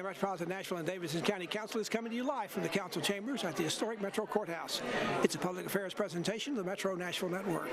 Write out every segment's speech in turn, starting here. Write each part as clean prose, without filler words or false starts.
the Metropolitan Nashville and Davidson County Council is coming to you live from the council chambers at the historic Metro Courthouse. It's a public affairs presentation of the Metro Nashville Network.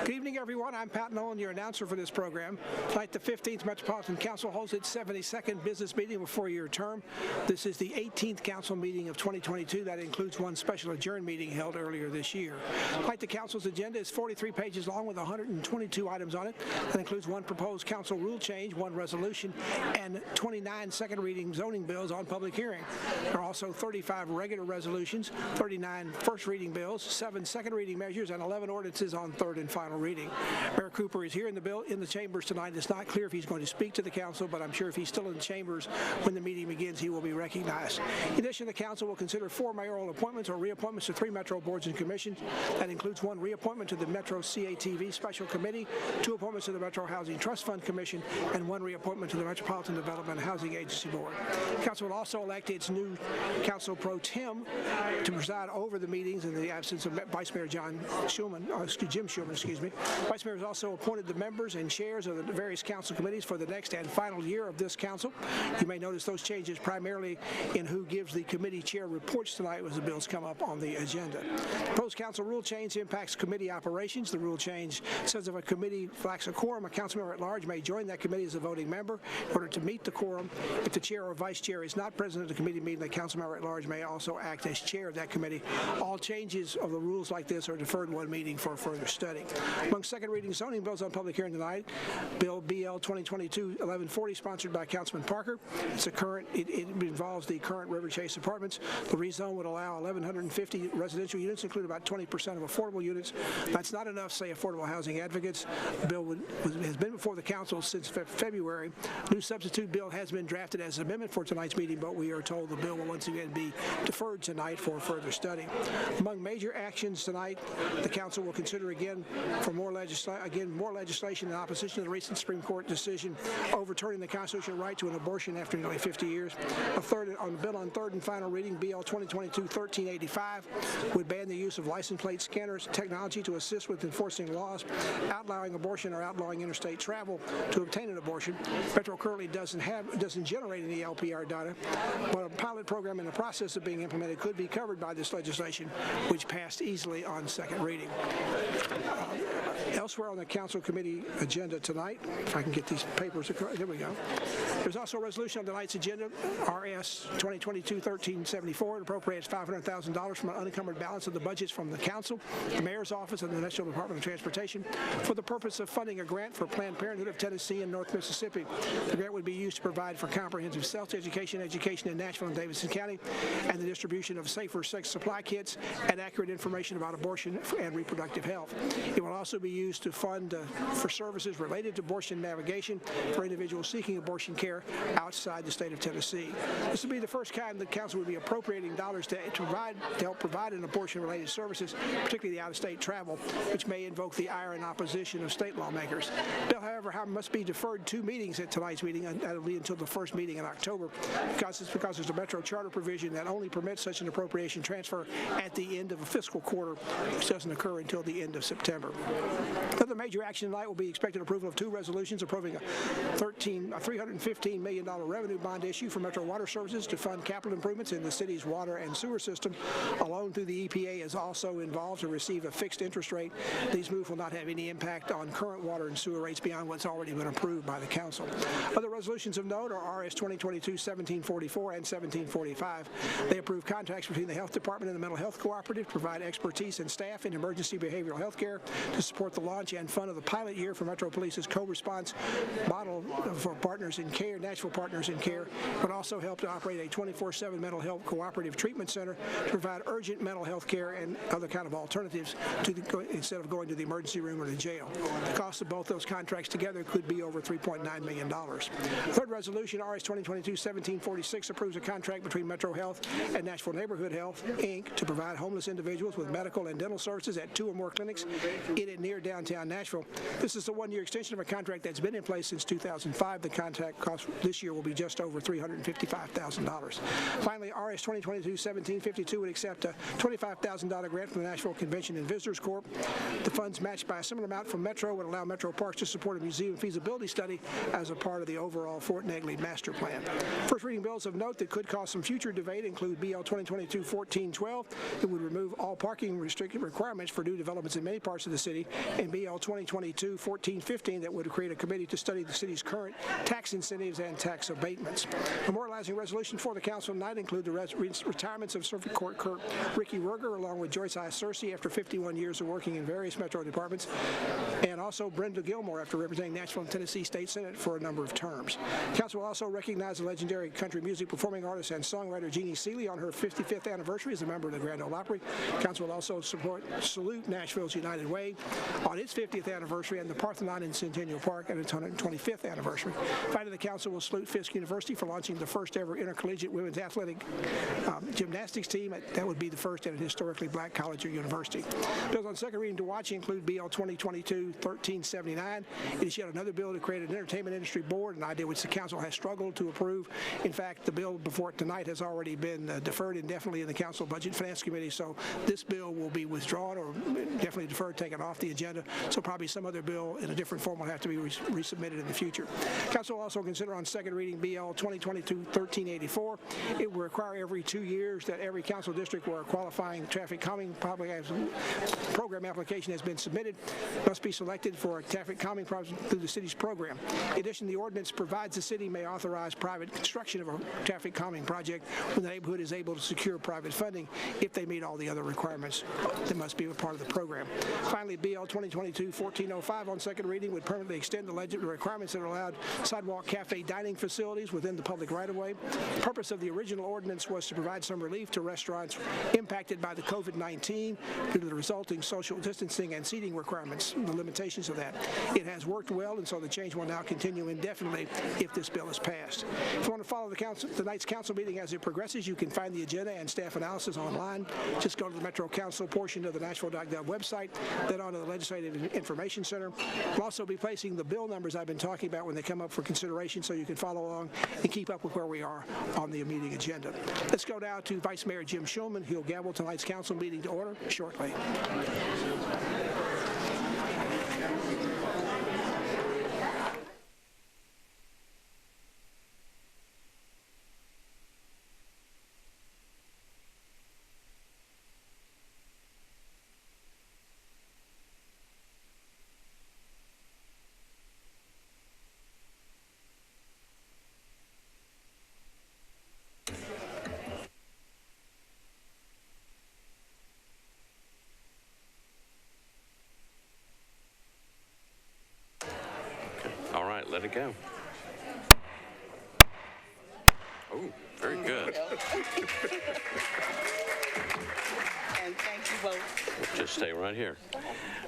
Good evening, everyone. I'm Pat Nolan, your announcer for this program. Tonight, the 15th Metropolitan Council holds its 72nd business meeting of a four-year term. This is the 18th council meeting of 2022. That includes one special adjourned meeting held earlier this year. Tonight, the council's agenda is 43 pages long with 122 items on it. That includes one proposed council rule change, one resolution, and 29 second reading zoning bills on public hearing. There are also 35 regular resolutions, 39 first reading bills, 7 second reading measures, and 11 ordinances on third and final reading. Mayor Cooper is here in the chambers tonight. It's not clear if he's going to speak to the council, but I'm sure if he's still in the chambers when the meeting begins, he will be recognized. In addition, the council will consider 4 mayoral appointments or reappointments to 3 Metro boards and commissions. That includes 1 reappointment to the Metro CATV Special Committee, 2 appointments to the Metro Housing Trust Fund Commission, and 1 reappointment to the Metropolitan Development Housing Agency Board. The council will also elect its new council pro tem to preside over the meetings in the absence of Vice Mayor Jim Schuman. Vice Mayor has also appointed the members and chairs of the various council committees for the next and final year of this council. You may notice those changes primarily in who gives the committee chair reports tonight as the bills come up on the agenda. The proposed council rule change impacts committee operations. The rule change says if a committee lacks a quorum, a council member at large may join that committee as a voting member in order to meet the quorum. If the chair or vice chair is not present at the committee meeting, the council member at large may also act as chair of that committee. All changes of the rules like this are deferred one meeting for further study. Among second reading zoning bills on public hearing tonight, Bill BL 2022-1140, sponsored by Councilman Parker. It involves the current River Chase apartments. The rezone would allow 1,150 residential units, include about 20% of affordable units. That's not enough, say affordable housing advocates. The bill has been before the council since February. New substitute bill has been drafted as an amendment for tonight's meeting, but we are told the bill will once again be deferred tonight for further study. Among major actions tonight, the council will consider again more legislation in opposition to the recent Supreme Court decision overturning the constitutional right to an abortion after nearly 50 years. A bill on third and final reading, BL 2022-1385, would ban the use of license plate scanners technology to assist with enforcing laws outlawing abortion or outlawing interstate travel to obtain an abortion. Metro currently doesn't generate any LPR data, but a pilot program in the process of being implemented could be covered by this legislation, which passed easily on second reading. Elsewhere on the council committee agenda tonight, if I can get these papers across, there we go. There's also a resolution on tonight's agenda, RS 2022-1374. It appropriates $500,000 from an unencumbered balance of the budgets from the council, the mayor's office, and the National Department of Transportation for the purpose of funding a grant for Planned Parenthood of Tennessee and North Mississippi. The grant would be used to provide for comprehensive education in Nashville and Davidson County, and the distribution of safer sex supply kits and accurate information about abortion and reproductive health. It will also be used to fund for services related to abortion navigation for individuals seeking abortion care outside the state of Tennessee. This will be the first time the council would be appropriating dollars to help provide an abortion-related services, particularly the out-of-state travel, which may invoke the ire and opposition of state lawmakers. Bill, however, must be deferred 2 meetings at tonight's meeting. That'll be until the first meeting in October, because there's a Metro charter provision that only permits such an appropriation transfer at the end of a fiscal quarter, which doesn't occur until the end of September. Another major action tonight will be expected approval of 2 resolutions approving a $315 million revenue bond issue for Metro Water Services to fund capital improvements in the city's water and sewer system. A loan through the EPA is also involved to receive a fixed interest rate. These moves will not have any impact on current water and sewer rates beyond what's already been approved by the council. Other resolutions of note are RS 2022-1744 and 1745. They approve contracts between the Health Department and the Mental Health Cooperative to provide expertise and staff in emergency behavioral health care, to support the launch and fund of the pilot year for Metro Police's co-response model for Partners in Care, Nashville Partners in Care, but also help to operate a 24/7 mental health cooperative treatment center to provide urgent mental health care and other kind of alternatives instead of going to the emergency room or the jail. The cost of both those contracts together could be over $3.9 million. Third resolution, RS 2022-1746, approves a contract between Metro Health and Nashville Neighborhood Health, Inc. to provide homeless individuals with medical and dental services at 2 or more clinics in and near downtown Nashville. This is a 1-year extension of a contract that's been in place since 2005. The contract cost this year will be just over $355,000. Finally, RS 2022-1752 would accept a $25,000 grant from the Nashville Convention and Visitors Corp. The funds matched by a similar amount from Metro would allow Metro Parks to support a museum feasibility study as a part of the overall Fort Negley master plan. First reading bills of note that could cause some future debate include BL 2022-1412. It would remove all parking requirements for new developments in many parts of the city, and BL 2022-1415 that would create a committee to study the city's current tax incentives and tax abatements. Memorializing resolution for the council tonight include the retirements of Circuit Court Clerk Ricky Ruger, along with Joyce I. Searcy after 51 years of working in various Metro departments, and also Brenda Gilmore after representing Nashville and Tennessee State Senate for a number of terms. Council will also recognize the legendary country music performing artist and songwriter Jeannie Seeley on her 55th anniversary as a member of the Grand Ole Opry. Council will also salute Nashville's United Way on its 50th anniversary and the Parthenon in Centennial Park at its 125th anniversary. Finally, the council will salute Fisk University for launching the first ever intercollegiate women's athletic gymnastics team. That would be the first at a historically black college or university. Bills on second reading to watch include BL 2022-1379. It is yet another bill to create an entertainment industry board, an idea which the council has struggled to approve. In fact, the bill before it tonight has already been deferred indefinitely in the Council Budget and Finance Committee, so this bill will be withdrawn or definitely deferred, taken off the agenda, so probably some other bill in a different form will have to be resubmitted in the future. Council will also consider on second reading BL 2022-1384. It will require every 2 years that every council district where a qualifying traffic calming program application has been submitted must be selected for a traffic calming project through the city's program. In addition, the ordinance provides the city may authorize private construction of a traffic calming project when the neighborhood is able to secure private funding if they meet all the other requirements that must be a part of the program. Finally, BL 2022-1405 on second reading would permanently extend the requirements that allowed sidewalk cafe dining facilities within the public right-of-way. The purpose of the original ordinance was to provide some relief to restaurants impacted by the COVID-19 due to the resulting social distancing and seating requirements, the limitations of that. It has worked well, and so the change will now continue indefinitely if this bill is passed. If you want to follow tonight's council meeting as it progresses, you can find the agenda and staff analysis online. Just go to the Metro Council portion of the Nashville.gov website, then onto the Legislative Information Center. We'll also be placing the bill numbers I've been talking about when they come up for consideration so you can follow along and keep up with where we are on the meeting agenda. Let's go now to Vice Mayor Jim Schulman. He'll gavel tonight's council meeting to order shortly. Let it go. Oh, very good. And thank you both. Just stay right here.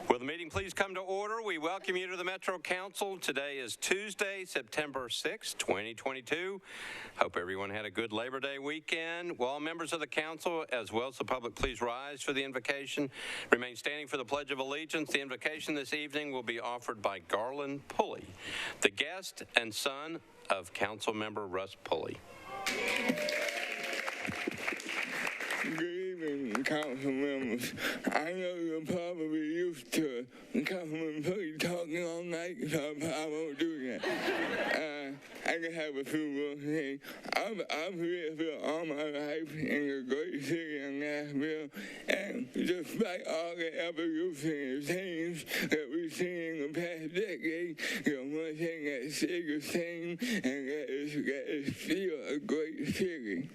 Will the meeting please come to order? We welcome you to the Metro Council. Today is Tuesday, September 6, 2022. Hope everyone had a good Labor Day weekend. Will all members of the council, as well as the public, please rise for the invocation. Remain standing for the Pledge of Allegiance. The invocation this evening will be offered by Garland Pulley, the guest and son of Council Member Russ Pulley. Good evening, council members. I know you're probably used to Councilman Pulley talking all night, so I won't do that. I can have a few words to say. I've lived here all my life in the great city of Nashville, and despite all the evolution and change that we've seen in the past decade, there's one thing that stays the same, and that is still a great city.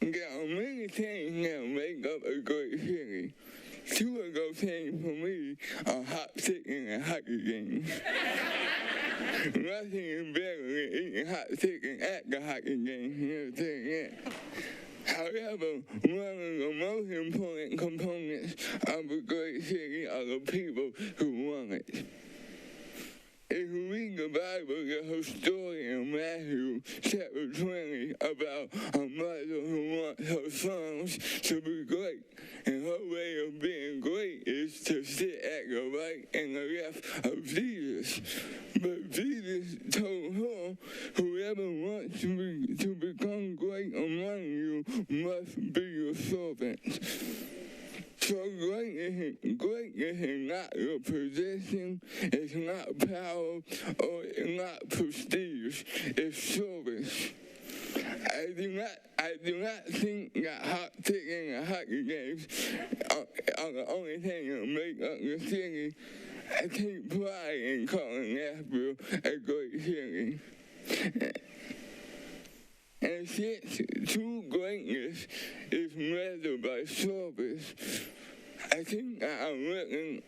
There are many things that make up a great city. Two of those things for me are hot chicken and hockey games. Nothing is better than eating hot chicken at the hockey game, you know. However, one of the most important components of a great city are the people who run it. If you read the Bible, there's a story in Matthew chapter 20 about a mother who wants her sons to be great. And her way of being great is to sit at the right and the left of Jesus. But Jesus told her, whoever wants to become great among you must be your servant. So greatness is not your possession, it's not power, or it's not prestige. is service. I do not think that hot ticket and hockey games are the only thing that make up the city. I take pride in calling Nashville a great city. And since true greatness is measured by service, I think I'm looking,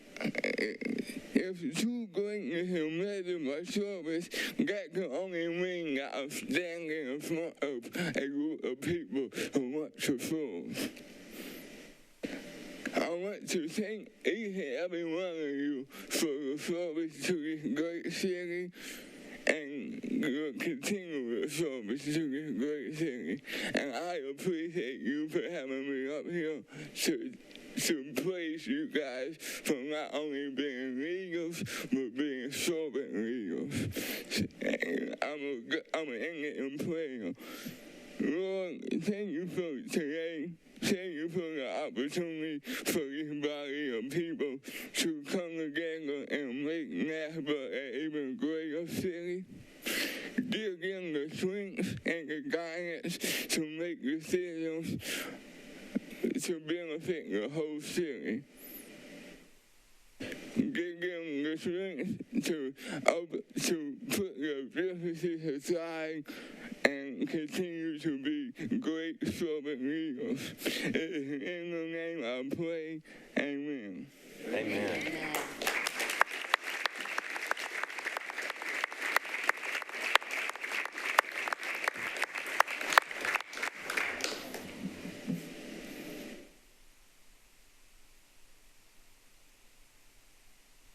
if true greatness is measured by service, that can only mean that I'm standing in front of a group of people who want to serve. I want to thank each and every one of you for your service to this great city and your continual service to this great city. And I appreciate you for having me up here to praise you guys for not only being leaders, but being servant leaders. I'm an end in prayer. Lord, thank you for today. Thank you for the opportunity for this body of people to come together and make Nashville an even greater city. Give them the strength and the guidance to make decisions to benefit the whole city. Give them the strength to put their differences aside and continue to be great servant leaders. In the name I pray, amen. Amen.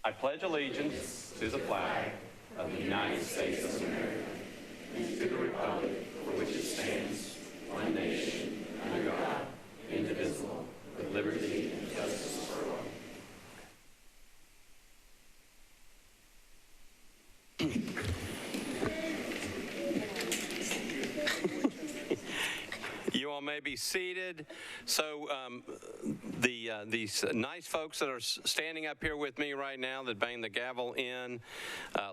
I pledge allegiance to the flag of the United States of America and to the republic for which it stands, one nation, under God, indivisible, with liberty and justice for all. You all may be seated. So these nice folks that are standing up here with me right now that bang the gavel in,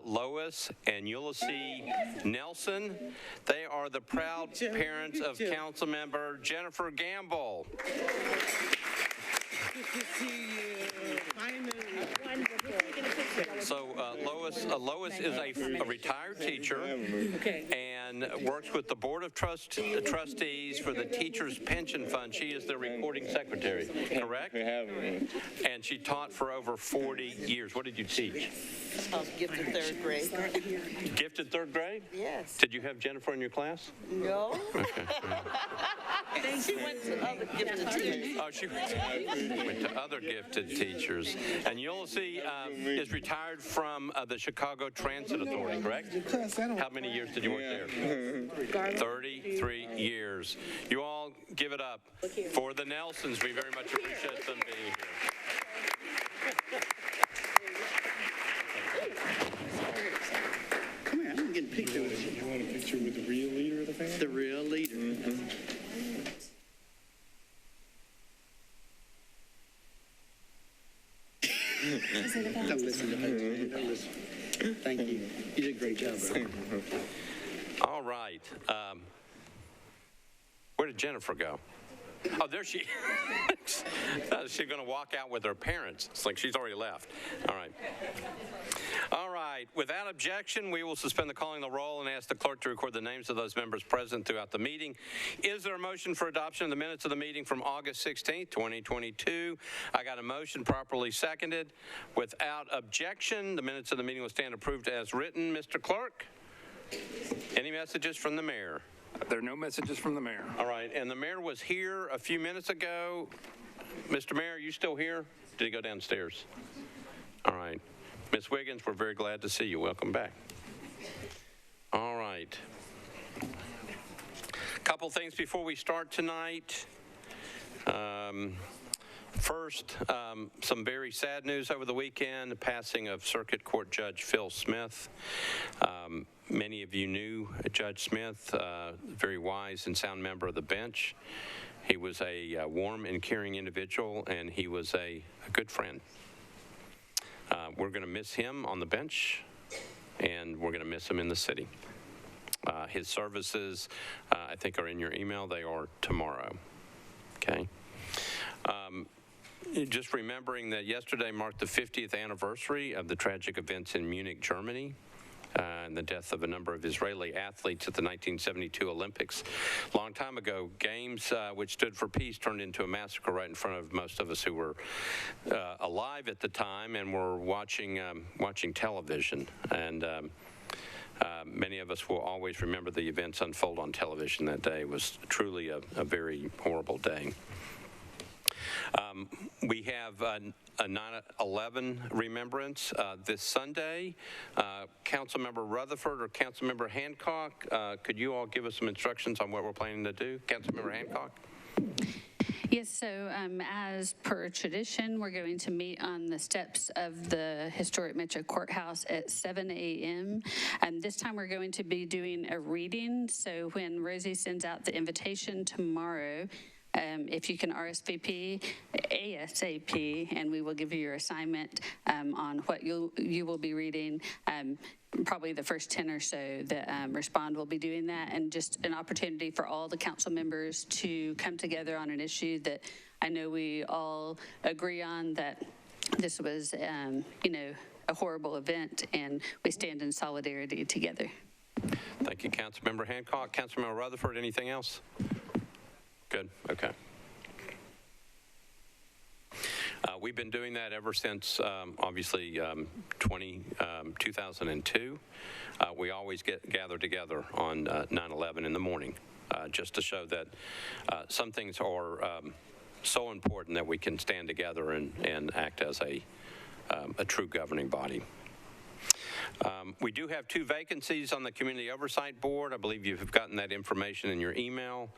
Lois and Ulysses Nelson, they are the proud parents of council member Jennifer Gamble. Good to see you. Finally. Wonderful. So Lois is a retired teacher and works with the Board of Trustees for the Teachers Pension Fund. She is the recording secretary, correct? And she taught for over 40 years. What did you teach? I was gifted third grade. Gifted third grade? Yes. Did you have Jennifer in your class? No. Okay. She went to other gifted teachers. Oh, she went to other gifted teachers. And Ulysses is retired from the Chicago Transit Authority, correct? How many years did you work there? 33 years. You all give it up for the Nelsons. We very much appreciate them being here. Come here, I'm getting a picture with you. You want a picture with the real leader of the family? The real leader. Don't listen to her. Don't listen. Thank you. You did a great job, brother. All right. Where did Jennifer go? Oh, there she is. She's going to walk out with her parents. It's like she's already left. All right. All right. Without objection, we will suspend the calling of the roll and ask the clerk to record the names of those members present throughout the meeting. Is there a motion for adoption of the minutes of the meeting from August 16th, 2022? I got a motion properly seconded. Without objection, the minutes of the meeting will stand approved as written. Mr. Clerk, any messages from the mayor? There are no messages from the mayor. All right, and the mayor was here a few minutes ago. Mr. Mayor, are you still here? Did he go downstairs? All right. Ms. Wiggins, we're very glad to see you. Welcome back. All right. Couple things before we start tonight. First, some very sad news over the weekend, the passing of Circuit Court Judge Phil Smith. Many of you knew Judge Smith, very wise and sound member of the bench. He was a warm and caring individual, and he was a good friend. We're going to miss him on the bench, and we're going to miss him in the city. His services, I think, are in your email. They are tomorrow. Okay. Just remembering that yesterday marked the 50th anniversary of the tragic events in Munich, Germany, and the death of a number of Israeli athletes at the 1972 Olympics. A long time ago, games which stood for peace turned into a massacre right in front of most of us who were alive at the time and were watching television. And many of us will always remember the events unfold on television that day. It was truly a very horrible day. We have a 9/11 remembrance this Sunday. Councilmember Rutherford or Councilmember Hancock, could you all give us some instructions on what we're planning to do? Councilmember Hancock? Yes, so as per tradition, we're going to meet on the steps of the historic Metro Courthouse at 7 a.m. And this time we're going to be doing a reading. So when Rosie sends out the invitation tomorrow, if you can RSVP ASAP, and we will give you your assignment on what you will be reading. Probably the first 10 or so that respond will be doing that, and just an opportunity for all the council members to come together on an issue that I know we all agree on, that this was, a horrible event, and we stand in solidarity together. Thank you, Councilmember Hancock. Councilmember Rutherford, anything else? Good, okay. We've been doing that ever since, obviously, 2002. We always gather together on 9/11 in the morning, just to show that some things are so important that we can stand together and act as a true governing body. We do have 2 vacancies on the Community Oversight Board. I believe you've gotten that information in your email.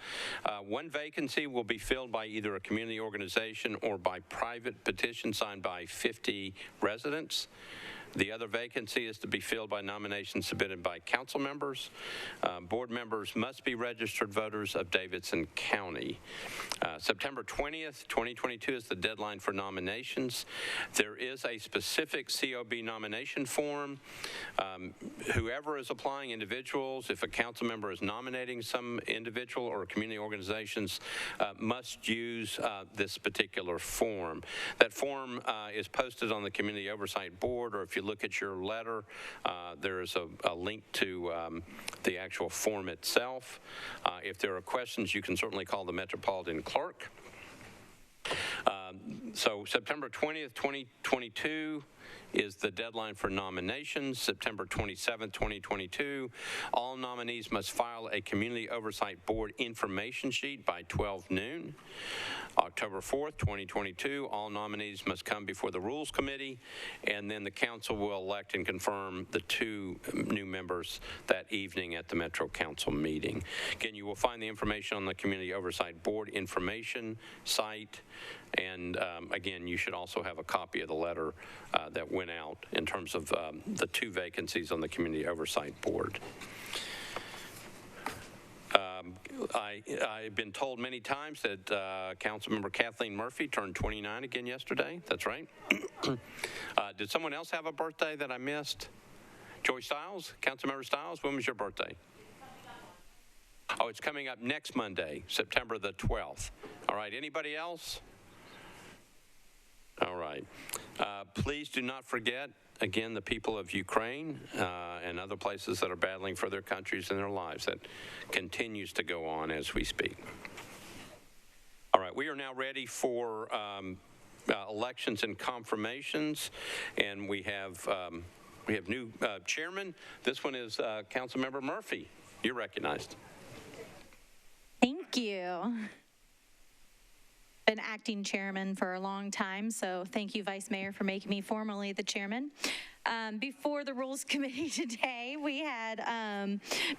One vacancy will be filled by either a community organization or by private petition signed by 50 residents. The other vacancy is to be filled by nominations submitted by council members. Board members must be registered voters of Davidson County. September 20th, 2022 is the deadline for nominations. There is a specific COB nomination form. Whoever is applying, individuals, if a council member is nominating some individual or community organizations, must use this particular form. That form is posted on the Community Oversight Board, or if you look at your letter, there is a link to the actual form itself. If there are questions, you can certainly call the Metropolitan clerk. So September 20th, 2022 is the deadline for nominations. September 27th, 2022, all nominees must file a Community Oversight Board information sheet by 12 noon. October 4th, 2022, all nominees must come before the Rules Committee, and then the council will elect and confirm the 2 new members that evening at the Metro Council meeting. Again, you will find the information on the Community Oversight Board information site, and again, you should also have a copy of the letter that went out in terms of the 2 vacancies on the Community Oversight Board. I've been told many times that Councilmember Kathleen Murphy turned 29 again yesterday. That's right. Did someone else have a birthday that I missed? Joy Stiles? Councilmember Stiles, when was your birthday? Oh, it's coming up next Monday, September the 12th. All right, anybody else? All right. Please do not forget, again, the people of Ukraine and other places that are battling for their countries and their lives. That continues to go on as we speak. All right, we are now ready for elections and confirmations, and we have new chairman. This one is Councilmember Murphy. You're recognized. Thank you. Been acting chairman for a long time, so thank you, Vice Mayor, for making me formally the chairman. Before the Rules Committee today, we had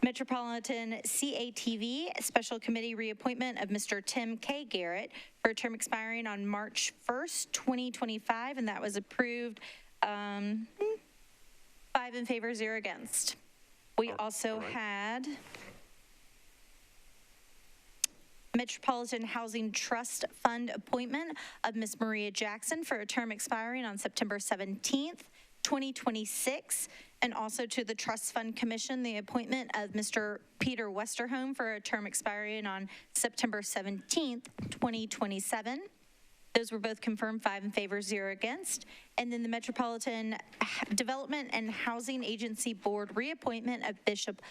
Metropolitan CATV Special Committee reappointment of Mr. Tim K. Garrett for a term expiring on March 1st, 2025, and that was approved 5 in favor, 0 against. We also had Metropolitan Housing Trust Fund appointment of Ms. Maria Jackson for a term expiring on September 17th, 2026, and also to the Trust Fund Commission, the appointment of Mr. Peter Westerholm for a term expiring on September 17th, 2027. Those were both confirmed, 5 in favor, 0 against. And then the Metropolitan Development and Housing Agency Board reappointment of Bishop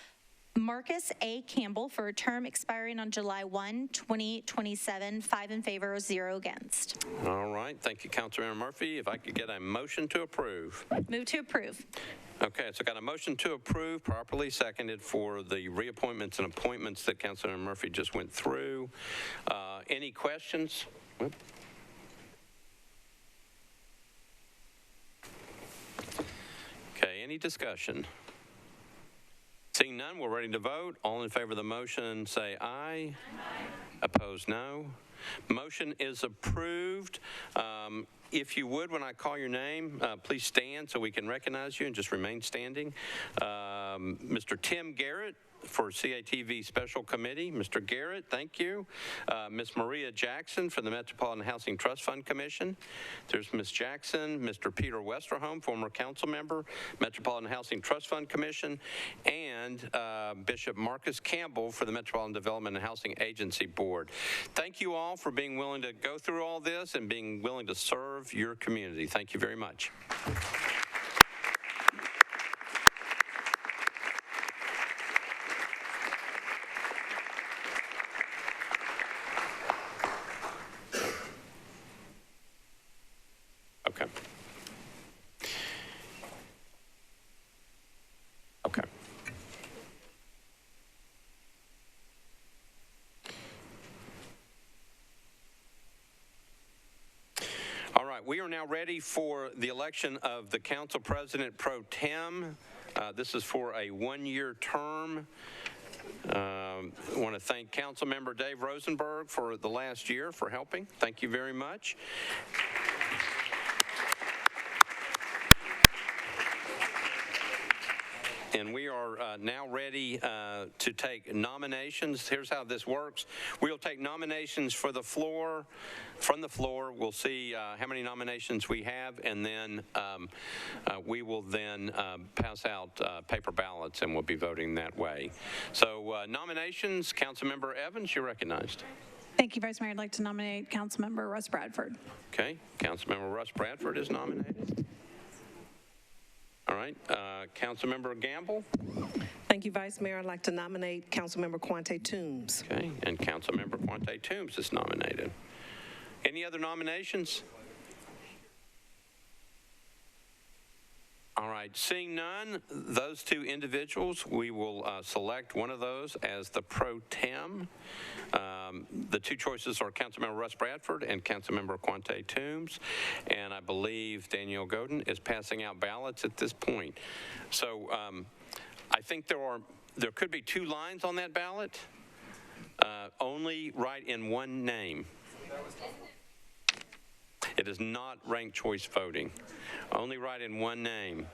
Marcus A. Campbell for a term expiring on July 1, 2027, 5 in favor, 0 against. All right. Thank you, Councilmember Murphy. If I could get a motion to approve. Move to approve. Okay, so got a motion to approve, properly seconded for the reappointments and appointments that Councilmember Murphy just went through. Any questions? Whoop. Okay, any discussion? Seeing none, we're ready to vote. All in favor of the motion, say aye. Aye. Opposed, no. Motion is approved. If you would, when I call your name, please stand so we can recognize you and just remain standing. Mr. Tim Garrett for CATV Special Committee. Mr. Garrett, thank you. Ms. Maria Jackson for the Metropolitan Housing Trust Fund Commission. There's Ms. Jackson, Mr. Peter Westerholm, former council member, Metropolitan Housing Trust Fund Commission, and Bishop Marcus Campbell for the Metropolitan Development and Housing Agency Board. Thank you all for being willing to go through all this and being willing to serve your community. Thank you very much. Okay. Okay. All right, we are now ready for the election of the council president pro tem. This is for a one-year term. I want to thank Council Member Dave Rosenberg for the last year for helping. Thank you very much. And we are now ready to take nominations. Here's how this works. We'll take nominations for the floor. From the floor, we'll see how many nominations we have, and then we will then pass out paper ballots, and we'll be voting that way. So nominations, Councilmember Evans, you're recognized. Thank you, Vice Mayor. I'd like to nominate Councilmember Russ Bradford. Okay, Councilmember Russ Bradford is nominated. All right, Councilmember Gamble. Thank you, Vice Mayor. I'd like to nominate Councilmember Quante Toombs. Okay, and Councilmember Quante Toombs is nominated. Any other nominations? All right, seeing none, those two individuals, we will select one of those as the pro tem. The two choices are Councilmember Russ Bradford and Councilmember Quante Toombs, and I believe Danielle Godin is passing out ballots at this point. So I think there could be two lines on that ballot. Only write in one name. It is not ranked choice voting. Only write in one name.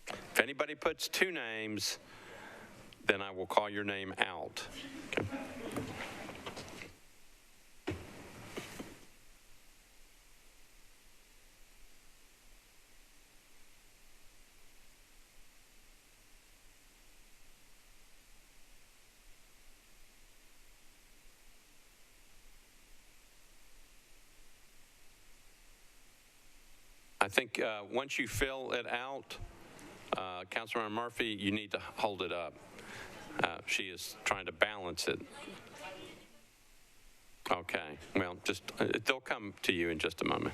If anybody puts two names, then I will call your name out. Okay. I think once you fill it out, Councilmember Murphy, you need to hold it up. She is trying to balance it. Okay, well, just they'll come to you in just a moment.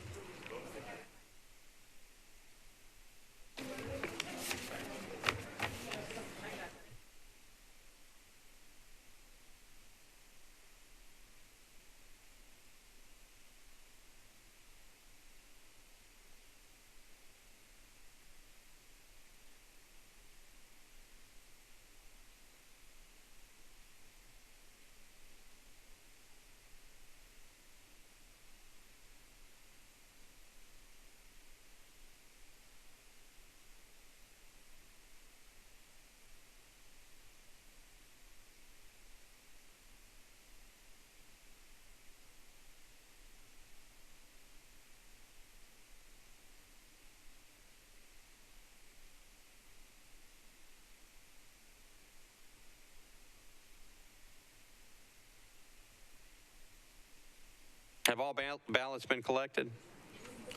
Have all ballots been collected?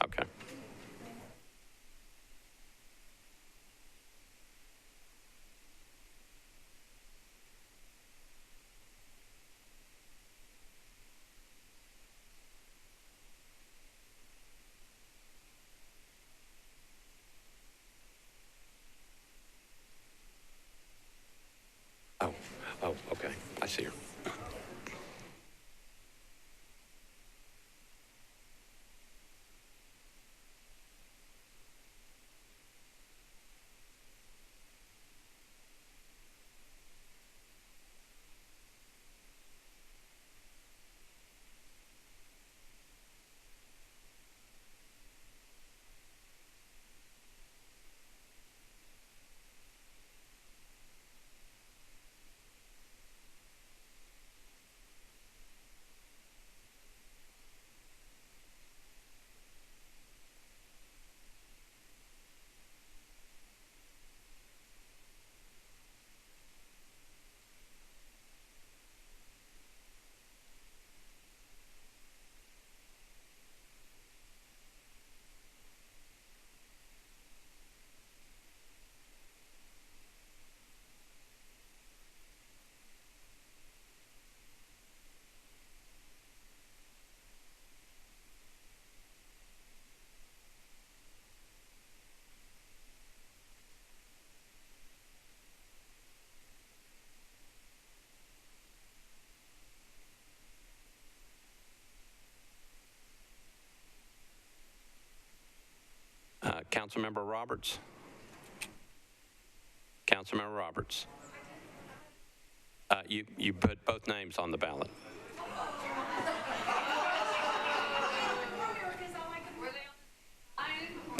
Okay. Oh, okay. I see her. Councilmember Roberts. Councilmember Roberts. You put both names on the ballot.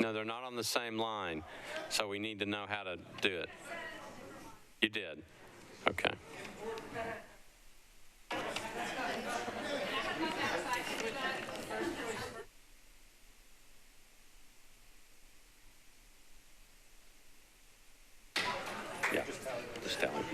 No, they're not on the same line, so we need to know how to do it. You did? Okay. Yeah, just tell him.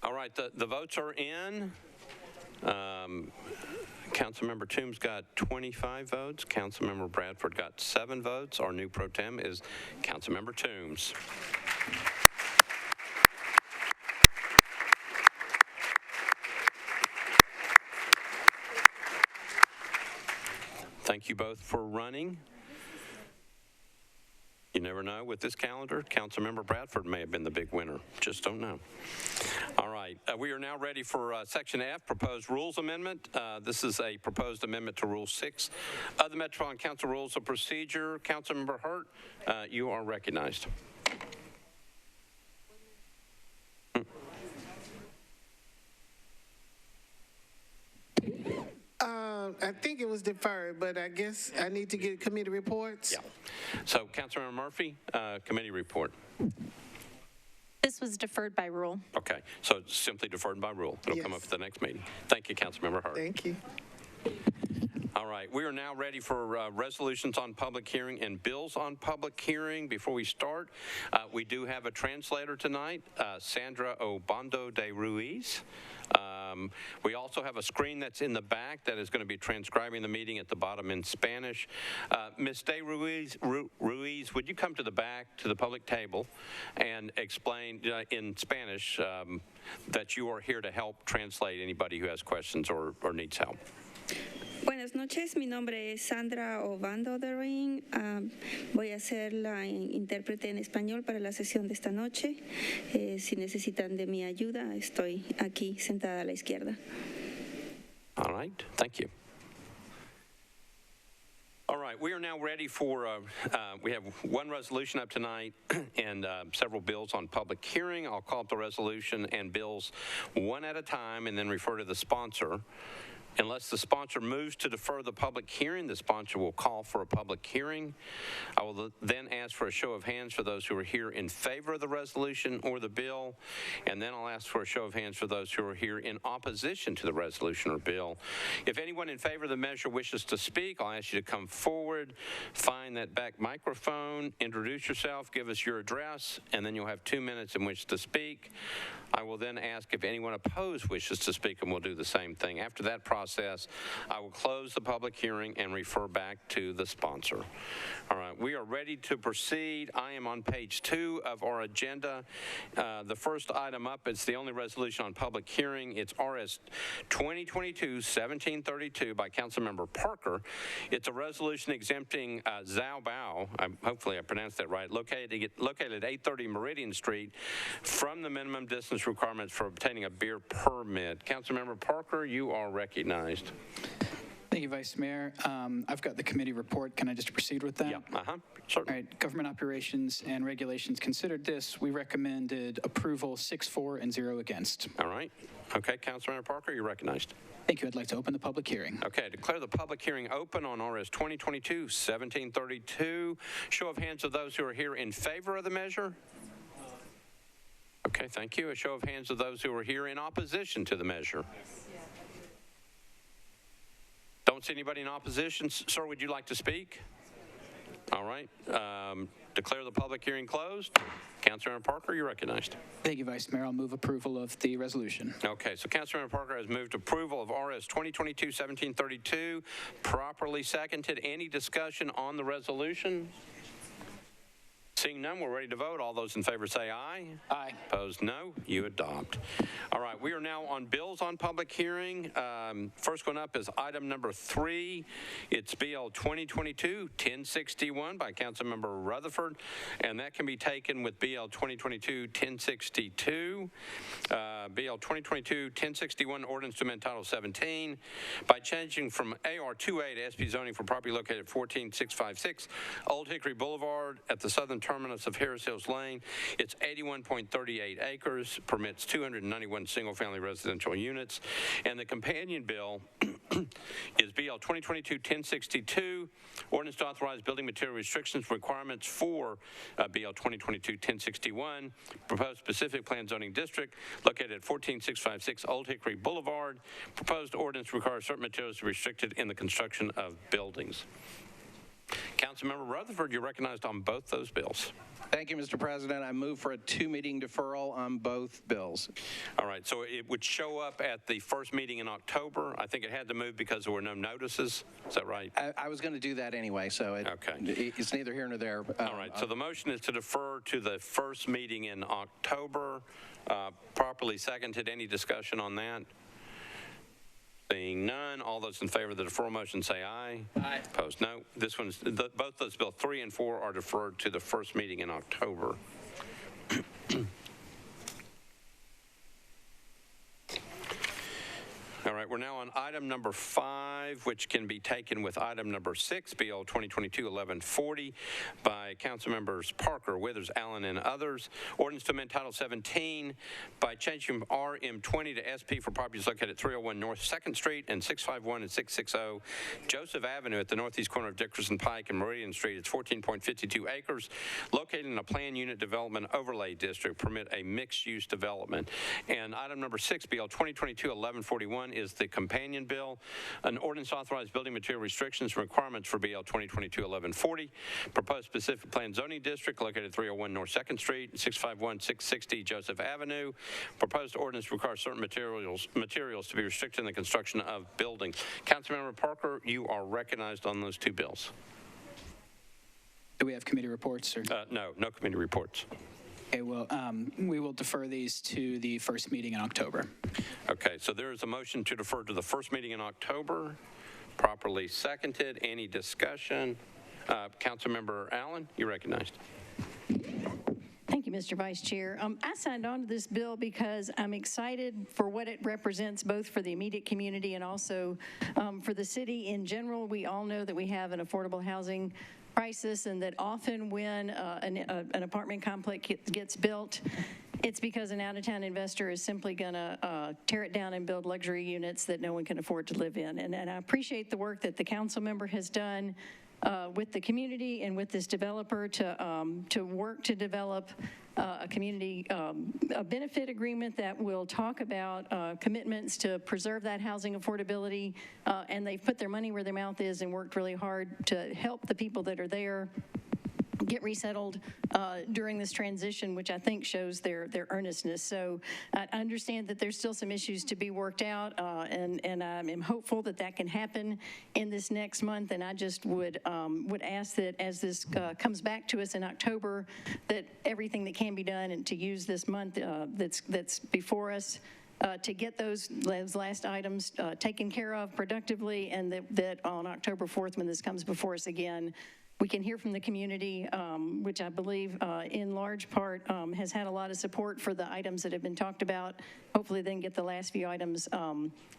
All right, the votes are in. Councilmember Toombs got 25 votes. Councilmember Bradford got 7 votes. Our new pro tem is Councilmember Toombs. Thank you both for running. You never know with this calendar. Councilmember Bradford may have been the big winner. Just don't know. All right. We are now ready for Section F, Proposed Rules Amendment. This is a proposed amendment to Rule 6 of the Metropolitan Council Rules of Procedure. Councilmember Hurt, you are recognized. I think it was deferred, but I guess I need to get committee reports. Yeah. So, Councilmember Murphy, committee report. This was deferred by rule. Okay. So it's simply deferred by rule. It'll come up at the next meeting. Thank you, Councilmember Hurt. Thank you. All right, we are now ready for resolutions on public hearing and bills on public hearing. Before we start, we do have a translator tonight, Sandra Obando de Ruiz. We also have a screen that's in the back that is going to be transcribing the meeting at the bottom in Spanish. Ms. de Ruiz, would you come to the back, to the public table, and explain in Spanish that you are here to help translate anybody who has questions or needs help? Buenas noches, mi nombre es Sandra Obando de Ruiz. Voy a ser la intérprete en español para la sesión de esta noche. Si necesitan de mi ayuda, estoy aquí sentada a la izquierda. All right, thank you. All right, we are now ready for, we have one resolution up tonight and several bills on public hearing. I'll call up the resolution and bills one at a time and then refer to the sponsor. Unless the sponsor moves to defer the public hearing, the sponsor will call for a public hearing. I will then ask for a show of hands for those who are here in favor of the resolution or the bill, and then I'll ask for a show of hands for those who are here in opposition to the resolution or bill. If anyone in favor of the measure wishes to speak, I'll ask you to come forward, find that back microphone, introduce yourself, give us your address, and then you'll have 2 minutes in which to speak. I will then ask if anyone opposed wishes to speak, and we'll do the same thing. After that process, I will close the public hearing and refer back to the sponsor. All right, we are ready to proceed. I am on page 2 of our agenda. The first item up is the only resolution on public hearing. It's RS 2022-1732 by Councilmember Parker. It's a resolution exempting Zhao Bao, hopefully I pronounced that right, located at 830 Meridian Street from the minimum distance requirements for obtaining a beer permit. Councilmember Parker, you are recognized. Thank you, Vice Mayor. I've got the committee report. Can I just proceed with that? Yeah, certainly. All right, Government Operations and Regulations considered this. We recommended approval 6-4 and 0 against. All right. Okay, Councilmember Parker, you're recognized. Thank you. I'd like to open the public hearing. Okay, declare the public hearing open on RS 2022-1732. Show of hands of those who are here in favor of the measure. Okay, thank you. A show of hands of those who are here in opposition to the measure. Don't see anybody in opposition. Sir, would you like to speak? All right. Declare the public hearing closed. Councilmember Parker, you're recognized. Thank you, Vice Mayor. I'll move approval of the resolution. Okay, so Councilmember Parker has moved approval of RS 2022-1732. Properly seconded. Any discussion on the resolution? Seeing none, we're ready to vote. All those in favor say aye. Aye. Opposed, no. You adopt. All right, we are now on bills on public hearing. First one up is item number 3. It's BL 2022-1061 by Councilmember Rutherford, and that can be taken with BL 2022-1062. BL 2022-1061 ordinance to amend Title 17 by changing from AR 2A to SP zoning for property located at 14656 Old Hickory Boulevard at the southern terminus of Harris Hills Lane. It's 81.38 acres, permits 291 single-family residential units, and the companion bill is BL 2022-1062, ordinance to authorize building material restrictions requirements for BL 2022-1061, proposed specific plan zoning district located at 14656 Old Hickory Boulevard. Proposed ordinance requires certain materials to be restricted in the construction of buildings. Council Councilmember Rutherford, you're recognized on both those bills. Thank you, Mr. President. I move for a 2-meeting deferral on both bills. All right, so it would show up at the first meeting in October. I think it had to move because there were no notices. Is that right? I was going to do that anyway, so it's neither here nor there. All right, so the motion is to defer to the first meeting in October. Properly seconded. Any discussion on that? Seeing none, all those in favor of the deferral motion say aye. Aye. Opposed, no. This one's, both those bills 3 and 4 are deferred to the first meeting in October. All right, we're now on item number 5, which can be taken with item number 6, BL 2022-1140, by Council Members Parker, Withers, Allen, and others. Ordinance to amend Title 17 by changing from RM20 to SP for properties located at 301 North 2nd Street and 651 and 660 Joseph Avenue at the northeast corner of Dickerson Pike and Meridian Street. It's 14.52 acres, located in a planned unit development overlay district, permit a mixed-use development. And item number 6, BL 2022-1141, is the companion bill, an ordinance authorized building material restrictions and requirements for BL 2022-1140, proposed specific plan zoning district located at 301 North 2nd Street, 651, 660 Joseph Avenue. Proposed ordinance requires certain materials to be restricted in the construction of buildings. Councilmember Parker, you are recognized on those 2 bills. Do we have committee reports? Or? No committee reports. Okay, well, we will defer these to the first meeting in October. Okay, so there is a motion to defer to the first meeting in October, properly seconded. Any discussion? Councilmember Allen, you're recognized. Thank you, Mr. Vice Chair. I signed on to this bill because I'm excited for what it represents, both for the immediate community and also for the city in general. We all know that we have an affordable housing crisis, and that often when an apartment complex gets built, it's because an out-of-town investor is simply going to tear it down and build luxury units that no one can afford to live in. And I appreciate the work that the council member has done with the community and with this developer to work to develop a community a benefit agreement that will talk about commitments to preserve that housing affordability, and they've put their money where their mouth is and worked really hard to help the people that are there get resettled during this transition, which I think shows their earnestness. So I understand that there's still some issues to be worked out, and I'm hopeful that that can happen in this next month. And I just would ask that as this comes back to us in October, that everything that can be done and to use this month that's before us to get those last items taken care of productively, and that on October 4th, when this comes before us again, we can hear from the community, which I believe in large part has had a lot of support for the items that have been talked about. Hopefully then get the last few items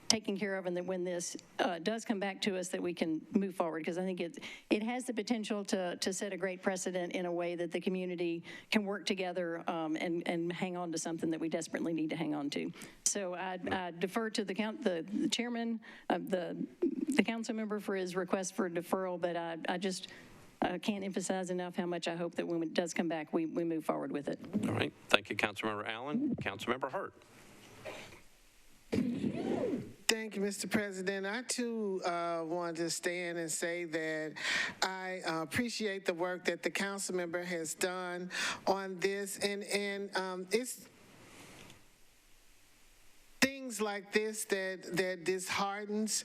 taken care of, and that when this does come back to us, that we can move forward, because I think it has the potential to set a great precedent in a way that the community can work together and hang on to something that we desperately need to hang on to. So I defer to the chairman, the council member, for his request for deferral, but I just can't emphasize enough how much I hope that when it does come back, we move forward with it. All right. Thank you, Councilmember Allen. Councilmember Hurt. Thank you, Mr. President. I, too, want to stand and say that I appreciate the work that the council member has done on this. And it's things like this that disheartens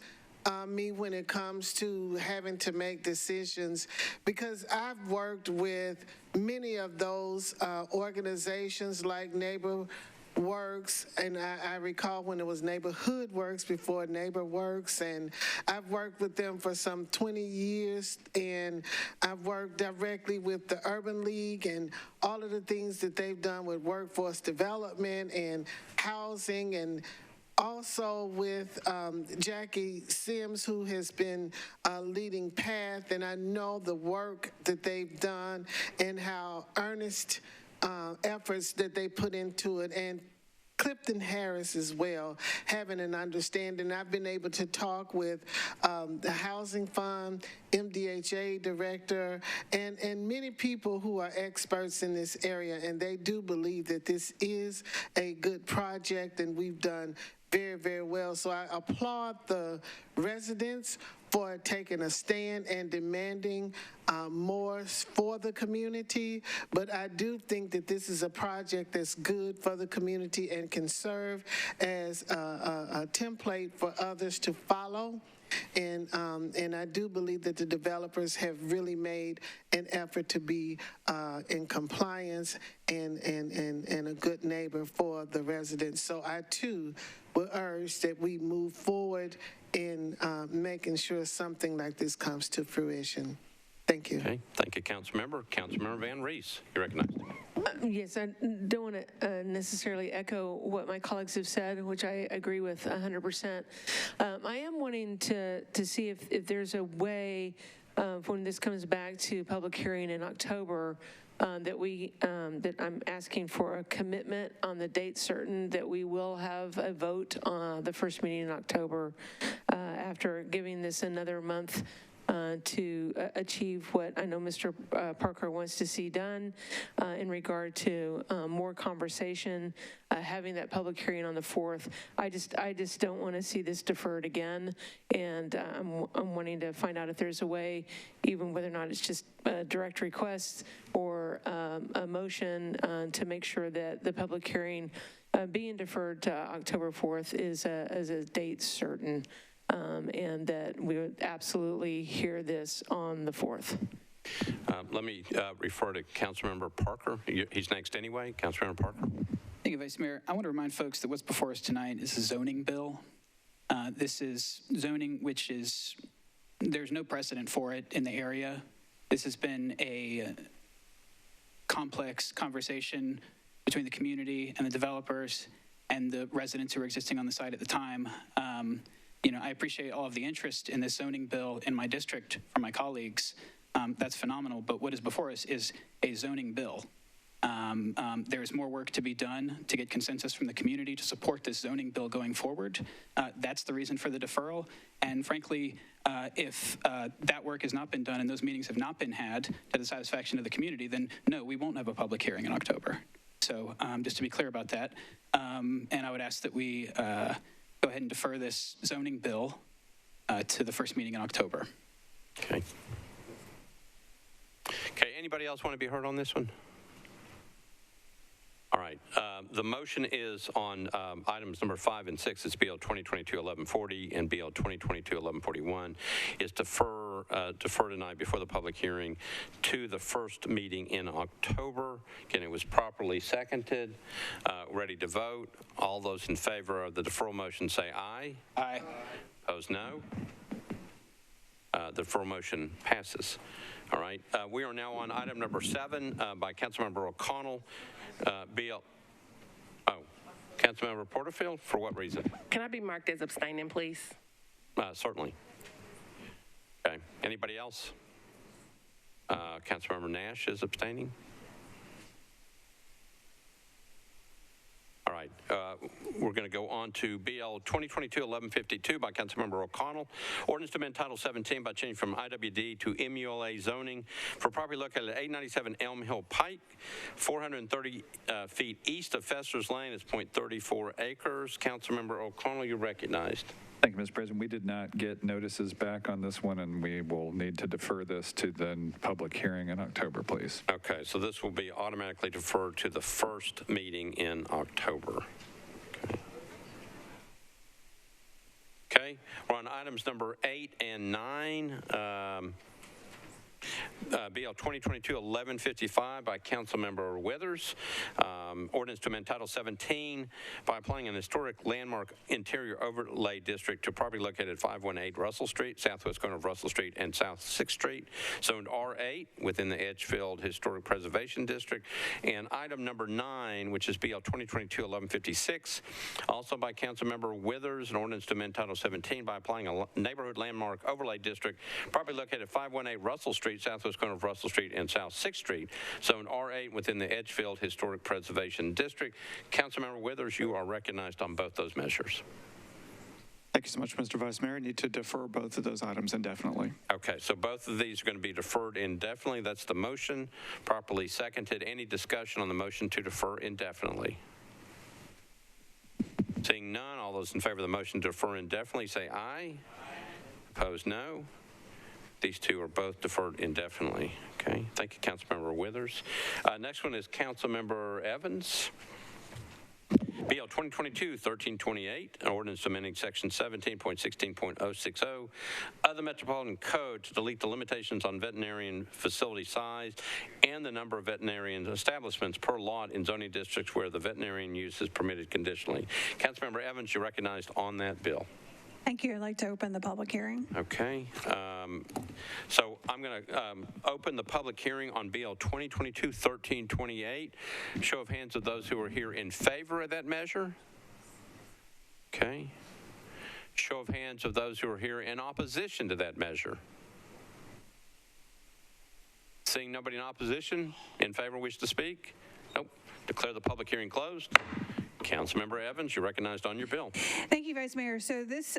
me when it comes to having to make decisions, because I've worked with many of those organizations like Neighbor Works, and I recall when it was Neighborhood Works before Neighbor Works, and I've worked with them for some 20 years, and I've worked directly with the Urban League and all of the things that they've done with workforce development and housing, and also with Jackie Sims, who has been leading PATH, and I know the work that they've done and how earnest efforts that they put into it, and Clifton Harris as well, having an understanding. I've been able to talk with the Housing Fund, MDHA director, and many people who are experts in this area, and they do believe that this is a good project, and we've done very, very well. So I applaud the residents for taking a stand and demanding more for the community, but I do think that this is a project that's good for the community and can serve as a template for others to follow. And I do believe that the developers have really made an effort to be in compliance and a good neighbor for the residents. So I too will urge that we move forward in making sure something like this comes to fruition. Thank you. Okay, thank you, Councilmember. Councilmember Van Rees, you're recognized. Yes, I don't want to necessarily echo what my colleagues have said, which I agree with 100%. I am wanting to see if there's a way when this comes back to public hearing in October that I'm asking for a commitment on the date certain that we will have a vote on the first meeting in October after giving this another month to achieve what I know Mr. Parker wants to see done in regard to more conversation, having that public hearing on the 4th. I just don't want to see this deferred again, and I'm wanting to find out if there's a way, even whether or not it's just a direct request or a motion to make sure that the public hearing being deferred to October 4th is a date certain. And that we would absolutely hear this on the 4th. Let me refer to Councilmember Parker. He's next anyway. Councilmember Parker. Thank you, Vice Mayor. I want to remind folks that what's before us tonight is a zoning bill. This is zoning, which is, there's no precedent for it in the area. This has been a complex conversation between the community and the developers and the residents who were existing on the site at the time. I appreciate all of the interest in this zoning bill in my district from my colleagues. That's phenomenal, but what is before us is a zoning bill. There is more work to be done to get consensus from the community to support this zoning bill going forward. That's the reason for the deferral. And frankly, if that work has not been done and those meetings have not been had to the satisfaction of the community, then no, we won't have a public hearing in October. So just to be clear about that, and I would ask that we go ahead and defer this zoning bill to the first meeting in October. Okay. Okay, anybody else want to be heard on this one? All right, the motion is on items number 5 and 6. It's BL 2022-1140 and BL 2022-1141. Is defer tonight before the public hearing to the first meeting in October. Again, it was properly seconded. Ready to vote. All those in favor of the deferral motion say aye. Aye. Opposed, no. The deferral motion passes. All right, we are now on item number 7 by Councilmember O'Connell. Councilmember Porterfield, for what reason? Can I be marked as abstaining, please? Certainly. Okay. Anybody else? Councilmember Nash is abstaining. All right. We're going to go on to BL 2022-1152 by Councilmember O'Connell. Ordinance to amend Title 17 by changing from IWD to MULA zoning for property located at 897 Elm Hill Pike, 430 feet east of Fester's Lane. It's 0.34 acres. Councilmember O'Connell, you're recognized. Thank you, Mr. President. We did not get notices back on this one, and we will need to defer this to the public hearing in October, please. Okay, so this will be automatically deferred to the first meeting in October. Okay, we're on items number 8 and 9. BL 2022-1155 by Councilmember Withers. Ordinance to amend Title 17 by applying an historic landmark interior overlay district to property located at 518 Russell Street, southwest corner of Russell Street and South 6th Street, zoned R8 within the Edgefield Historic Preservation District. And item number 9, which is BL 2022-1156, also by Councilmember Withers, an ordinance to amend Title 17 by applying a neighborhood landmark overlay district, property located at 518 Russell Street, southwest corner of Russell Street and South 6th Street, zoned R8 within the Edgefield Historic Preservation District. Councilmember Withers, you are recognized on both those measures. Thank you so much, Mr. Vice Mayor. I need to defer both of those items indefinitely. Okay, so both of these are going to be deferred indefinitely. That's the motion, properly seconded. Any discussion on the motion to defer indefinitely? Seeing none, all those in favor of the motion to defer indefinitely say aye. Opposed, no. These two are both deferred indefinitely. Okay, thank you, Councilmember Withers. Next one is Councilmember Evans. BL 2022-1328, an ordinance amending section 17.16.060 of the Metropolitan Code to delete the limitations on veterinarian facility size and the number of veterinarian establishments per lot in zoning districts where the veterinarian use is permitted conditionally. Councilmember Evans, you're recognized on that bill. Thank you. I'd like to open the public hearing. Okay. So I'm going to open the public hearing on BL 2022-1328. Show of hands of those who are here in favor of that measure. Okay. Show of hands of those who are here in opposition to that measure. Seeing nobody in opposition, in favor, wish to speak? Nope. Declare the public hearing closed. Councilmember Evans, you're recognized on your bill. Thank you, Vice Mayor. So this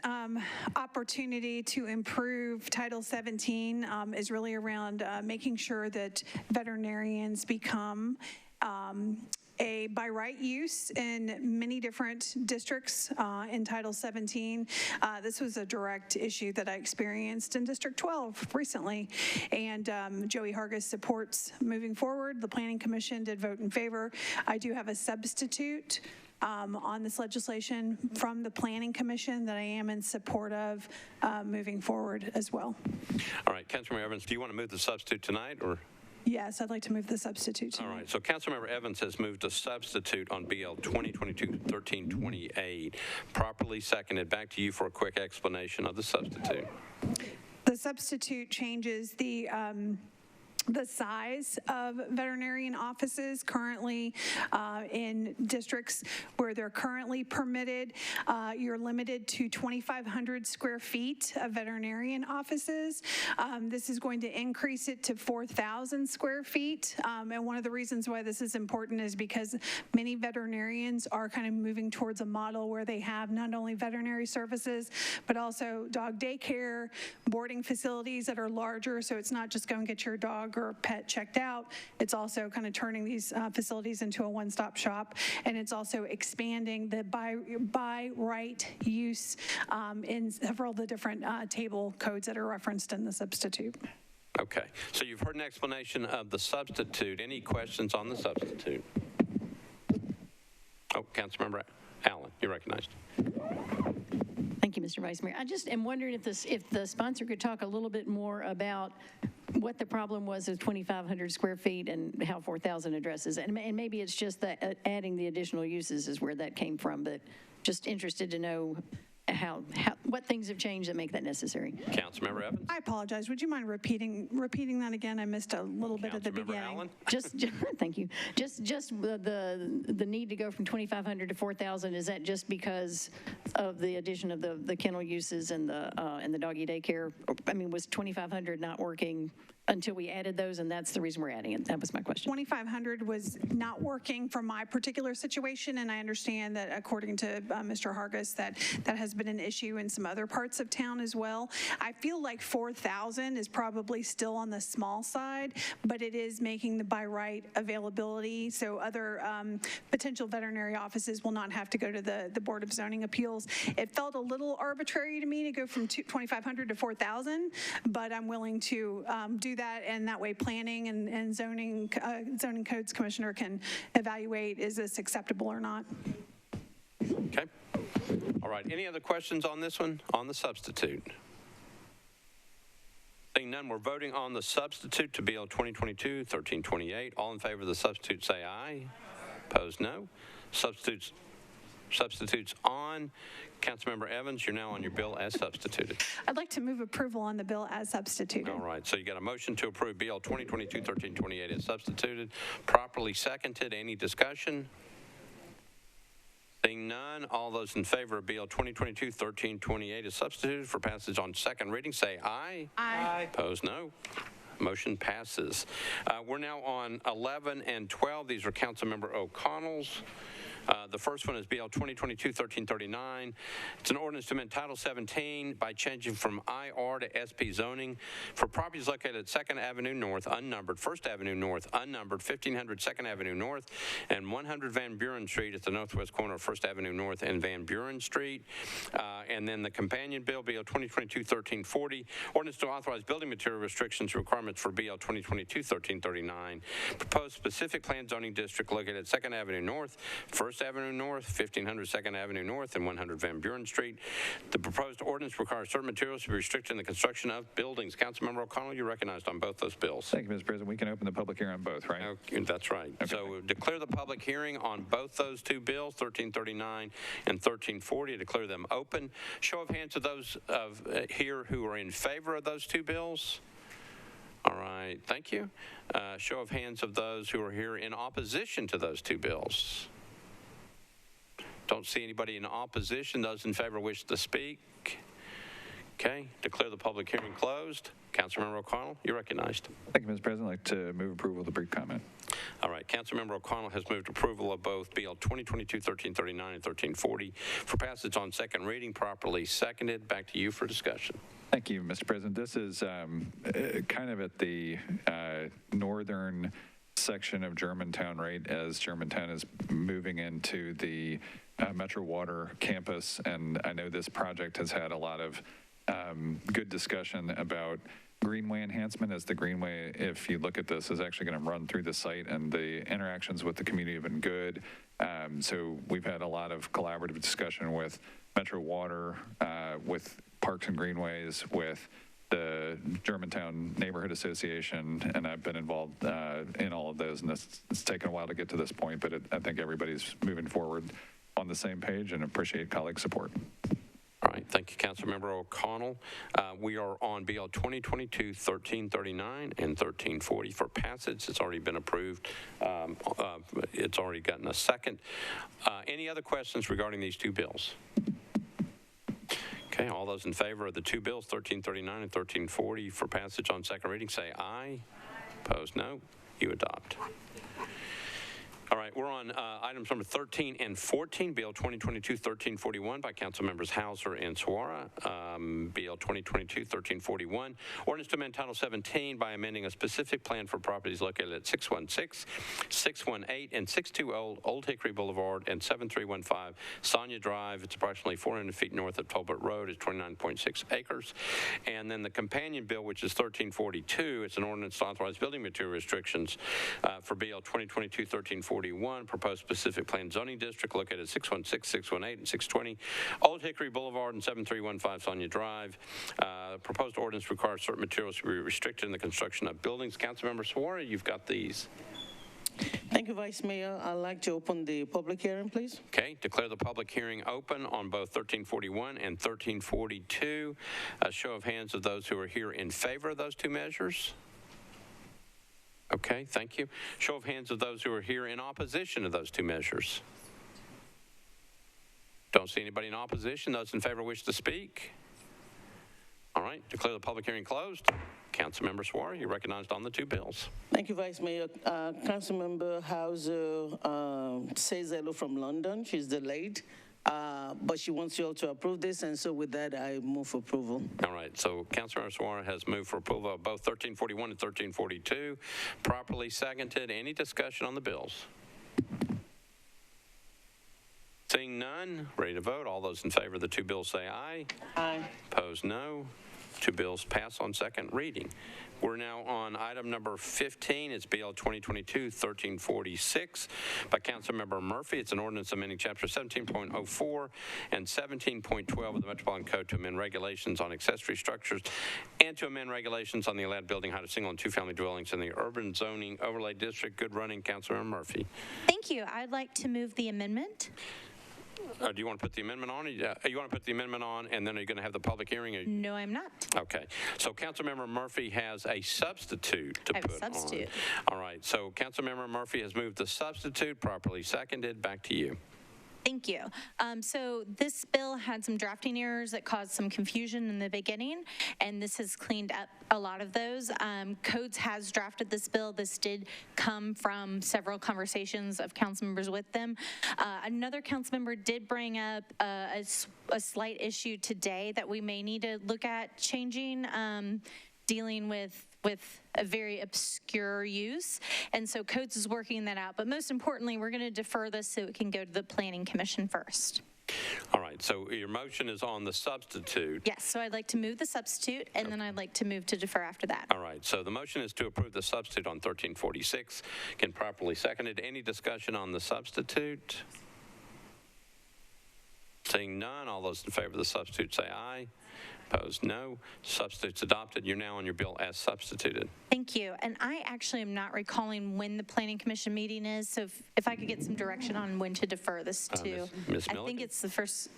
opportunity to improve Title 17 is really around making sure that veterinarians become a by right use in many different districts in Title 17. This was a direct issue that I experienced in District 12 recently, and Joey Hargis supports moving forward. The Planning Commission did vote in favor. I do have a substitute on this legislation from the Planning Commission that I am in support of moving forward as well. All right, Councilmember Evans, do you want to move the substitute tonight, or? Yes, I'd like to move the substitute tonight. All right, so Councilmember Evans has moved a substitute on BL 2022-1328. Properly seconded. Back to you for a quick explanation of the substitute. The substitute changes the size of veterinarian offices currently in districts where they're currently permitted. You're limited to 2,500 square feet of veterinarian offices. This is going to increase it to 4,000 square feet. And one of the reasons why this is important is because many veterinarians are kind of moving towards a model where they have not only veterinary services, but also dog daycare, boarding facilities that are larger. So it's not just go and get your dog or pet checked out. It's also kind of turning these facilities into a one-stop shop, and it's also expanding the by right use in several of the different table codes that are referenced in the substitute. Okay, so you've heard an explanation of the substitute. Any questions on the substitute? Oh, Councilmember Allen, you're recognized. Thank you, Mr. Vice Mayor. I just am wondering if the sponsor could talk a little bit more about what the problem was with 2,500 square feet and how 4,000 addresses. And maybe it's just that adding the additional uses is where that came from, but just interested to know what things have changed that make that necessary. Councilmember Evans? I apologize. Would you mind repeating that again? I missed a little bit at the beginning. Allen? Just thank you. Just the need to go from 2,500 to 4,000. Is that just because of the addition of the kennel uses and the doggy daycare? I mean, was 2,500 not working until we added those, and that's the reason we're adding it? That was my question. 2,500 was not working for my particular situation, and I understand that according to Mr. Hargis that has been an issue in some other parts of town as well. I feel like 4,000 is probably still on the small side, but it is making the by right availability, so other potential veterinary offices will not have to go to the Board of Zoning Appeals. It felt a little arbitrary to me to go from 2,500 to 4,000, but I'm willing to do that, and that way planning and zoning codes commissioner can evaluate, is this acceptable or not? Okay. All right. Any other questions on this one, on the substitute? Seeing none, we're voting on the substitute to BL 2022-1328. All in favor of the substitute say aye. Opposed, no. Substitutes on. Councilmember Evans, you're now on your bill as substituted. I'd like to move approval on the bill as substituted. All right, so you got a motion to approve BL 2022-1328 as substituted, properly seconded. Any discussion? Seeing none, all those in favor of BL 2022-1328 as substituted for passage on second reading say aye. Aye. Opposed, no. Motion passes. We're now on 11 and 12. These are Councilmember O'Connell's The first one is BL 2022-1339. It's an ordinance to amend Title 17 by changing from IR to SP zoning for properties located at 2nd Avenue North, unnumbered, 1st Avenue North, unnumbered, 1500 2nd Avenue North, and 100 Van Buren Street at the northwest corner of 1st Avenue North and Van Buren Street. And then the companion bill, BL 2022-1340, ordinance to authorize building material restrictions requirements for BL 2022-1339. Proposed specific plan zoning district located at 2nd Avenue North, 1st Avenue North, 1500 2nd Avenue North, and 100 Van Buren Street. The proposed ordinance requires certain materials to be restricted in the construction of buildings. Councilmember O'Connell, you're recognized on both those bills. Thank you, Mr. President. We can open the public hearing on both, right? Okay, that's right. Okay. So we'll declare the public hearing on both those two bills, 1339 and 1340, declare them open. Show of hands of those here who are in favor of those two bills. All right, thank you. Show of hands of those who are here in opposition to those two bills. Don't see anybody in opposition. Those in favor wish to speak. Okay, declare the public hearing closed. Councilmember O'Connell, you're recognized. Thank you, Mr. President. I'd like to move approval of the brief comment. All right, Councilmember O'Connell has moved approval of both BL 2022-1339 and 1340 for passage on second reading, properly seconded. Back to you for discussion. Thank you, Mr. President. This is kind of at the northern section of Germantown, right as Germantown is moving into the Metro Water campus. And I know this project has had a lot of good discussion about greenway enhancement, as the greenway, if you look at this, is actually going to run through the site, and the interactions with the community have been good. So we've had a lot of collaborative discussion with Metro Water, with Parks and Greenways, with the Germantown Neighborhood Association, and I've been involved in all of those, and it's taken a while to get to this point, but I think everybody's moving forward on the same page and appreciate colleague support. All right, thank you, Councilmember O'Connell. We are on BL 2022-1339 and 1340 for passage. It's already been approved. It's already gotten a second. Any other questions regarding these two bills? Okay, all those in favor of the two bills, 1339 and 1340 for passage on second reading, say aye. Opposed, no. You adopt. All right, we're on items number 13 and 14, BL 2022-1341 by Council Members Hauser and Suara. BL 2022-1341, ordinance to amend Title 17 by amending a specific plan for properties located at 616, 618, and 620 Old Hickory Boulevard and 7315 Sonia Drive. It's approximately 400 feet north of Tolbert Road. It's 29.6 acres. And then the companion bill, which is 1342, it's an ordinance to authorize building material restrictions for BL 2022-1341. Proposed specific plan zoning district located at 616, 618, and 620 Old Hickory Boulevard and 7315 Sonia Drive. Proposed ordinance requires certain materials to be restricted in the construction of buildings. Councilmember Suara, you've got these. Thank you, Vice Mayor. I'd like to open the public hearing, please. Okay, declare the public hearing open on both 1341 and 1342. A show of hands of those who are here in favor of those two measures. Okay, thank you. Show of hands of those who are here in opposition to those two measures. Don't see anybody in opposition. Those in favor wish to speak. All right, declare the public hearing closed. Councilmember Suara, you're recognized on the two bills. Thank you, Vice Mayor. Councilmember Hauser says hello from London. She's delayed, but she wants you all to approve this, and so with that, I move for approval. All right, so Councilmember Suara has moved for approval of both 1341 and 1342. Properly seconded. Any discussion on the bills? Seeing none, ready to vote. All those in favor of the two bills say aye. Aye. Opposed, no. Two bills pass on second reading. We're now on item number 15. It's BL 2022-1346 by Councilmember Murphy. It's an ordinance amending Chapter 17.04 and 17.12 of the Metropolitan Code to amend regulations on accessory structures and to amend regulations on the allowed building height of single and two-family dwellings in the urban zoning overlay district. Good running, Councilmember Murphy. Thank you. I'd like to move the amendment. Do you want to put the amendment on? You want to put the amendment on, and then are you going to have the public hearing? No, I'm not. Okay. So Councilmember Murphy has a substitute to put on. All right. So Councilmember Murphy has moved the substitute, properly seconded. Back to you. Thank you. So this bill had some drafting errors that caused some confusion in the beginning, and this has cleaned up a lot of those. Codes has drafted this bill. This did come from several conversations of council members with them. Another council member did bring up a slight issue today that we may need to look at changing, dealing with a very obscure use. And so Codes is working that out. But most importantly, we're going to defer this so it can go to the Planning Commission first. All right, so your motion is on the substitute. Yes, so I'd like to move the substitute, and then I'd like to move to defer after that. All right, so the motion is to approve the substitute on 1346. Can properly seconded. Any discussion on the substitute? Seeing none, all those in favor of the substitute say aye. Opposed, no. Substitute's adopted. You're now on your bill as substituted. Thank you. And I actually am not recalling when the Planning Commission meeting is, so if I could get some direction on when to defer this to. Ms. I think it's the first,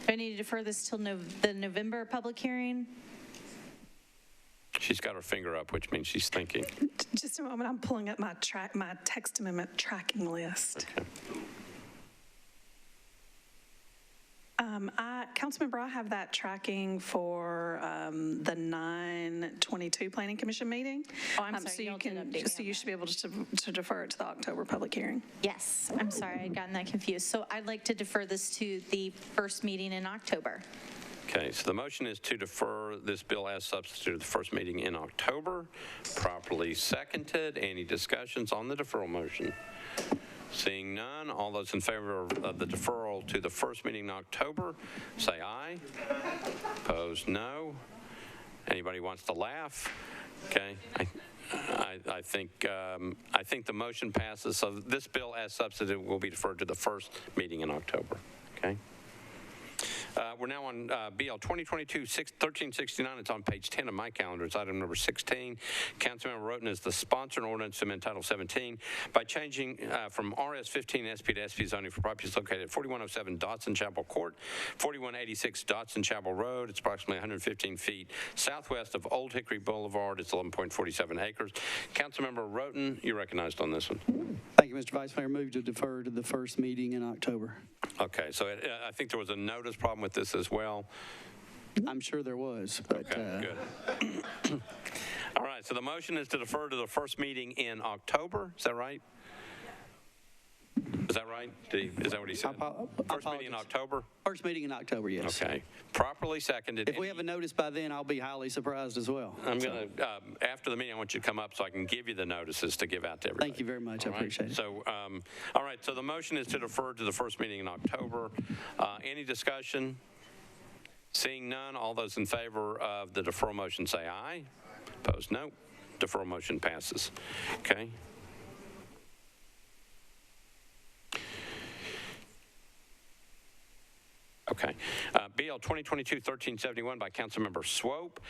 do I need to defer this till the November public hearing? She's got her finger up, which means she's thinking. Just a moment, I'm pulling up my text amendment tracking list. Okay. Councilmember, I have that tracking for the 9/22 Planning Commission meeting. Oh, I'm sorry. So you should be able to defer it to the October public hearing. Yes, I'm sorry, I'd gotten that confused. So I'd like to defer this to the first meeting in October. Okay, so the motion is to defer this bill as substitute to the first meeting in October. Properly seconded. Any discussions on the deferral motion? Seeing none, all those in favor of the deferral to the first meeting in October, say aye. Opposed, no. Anybody wants to laugh? Okay. I think the motion passes. So this bill as substitute will be deferred to the first meeting in October. Okay. We're now on BL 2022-1369. It's on page 10 of my calendar. It's item number 16. Councilmember Roten is the sponsor and ordinance to amend Title 17 by changing from RS-15 SP to SP zoning for properties located at 4107 Dotson Chapel Court, 4186 Dotson Chapel Road. It's approximately 115 feet southwest of Old Hickory Boulevard. It's 11.47 acres. Councilmember Roten, you're recognized on this one. Thank you, Mr. Vice Mayor. Move to defer to the first meeting in October. Okay, so I think there was a notice problem with this as well. I'm sure there was, but. Okay, good. All right, so the motion is to defer to the first meeting in October. Is that right? Is that right? Is that what he said? First meeting in October? First meeting in October, yes. Okay. Properly seconded. If we have a notice by then, I'll be highly surprised as well. I'm going to, after the meeting, I want you to come up so I can give you the notices to give out to everybody. Thank you very much. I appreciate it. So, all right, so the motion is to defer to the first meeting in October. Any discussion? Seeing none, all those in favor of the deferral motion say aye. Opposed, no. Deferral motion passes. Okay. Okay. BL 2022-1371 by Councilmember Swope.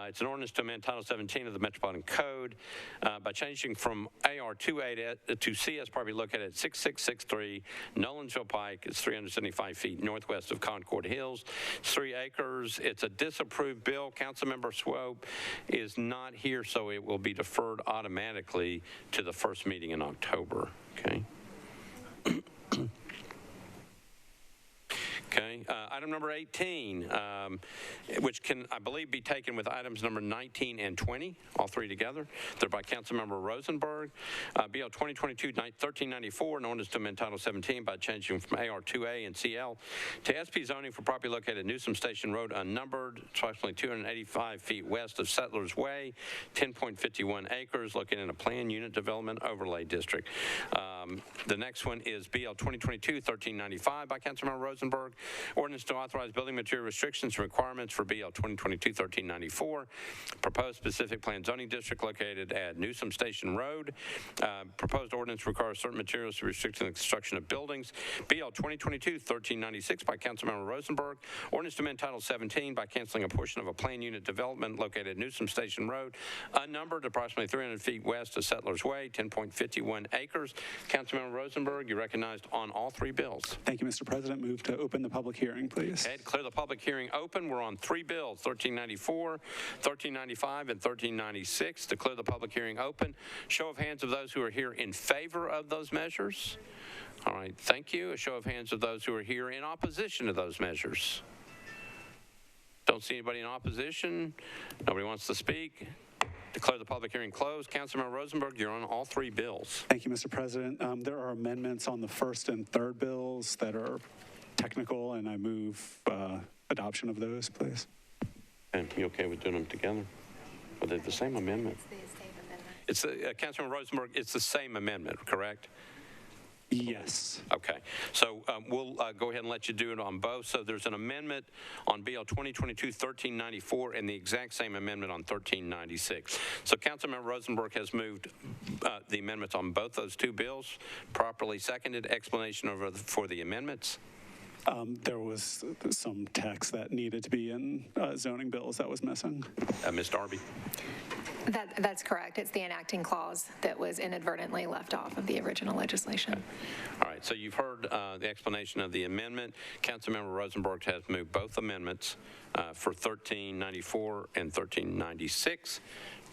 It's an ordinance to amend Title 17 of the Metropolitan Code by changing from AR28 to CS property located at 6663 Nolensville Pike. It's 375 feet northwest of Concord Hills. It's 3 acres. It's a disapproved bill. Councilmember Swope is not here, so it will be deferred automatically to the first meeting in October. Okay. Okay, item number 18, which can, I believe, be taken with items number 19 and 20, all three together. They're by Councilmember Rosenberg. BL 2022-1394, an ordinance to amend Title 17 by changing from AR2A and CL to SP zoning for property located at Newsom Station Road, unnumbered, approximately 285 feet west of Settlers Way, 10.51 acres, located in a planned unit development overlay district. The next one is BL 2022-1395 by Councilmember Rosenberg. Ordinance to authorize building material restrictions and requirements for BL 2022-1394. Proposed specific plan zoning district located at Newsom Station Road. Proposed ordinance requires certain materials to restrict the construction of buildings. BL 2022-1396 by Councilmember Rosenberg. Ordinance to amend Title 17 by canceling a portion of a plan unit development located at Newsom Station Road, unnumbered, approximately 300 feet west of Settlers Way, 10.51 acres. Councilmember Rosenberg, you're recognized on all three bills. Thank you, Mr. President. Move to open the public hearing, please. Okay, declare the public hearing open. We're on 3 bills, 1394, 1395, and 1396. Declare the public hearing open. Show of hands of those who are here in favor of those measures. All right, thank you. A show of hands of those who are here in opposition to those measures. Don't see anybody in opposition. Nobody wants to speak. Declare the public hearing closed. Councilmember Rosenberg, you're on all 3 bills. Thank you, Mr. President. There are amendments on the first and third bills that are technical, and I move adoption of those, please. And you okay with doing them together? Are they the same amendment? It's the same amendment. Councilmember Rosenberg, it's the same amendment, correct? Yes. Okay. So we'll go ahead and let you do it on both. So there's an amendment on BL 2022-1394 and the exact same amendment on 1396. So Councilmember Rosenberg has moved the amendments on both those 2 bills. Properly seconded. Explanation for the amendments. There was some text that needed to be in zoning bills that was missing. Ms. Darby. That's correct. It's the enacting clause that was inadvertently left off of the original legislation. Okay. All right, so you've heard the explanation of the amendment. Councilmember Rosenberg has moved both amendments for 1394 and 1396.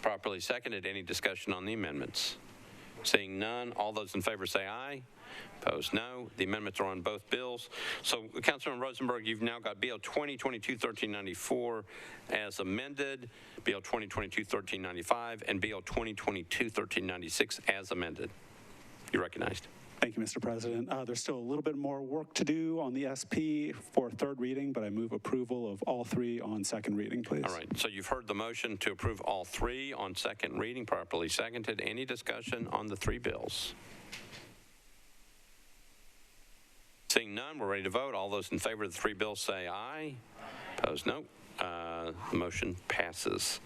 Properly seconded. Any discussion on the amendments? Seeing none, all those in favor say aye. Opposed, no. The amendments are on both bills. So, Councilman Rosenberg, you've now got BL 2022-1394 as amended, BL 2022-1395, and BL 2022-1396 as amended. You're recognized. Thank you, Mr. President. There's still a little bit more work to do on the SP for third reading, but I move approval of all 3 on second reading, please. All right, so you've heard the motion to approve all 3 on second reading, properly seconded. Any discussion on the 3 bills? Seeing none, we're ready to vote. All those in favor of the 3 bills say aye. Opposed, no. The motion passes.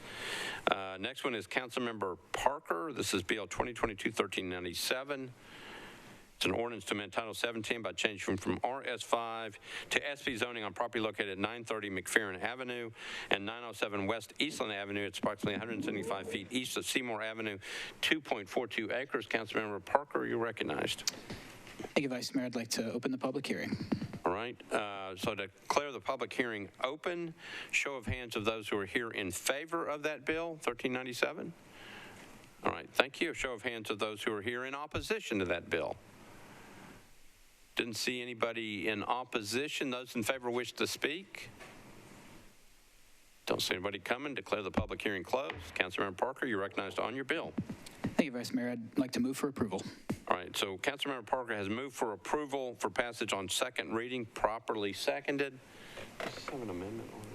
Next one is Councilmember Parker. This is BL 2022-1397. It's an ordinance to amend Title 17 by changing from RS5 to SP zoning on property located at 930 McPherrin Avenue and 907 West Eastland Avenue. It's approximately 175 feet east of Seymour Avenue, 2.42 acres. Councilmember Parker, you're recognized. Thank you, Vice Mayor. I'd like to open the public hearing. All right. So to declare the public hearing open, show of hands of those who are here in favor of that bill, 1397. All right. Thank you. A show of hands of those who are here in opposition to that bill. Didn't see anybody in opposition. Those in favor wish to speak. Don't see anybody coming. Declare the public hearing closed. Councilmember Parker, you're recognized on your bill. Thank you, Vice Mayor. I'd like to move for approval. All right, so Councilmember Parker has moved for approval for passage on second reading, properly seconded. Does this have an amendment on it?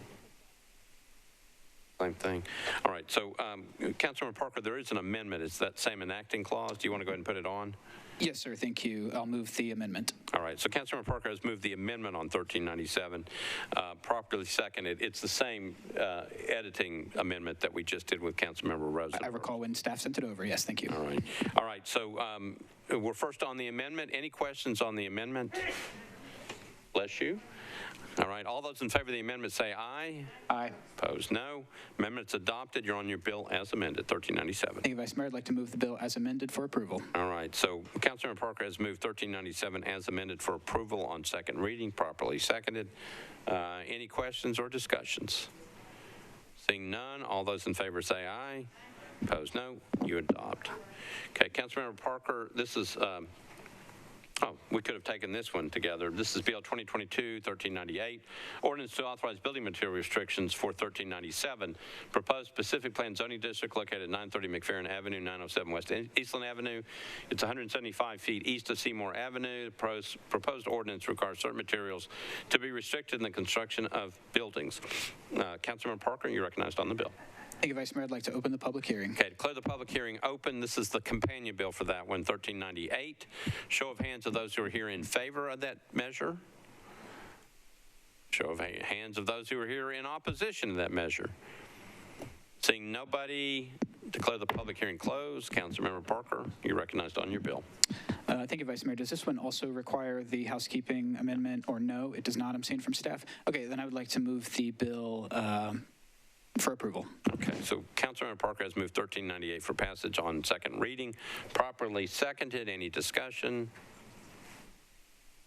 Same thing. All right, so Councilmember Parker, there is an amendment. It's that same enacting clause. Do you want to go ahead and put it on? Yes, sir. Thank you. I'll move the amendment. All right. So Councilmember Parker has moved the amendment on 1397, properly seconded. It's the same editing amendment that we just did with Councilmember Rosenberg. I recall when staff sent it over. Yes, thank you. All right. All right. So we're first on the amendment. Any questions on the amendment? Bless you. All right. All those in favor of the amendment say aye. Aye. Opposed, no. Amendment's adopted. You're on your bill as amended, 1397. Thank you, Vice Mayor. I'd like to move the bill as amended for approval. All right. So Councilmember Parker has moved 1397 as amended for approval on second reading, properly seconded. Any questions or discussions? Seeing none, all those in favor say aye. Opposed, no. You adopt. Okay, Councilmember Parker, this is... we could have taken this one together. This is BL 2022-1398, ordinance to authorize building material restrictions for 1397. Proposed specific plan zoning district located at 930 McPherrin Avenue, 907 West Eastland Avenue. It's 175 feet east of Seymour Avenue. Proposed ordinance requires certain materials to be restricted in the construction of buildings. Councilmember Parker, you're recognized on the bill. Thank you, Vice Mayor. I'd like to open the public hearing. Okay, declare the public hearing open. This is the companion bill for that one, 1398. Show of hands of those who are here in favor of that measure. Show of hands of those who are here in opposition to that measure. Seeing nobody, declare the public hearing closed. Councilmember Parker, you're recognized on your bill. Thank you, Vice Mayor. Does this one also require the housekeeping amendment, or no? It does not. I'm seeing from staff. Okay, then I would like to move the bill for approval. Okay, so Councilmember Parker has moved 1398 for passage on second reading. Properly seconded. Any discussion?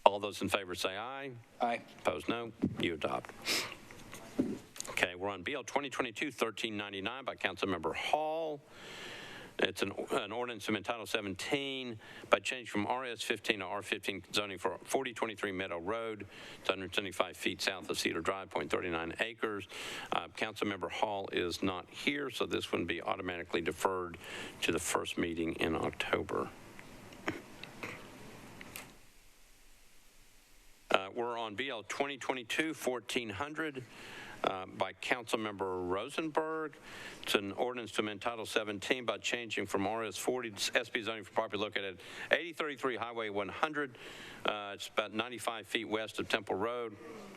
All those in favor say aye. Aye. Opposed, no. You adopt. Okay, we're on BL 2022-1399 by Councilmember Hall. It's an ordinance to amend Title 17 by change from RS 15 to R15 zoning for 4023 Meadow Road. It's 175 feet south of Cedar Drive, 0.39 acres. Councilmember Hall is not here, so this one be automatically deferred to the first meeting in October. We're on BL 2022-1400. By Councilmember Rosenberg. It's an ordinance to amend Title 17 by changing from RS 40 to SP zoning for property located at 8033 Highway 100. It's about 95 feet west of Temple Road,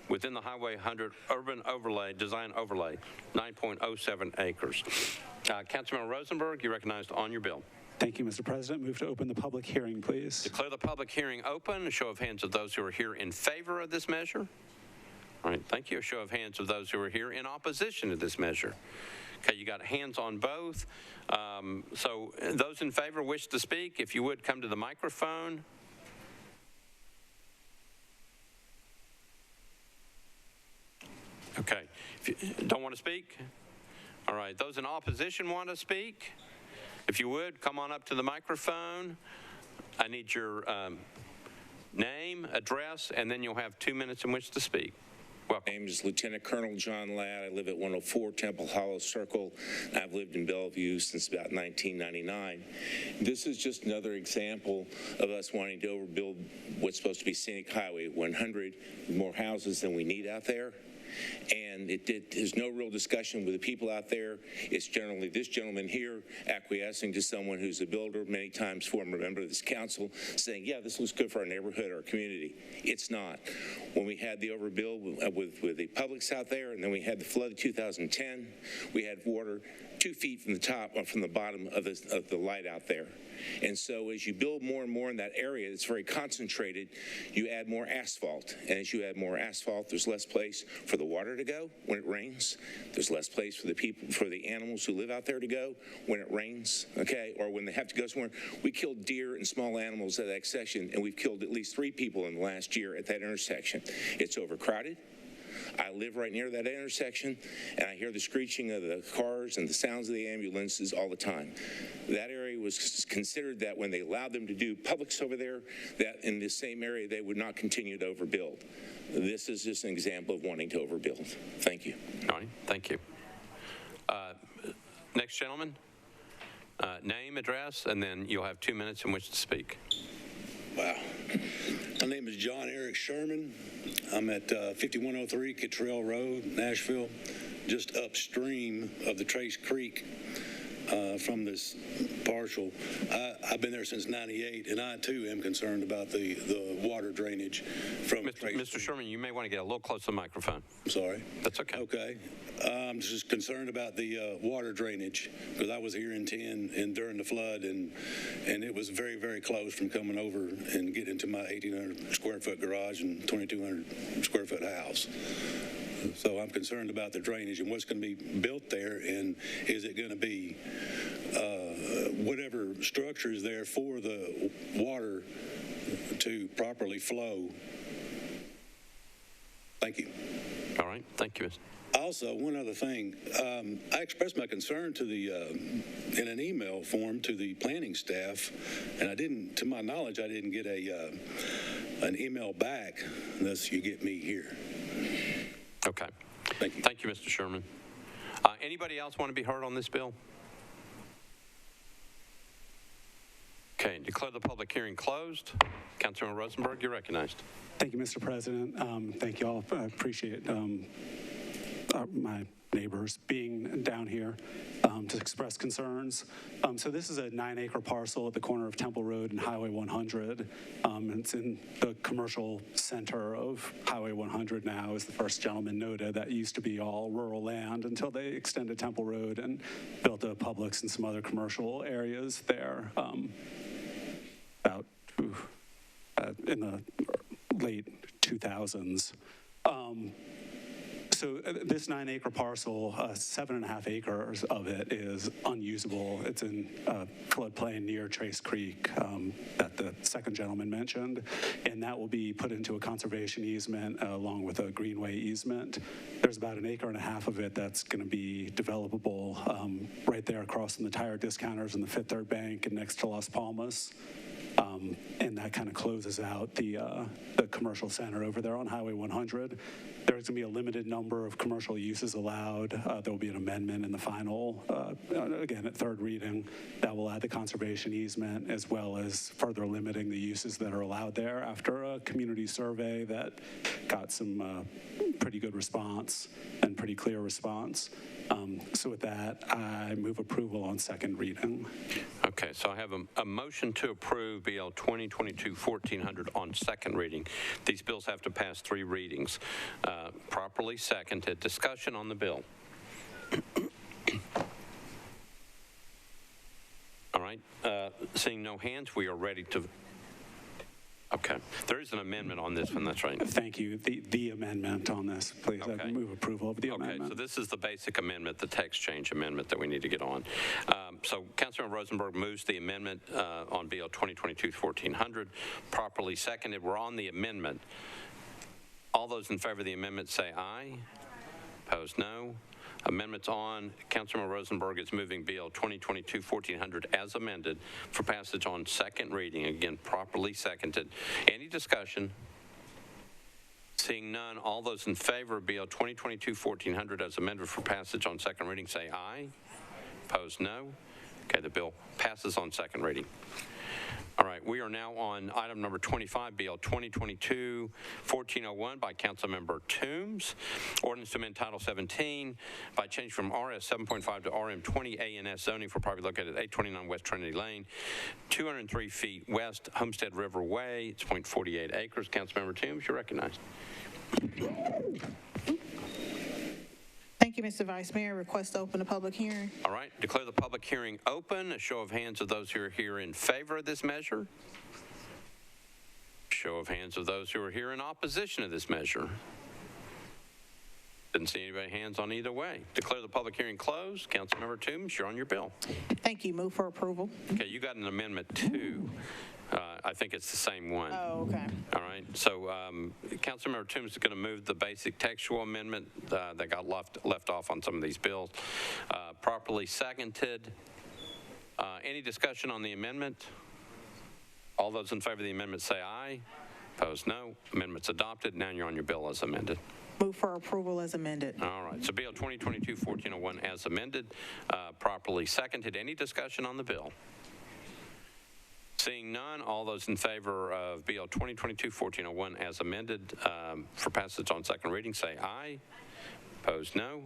within the Highway 100 urban overlay, design overlay, 9.07 acres. Councilmember Rosenberg, you're recognized on your bill. Thank you, Mr. President. Move to open the public hearing, please. Declare the public hearing open. A show of hands of those who are here in favor of this measure. All right, thank you. A show of hands of those who are here in opposition to this measure. Okay, you got hands on both. So those in favor wish to speak, if you would come to the microphone. Okay, if you don't want to speak? All right, those in opposition want to speak? If you would, come on up to the microphone. I need your name, address, and then you'll have 2 minutes in which to speak. My name is Lieutenant Colonel John Ladd. I live at 104 Temple Hollow Circle. I've lived in Bellevue since about 1999. This is just another example of us wanting to overbuild what's supposed to be Scenic Highway 100, more houses than we need out there. And there's no real discussion with the people out there. It's generally this gentleman here acquiescing to someone who's a builder, many times former member of this council, saying, yeah, this looks good for our neighborhood, our community. It's not. When we had the overbuild with the Publix out there, and then we had the flood of 2010, we had water 2 feet from the top or from the bottom of the light out there. And so as you build more and more in that area, it's very concentrated, you add more asphalt. And as you add more asphalt, there's less place for the water to go when it rains. There's less place for the people, for the animals who live out there to go when it rains, okay? Or when they have to go somewhere. We killed deer and small animals at that section, and we've killed at least 3 people in the last year at that intersection. It's overcrowded. I live right near that intersection, and I hear the screeching of the cars and the sounds of the ambulances all the time. That area was considered that when they allowed them to do Publix over there, that in this same area they would not continue to overbuild. This is just an example of wanting to overbuild. Thank you. All right, thank you. Next gentleman, name, address, and then you'll have 2 minutes in which to speak. Wow. My name is John Eric Sherman. I'm at 5103 Cottrell Road, Nashville, just upstream of the Trace Creek from this parcel. I've been there since '98, and I too am concerned about the water drainage from Mr. Sherman, you may want to get a little closer to the microphone. Sorry. That's okay. Okay. I'm just concerned about the water drainage, because I was here in 10 and during the flood, and it was very, very close from coming over and getting to my 1,800 square foot garage and 2,200 square foot house. So I'm concerned about the drainage and what's going to be built there, and is it going to be whatever structure is there for the water to properly flow. Thank you. All right, thank you. Also, one other thing, I expressed my concern to the in an email form to the planning staff, and I didn't, to my knowledge, I didn't get an email back unless you get me here. Okay. Thank you. Thank you, Mr. Sherman. Anybody else want to be heard on this bill? Okay, declare the public hearing closed. Councilman Rosenberg, you're recognized. Thank you, Mr. President. Thank you all. I appreciate my neighbors being down here to express concerns. So this is a 9-acre parcel at the corner of Temple Road and Highway 100. It's in the commercial center of Highway 100 now, as the first gentleman noted. That used to be all rural land until they extended Temple Road and built a Publix and some other commercial areas there about in the late 2000s. So this 9-acre parcel, 7.5 acres of it is unusable. It's in floodplain near Trace Creek that the second gentleman mentioned, and that will be put into a conservation easement along with a greenway easement. There's about 1.5 acres of it that's going to be developable right there across from the tire discounters and the Fifth Third Bank and next to Las Palmas. And that kind of closes out the commercial center over there on Highway 100. There's going to be a limited number of commercial uses allowed. There will be an amendment in the final, again, at third reading, that will add the conservation easement as well as further limiting the uses that are allowed there after a community survey that got some pretty good response and pretty clear response. So with that, I move approval on second reading. Okay, so I have a motion to approve BL 2022-1400 on second reading. These bills have to pass 3 readings. Properly seconded. Discussion on the bill. All right, seeing no hands, we are ready to. Okay, there is an amendment on this one, that's right. Thank you. The amendment on this, please. Okay. I move approval of the amendment. Okay, so this is the basic amendment, the text change amendment that we need to get on. So Councilmember Rosenberg moves the amendment on BL 2022-1400, properly seconded. We're on the amendment. All those in favor of the amendment say aye. Opposed, no. Amendments on. Councilmember Rosenberg is moving BL 2022-1400 as amended for passage on second reading. Again, properly seconded. Any discussion? Seeing none, all those in favor of BL 2022-1400 as amended for passage on second reading say aye. Opposed, no. Okay, the bill passes on second reading. All right, we are now on item number 25, BL 2022-1401 by Councilmember Toombs. Ordinance to amend Title 17 by change from RS 7.5 to RM 20 ANS zoning for property located at 829 West Trinity Lane, 203 feet west Homestead River Way. It's 0.48 acres. Councilmember Toombs, you're recognized. Thank you, Mr. Vice Mayor. Request to open the public hearing. All right, declare the public hearing open. A show of hands of those who are here in favor of this measure. Show of hands of those who are here in opposition to this measure. Didn't see anybody hands on either way. Declare the public hearing closed. Councilmember Toombs, you're on your bill. Thank you. Move for approval. Okay, you got an amendment too. I think it's the same one. Oh, okay. All right. So Councilmember Toombs is going to move the basic textual amendment that got left off on some of these bills. Properly seconded. Any discussion on the amendment? All those in favor of the amendment say aye. Opposed, no. Amendment's adopted. Now you're on your bill as amended. Move for approval as amended. All right. So BL 2022-1401 as amended. Properly seconded. Any discussion on the bill? Seeing none, all those in favor of BL 2022-1401 as amended for passage on second reading say aye. Opposed, no.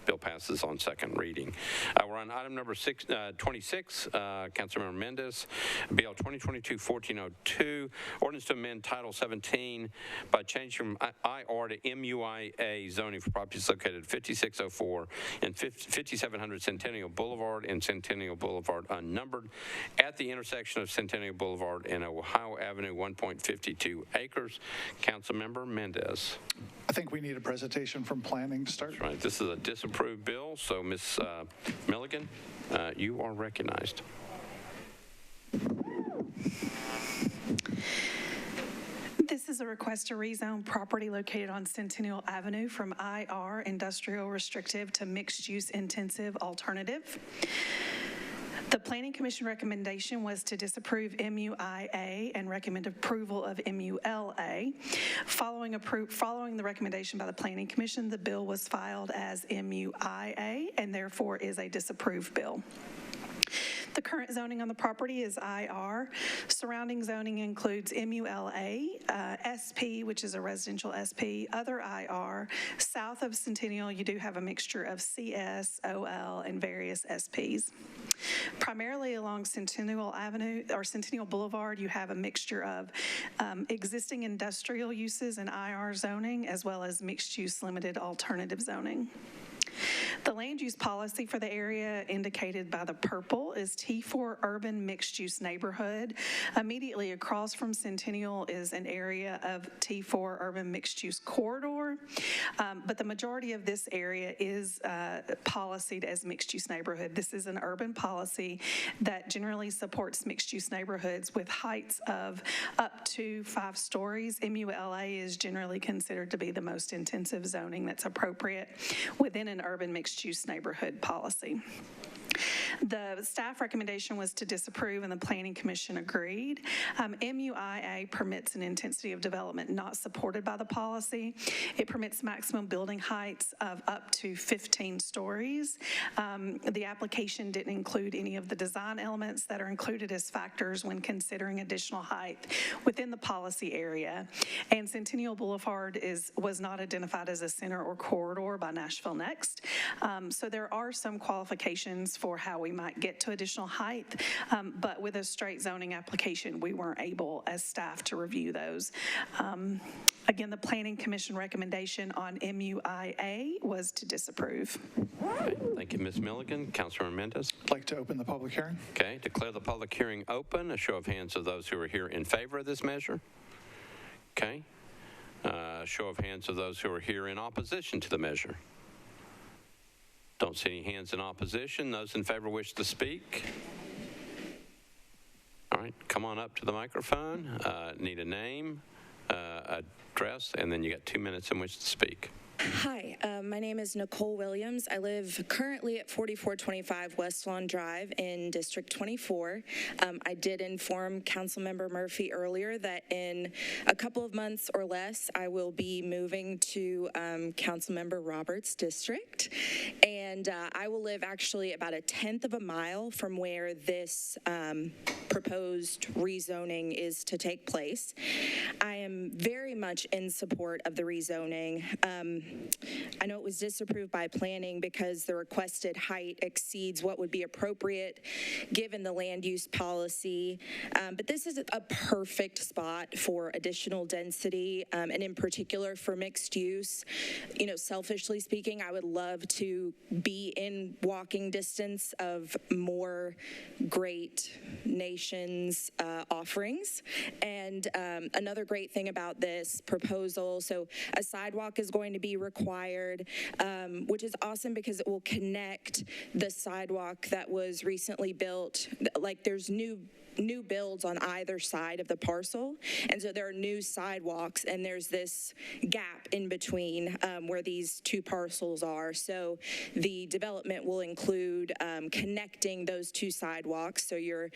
Bill passes on second reading. We're on item number 26, Councilmember Mendez, BL 2022-1402, ordinance to amend Title 17 by change from IR to MUIA zoning for properties located at 5604 and 5700 Centennial Boulevard and Centennial Boulevard unnumbered at the intersection of Centennial Boulevard and Ohio Avenue, 1.52 acres. Councilmember Mendez. I think we need a presentation from planning to start. That's right. This is a disapproved bill, so Ms. Milligan, you are recognized. This is a request to rezone property located on Centennial Avenue from IR industrial restrictive to mixed use intensive alternative. The Planning Commission recommendation was to disapprove MUIA and recommend approval of MULA. Following the recommendation by the Planning Commission, the bill was filed as MUIA and therefore is a disapproved bill. The current zoning on the property is IR. Surrounding zoning includes MULA, SP, which is a residential SP, other IR. South of Centennial, you do have a mixture of CS, OL, and various SPs. Primarily along Centennial Avenue or Centennial Boulevard, you have a mixture of existing industrial uses and IR zoning, as well as mixed-use limited alternative zoning. The land use policy for the area indicated by the purple is T4 urban mixed-use neighborhood. Immediately across from Centennial is an area of T4 urban mixed-use corridor, but the majority of this area is policied as mixed-use neighborhood. This is an urban policy that generally supports mixed-use neighborhoods with heights of up to 5 stories. MULA is generally considered to be the most intensive zoning that's appropriate within an urban mixed-use neighborhood policy. The staff recommendation was to disapprove, and the Planning Commission agreed. MUIA permits an intensity of development not supported by the policy. It permits maximum building heights of up to 15 stories. The application didn't include any of the design elements that are included as factors when considering additional height within the policy area. And Centennial Boulevard was not identified as a center or corridor by Nashville Next. So there are some qualifications for how we might get to additional height, but with a straight zoning application, we weren't able as staff to review those. Again, the Planning Commission recommendation on MUIA was to disapprove. Okay, thank you, Ms. Milligan. Councilor Mendez. I'd like to open the public hearing. Okay, declare the public hearing open. A show of hands of those who are here in favor of this measure. Okay. Show of hands of those who are here in opposition to the measure. Don't see any hands in opposition. Those in favor wish to speak. All right, come on up to the microphone. Need a name, address, and then you got 2 minutes in which to speak. Hi, my name is Nicole Williams. I live currently at 4425 West Lawn Drive in District 24. I did inform Councilmember Murphy earlier that in a couple of months or less, I will be moving to Councilmember Roberts' district. And I will live actually about 1/10 of a mile from where this proposed rezoning is to take place. I am very much in support of the rezoning. I know it was disapproved by planning because the requested height exceeds what would be appropriate given the land use policy. But this is a perfect spot for additional density, and in particular for mixed use. You know, selfishly speaking, I would love to be in walking distance of more great nations offerings. And another great thing about this proposal, so a sidewalk is going to be required, which is awesome because it will connect the sidewalk that was recently built. Like there's new builds on either side of the parcel, and so there are new sidewalks, and there's this gap in between where these two parcels are. So the development will include connecting those two sidewalks, so you're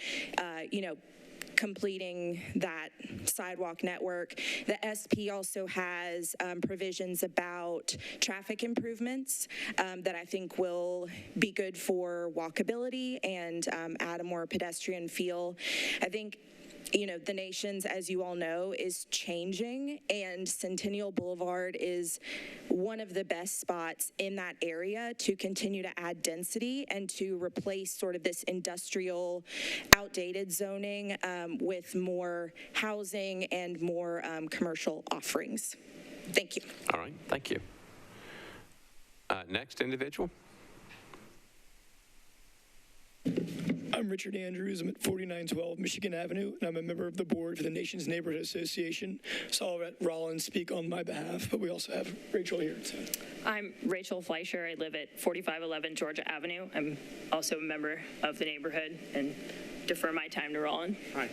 completing that sidewalk network. The SP also has provisions about traffic improvements that I think will be good for walkability and add a more pedestrian feel. I think, you know, the nations, as you all know, is changing, and Centennial Boulevard is one of the best spots in that area to continue to add density and to replace sort of this industrial, outdated zoning with more housing and more commercial offerings. Thank you. All right, thank you. Next individual. I'm Richard Andrews. I'm at 4912 Michigan Avenue, and I'm a member of the board for the Nation's Neighborhood Association. So I'll let Rollins speak on my behalf, but we also have Rachel here. So. I'm Rachel Fleischer. I live at 4511 Georgia Avenue. I'm also a member of the neighborhood and defer my time to Rollin. Hi.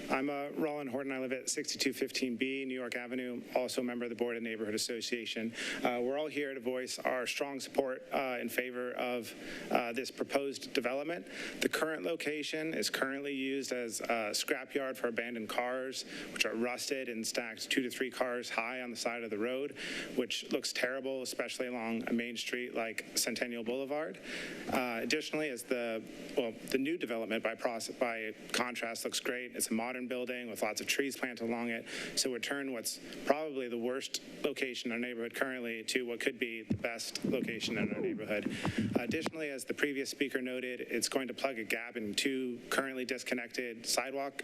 I'm Rollin Horton. I live at 6215B New York Avenue, also a member of the Board of Neighborhood Association. We're all here to voice our strong support in favor of this proposed development. The current location is currently used as a scrapyard for abandoned cars, which are rusted and stacked 2 to 3 cars high on the side of the road, which looks terrible, especially along a main street like Centennial Boulevard. Additionally, as the new development by contrast looks great. It's a modern building with lots of trees planted along it. So return what's probably the worst location in our neighborhood currently to what could be the best location in our neighborhood. Additionally, as the previous speaker noted, it's going to plug a gap in 2 currently disconnected sidewalk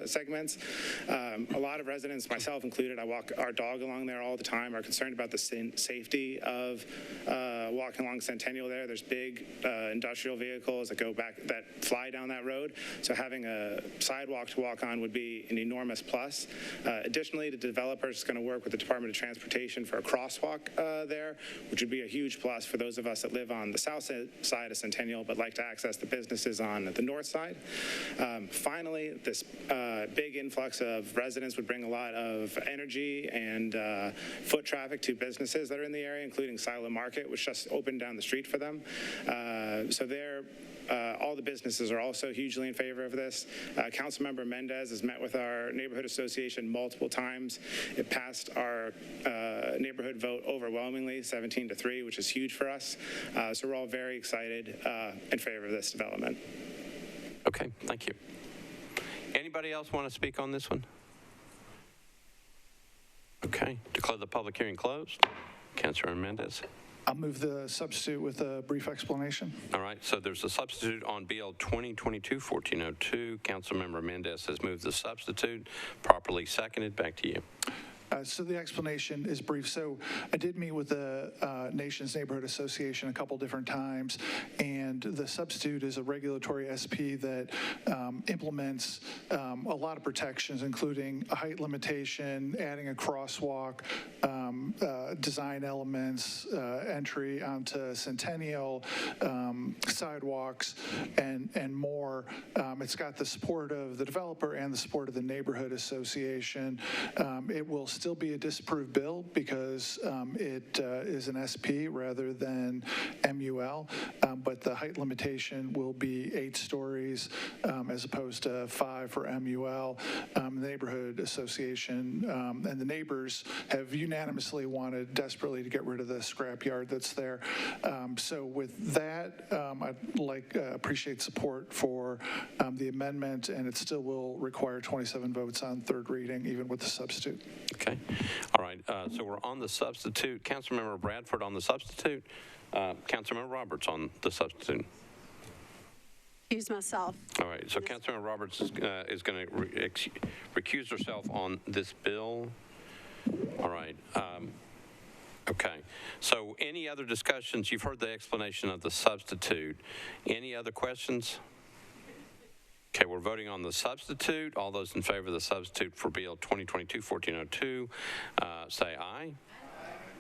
segments. A lot of residents, myself included, I walk our dog along there all the time, are concerned about the safety of walking along Centennial there's big industrial vehicles that fly down that road. So having a sidewalk to walk on would be an enormous plus. Additionally, the developer is going to work with the Department of Transportation for a crosswalk there, which would be a huge plus for those of us that live on the south side of Centennial but like to access the businesses on the north side. Finally, this big influx of residents would bring a lot of energy and foot traffic to businesses that are in the area, including Silo Market, which just opened down the street for them. All the businesses are also hugely in favor of this. Councilmember Mendez has met with our neighborhood association multiple times. It passed our neighborhood vote overwhelmingly, 17-3, which is huge for us. So we're all very excited in favor of this development. Okay, thank you. Anybody else want to speak on this one? Okay, declare the public hearing closed. Councilor Mendez. I'll move the substitute with a brief explanation. All right, so there's a substitute on BL 2022-1402. Councilmember Mendez has moved the substitute. Properly seconded. Back to you. So the explanation is brief. So I did meet with the Nation's Neighborhood Association a couple different times, and the substitute is a regulatory SP that implements a lot of protections, including a height limitation, adding a crosswalk, design elements, entry onto Centennial, sidewalks, and more. It's got the support of the developer and the support of the neighborhood association. It will still be a disapproved bill because it is an SP rather than MUL, but the height limitation will be 8 stories as opposed to 5 for MUL. The neighborhood association and the neighbors have unanimously wanted desperately to get rid of the scrapyard that's there. So with that, I'd appreciate support for the amendment, and it still will require 27 votes on third reading, even with the substitute. Okay. All right. So we're on the substitute. Councilmember Bradford on the substitute. Councilmember Roberts on the substitute. Excuse myself. All right. So Councilmember Roberts is going to recuse herself on this bill. All right. Okay. So any other discussions? You've heard the explanation of the substitute. Any other questions? Okay, we're voting on the substitute. All those in favor of the substitute for BL 2022-1402, say aye.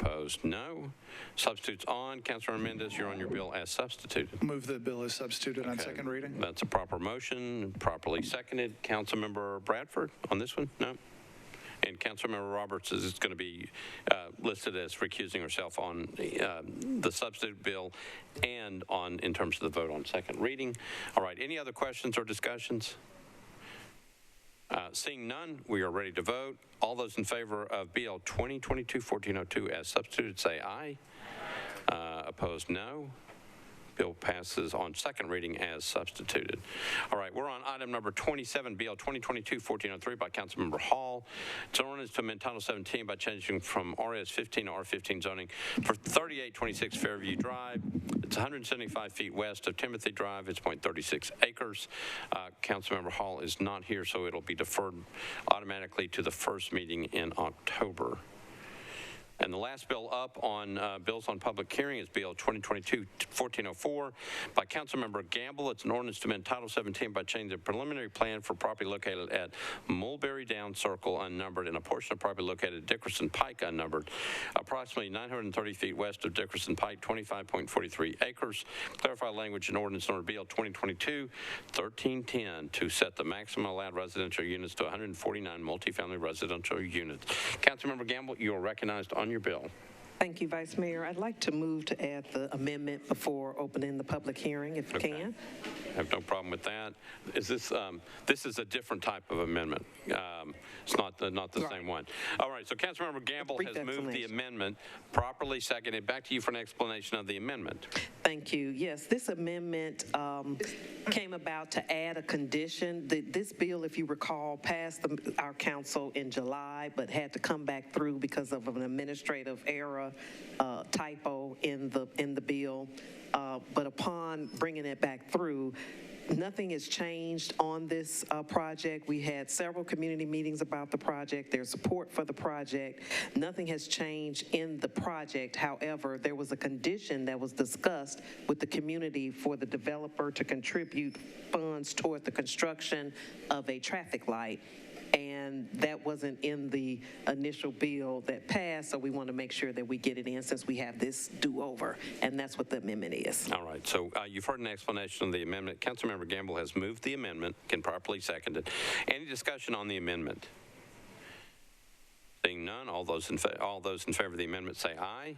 Opposed, no. Substitutes on. Councilor Mendez, you're on your bill as substituted. Move the bill as substituted on second reading. That's a proper motion, properly seconded. Councilmember Bradford on this one? No. And Councilmember Roberts is going to be listed as recusing herself on the substitute bill and in terms of the vote on second reading. All right, any other questions or discussions? Seeing none, we are ready to vote. All those in favor of BL 2022-1402 as substituted, say aye. Opposed, no. Bill passes on second reading as substituted. All right, we're on item number 27, BL 2022-1403 by Councilmember Hall. It's an ordinance to amend Title 17 by changing from RS-15 to R-15 zoning for 3826 Fairview Drive. It's 175 feet west of Timothy Drive. It's 0.36 acres. Councilmember Hall is not here, so it'll be deferred automatically to the first meeting in October. And the last bill up on bills on public hearing is Bill 2022-1404 by Councilmember Gamble. It's an ordinance to amend Title 17 by changing the preliminary plan for property located at Mulberry Down Circle unnumbered and a portion of property located at Dickerson Pike unnumbered, approximately 930 feet west of Dickerson Pike, 25.43 acres. Clarify language in ordinance number BL 2022-1310 to set the maximum allowed residential units to 149 multifamily residential units. Councilmember Gamble, you are recognized on your bill. Thank you, Vice Mayor. I'd like to move to add the amendment before opening the public hearing, if you can. I have no problem with that. Is this is a different type of amendment? It's not the same one. All right. So Councilmember Gamble has moved the amendment, properly seconded. Back to you for an explanation of the amendment. Thank you. Yes, this amendment came about to add a condition. This bill, if you recall, passed our council in July, but had to come back through because of an administrative error, typo in the bill. But upon bringing it back through, Nothing has changed on this project. We had several community meetings about the project. There's support for the project. Nothing has changed in the project. However, there was a condition that was discussed with the community for the developer to contribute funds toward the construction of a traffic light. And that wasn't in the initial bill that passed, so we want to make sure that we get it in since we have this do-over, and that's what the amendment is. All right, so you've heard an explanation of the amendment. Councilmember Gamble has moved the amendment, can properly second it. Any discussion on the amendment? Seeing none, all those in favor of the amendment say aye.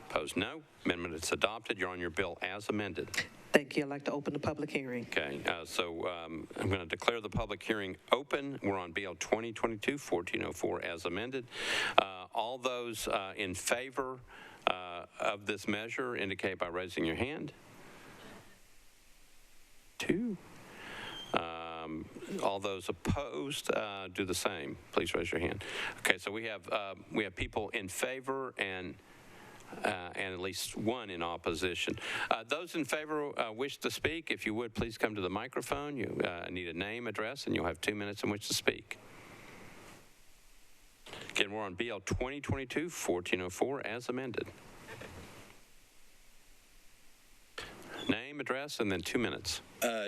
Opposed, no. Amendment is adopted. You're on your bill as amended. Thank you. I'd like to open the public hearing. Okay, so I'm going to declare the public hearing open. We're on BL 2022-1404 as amended. All those in favor of this measure indicate by raising your hand. 2. All those opposed do the same. Please raise your hand. Okay, so we have people in favor and at least one in opposition. Those in favor wish to speak. If you would, please come to the microphone. You need a name, address, and you'll have 2 minutes in which to speak. Again, we're on BL 2022-1404 as amended. Name, address, and then 2 minutes.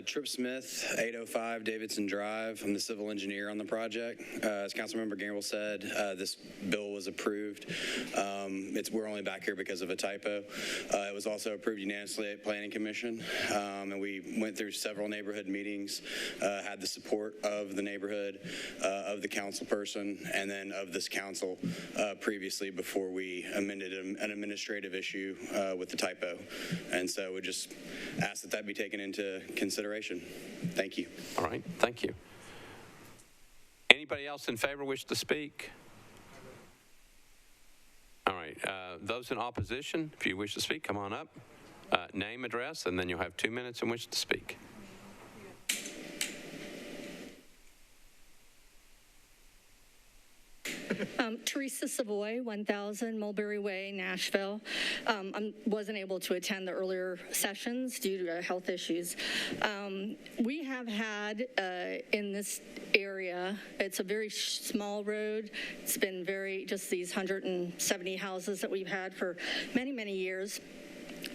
Trip Smith, 805 Davidson Drive. I'm the civil engineer on the project. As Councilmember Gamble said, this bill was approved. We're only back here because of a typo. It was also approved unanimously at Planning Commission, and we went through several neighborhood meetings, had the support of the neighborhood, of the council person, and then of this council previously before we amended an administrative issue with the typo. And so we just ask that that be taken into consideration. Thank you. All right, thank you. Anybody else in favor wish to speak? All right, those in opposition, if you wish to speak, come on up. Name, address, and then you'll have 2 minutes in which to speak. Teresa Savoy, 1000 Mulberry Way, Nashville. I wasn't able to attend the earlier sessions due to health issues. We have had in this area, it's a very small road. It's been just these 170 houses that we've had for many, many years.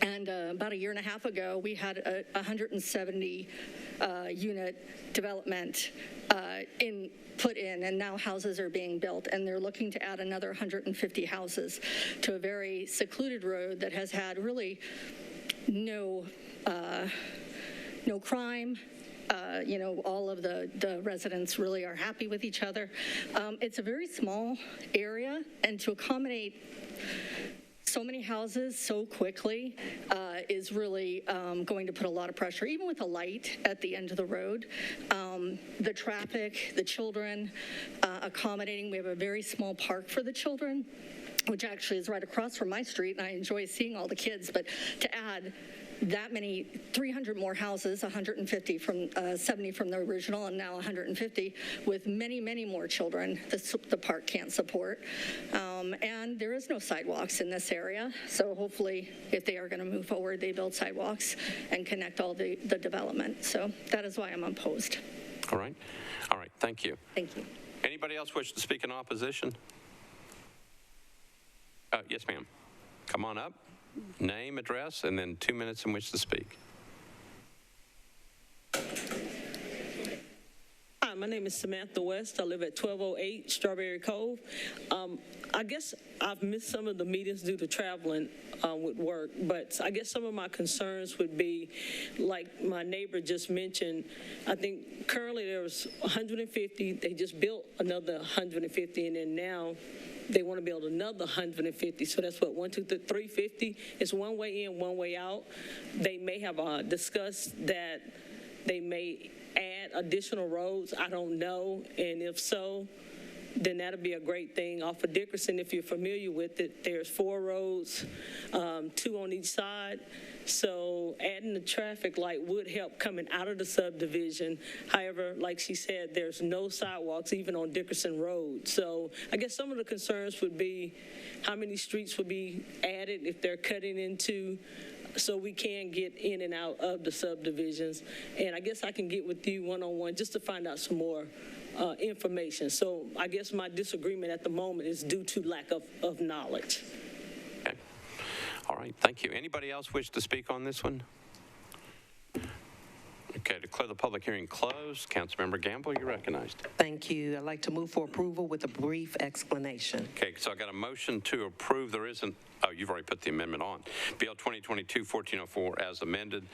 And about a year and a half ago, we had a 170 unit development put in, and now houses are being built, and they're looking to add another 150 houses to a very secluded road that has had really no crime. All of the residents really are happy with each other. It's a very small area, and to accommodate so many houses so quickly is really going to put a lot of pressure, even with a light at the end of the road. The traffic, the children, accommodating. We have a very small park for the children, which actually is right across from my street, and I enjoy seeing all the kids, but to add that many, 300 more houses, 150 from 70 from the original, and now 150 with many, many more children the park can't support. And there is no sidewalks in this area, so hopefully if they are going to move forward, they build sidewalks and connect all the development. So that is why I'm opposed. All right, thank you. Thank you. Anybody else wish to speak in opposition? Yes, ma'am. Come on up. Name, address, and then 2 minutes in which to speak. Hi, my name is Samantha West. I live at 1208 Strawberry Cove. I guess I've missed some of the meetings due to traveling with work, but I guess some of my concerns would be, like my neighbor just mentioned, I think currently there's 150. They just built another 150, and then now they want to build another 150. So that's what, 350. It's one way in, one way out. They may have discussed that they may add additional roads. I don't know. And if so, then that'll be a great thing. Off of Dickerson, if you're familiar with it, there's 4 roads, 2 on each side. So adding the traffic light would help coming out of the subdivision. However, like she said, there's no sidewalks even on Dickerson Road. So I guess some of the concerns would be how many streets would be added if they're cutting into so we can get in and out of the subdivisions. And I guess I can get with you one-on-one just to find out some more information. So I guess my disagreement at the moment is due to lack of knowledge. Okay. All right, thank you. Anybody else wish to speak on this one? Okay, declare the public hearing closed. Councilmember Gamble, you're recognized. Thank you. I'd like to move for approval with a brief explanation. Okay, so I got a motion to approve. There isn't, oh, you've already put the amendment on. Bill 2022-1404 as amended.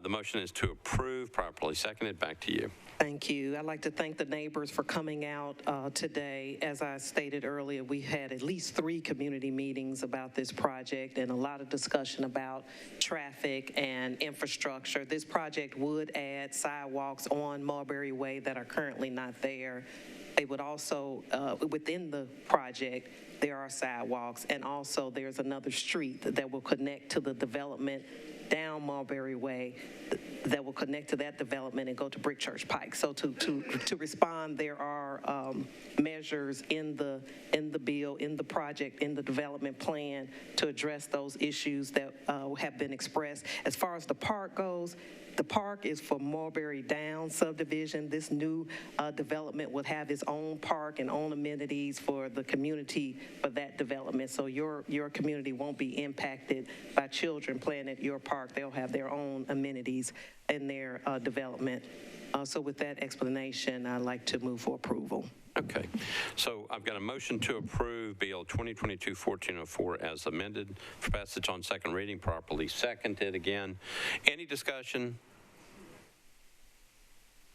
The motion is to approve, properly seconded. Back to you. Thank you. I'd like to thank the neighbors for coming out today. As I stated earlier, we had at least 3 community meetings about this project and a lot of discussion about traffic and infrastructure. This project would add sidewalks on Mulberry Way that are currently not there. They would also, within the project, there are sidewalks, and also there's another street that will connect to the development down Mulberry Way that will connect to that development and go to Brick Church Pike. So to respond, there are measures in the bill, in the project, in the development plan to address those issues that have been expressed. As far as the park goes, the park is for Mulberry Down subdivision. This new development would have its own park and own amenities for the community for that development. So your community won't be impacted by children playing at your park. They'll have their own amenities in their development. So with that explanation, I'd like to move for approval. Okay, so I've got a motion to approve Bill 2022-1404 as amended for passage on second reading, properly seconded again. Any discussion?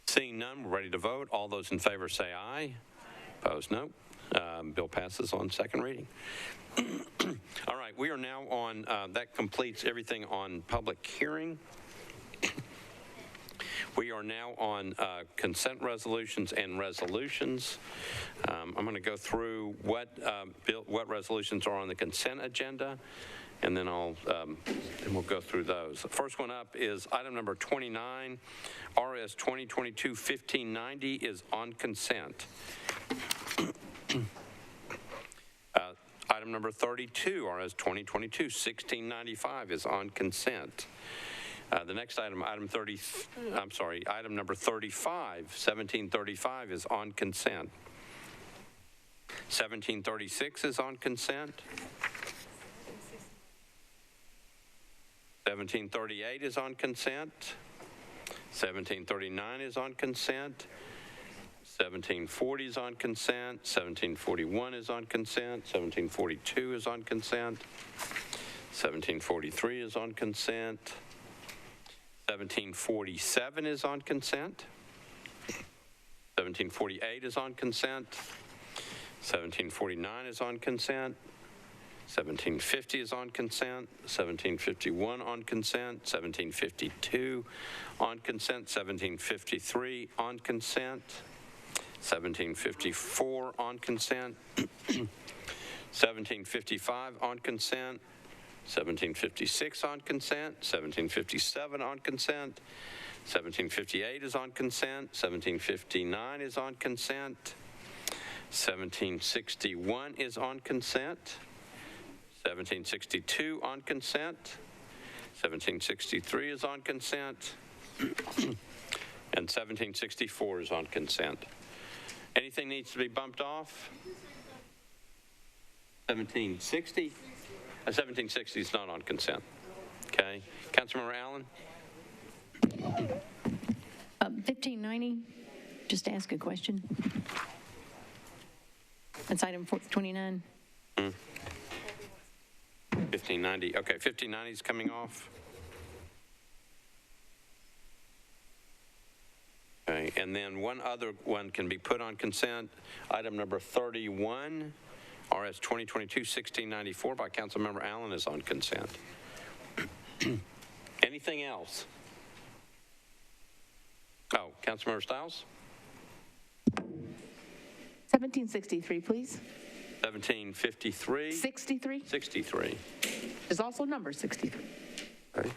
Seeing none, we're ready to vote. All those in favor say aye. Opposed, no. Bill passes on second reading. All right, we are now on, that completes everything on public hearing. We are now on consent resolutions and resolutions. I'm going to go through what resolutions are on the consent agenda, and then we'll go through those. The first one up is item number 29, RS 2022-1590 is on consent. Item number 32, RS 2022-1695 is on consent. The next item, item number 35, 1735 is on consent. 1736 is on consent. 1738 is on consent. 1739 is on consent. 1740 is on consent. 1741 is on consent. 1742 is on consent. 1743 is on consent. 1747 is on consent. 1748 is on consent. 1749 is on consent. 1750 is on consent. 1751 on consent. 1752 on consent. 1753 on consent. 1754 on consent. 1755 on consent. 1756 on consent, 1757 on consent, 1758 is on consent, 1759 is on consent, 1761 is on consent, 1762 on consent, 1763 is on consent, and 1764 is on consent. Anything needs to be bumped off? 1760? 1760 is not on consent. Okay. Councilmember Allen? 1590, just ask a question. That's item 29. 1590. Okay, 1590 is coming off. Okay, and then one other one can be put on consent. Item number 31. RS 2022-1694 by Councilmember Allen is on consent. Anything else? Oh, Councilmember Stiles? 1763, please. 1753? 63. 63. There's also number 63. Okay.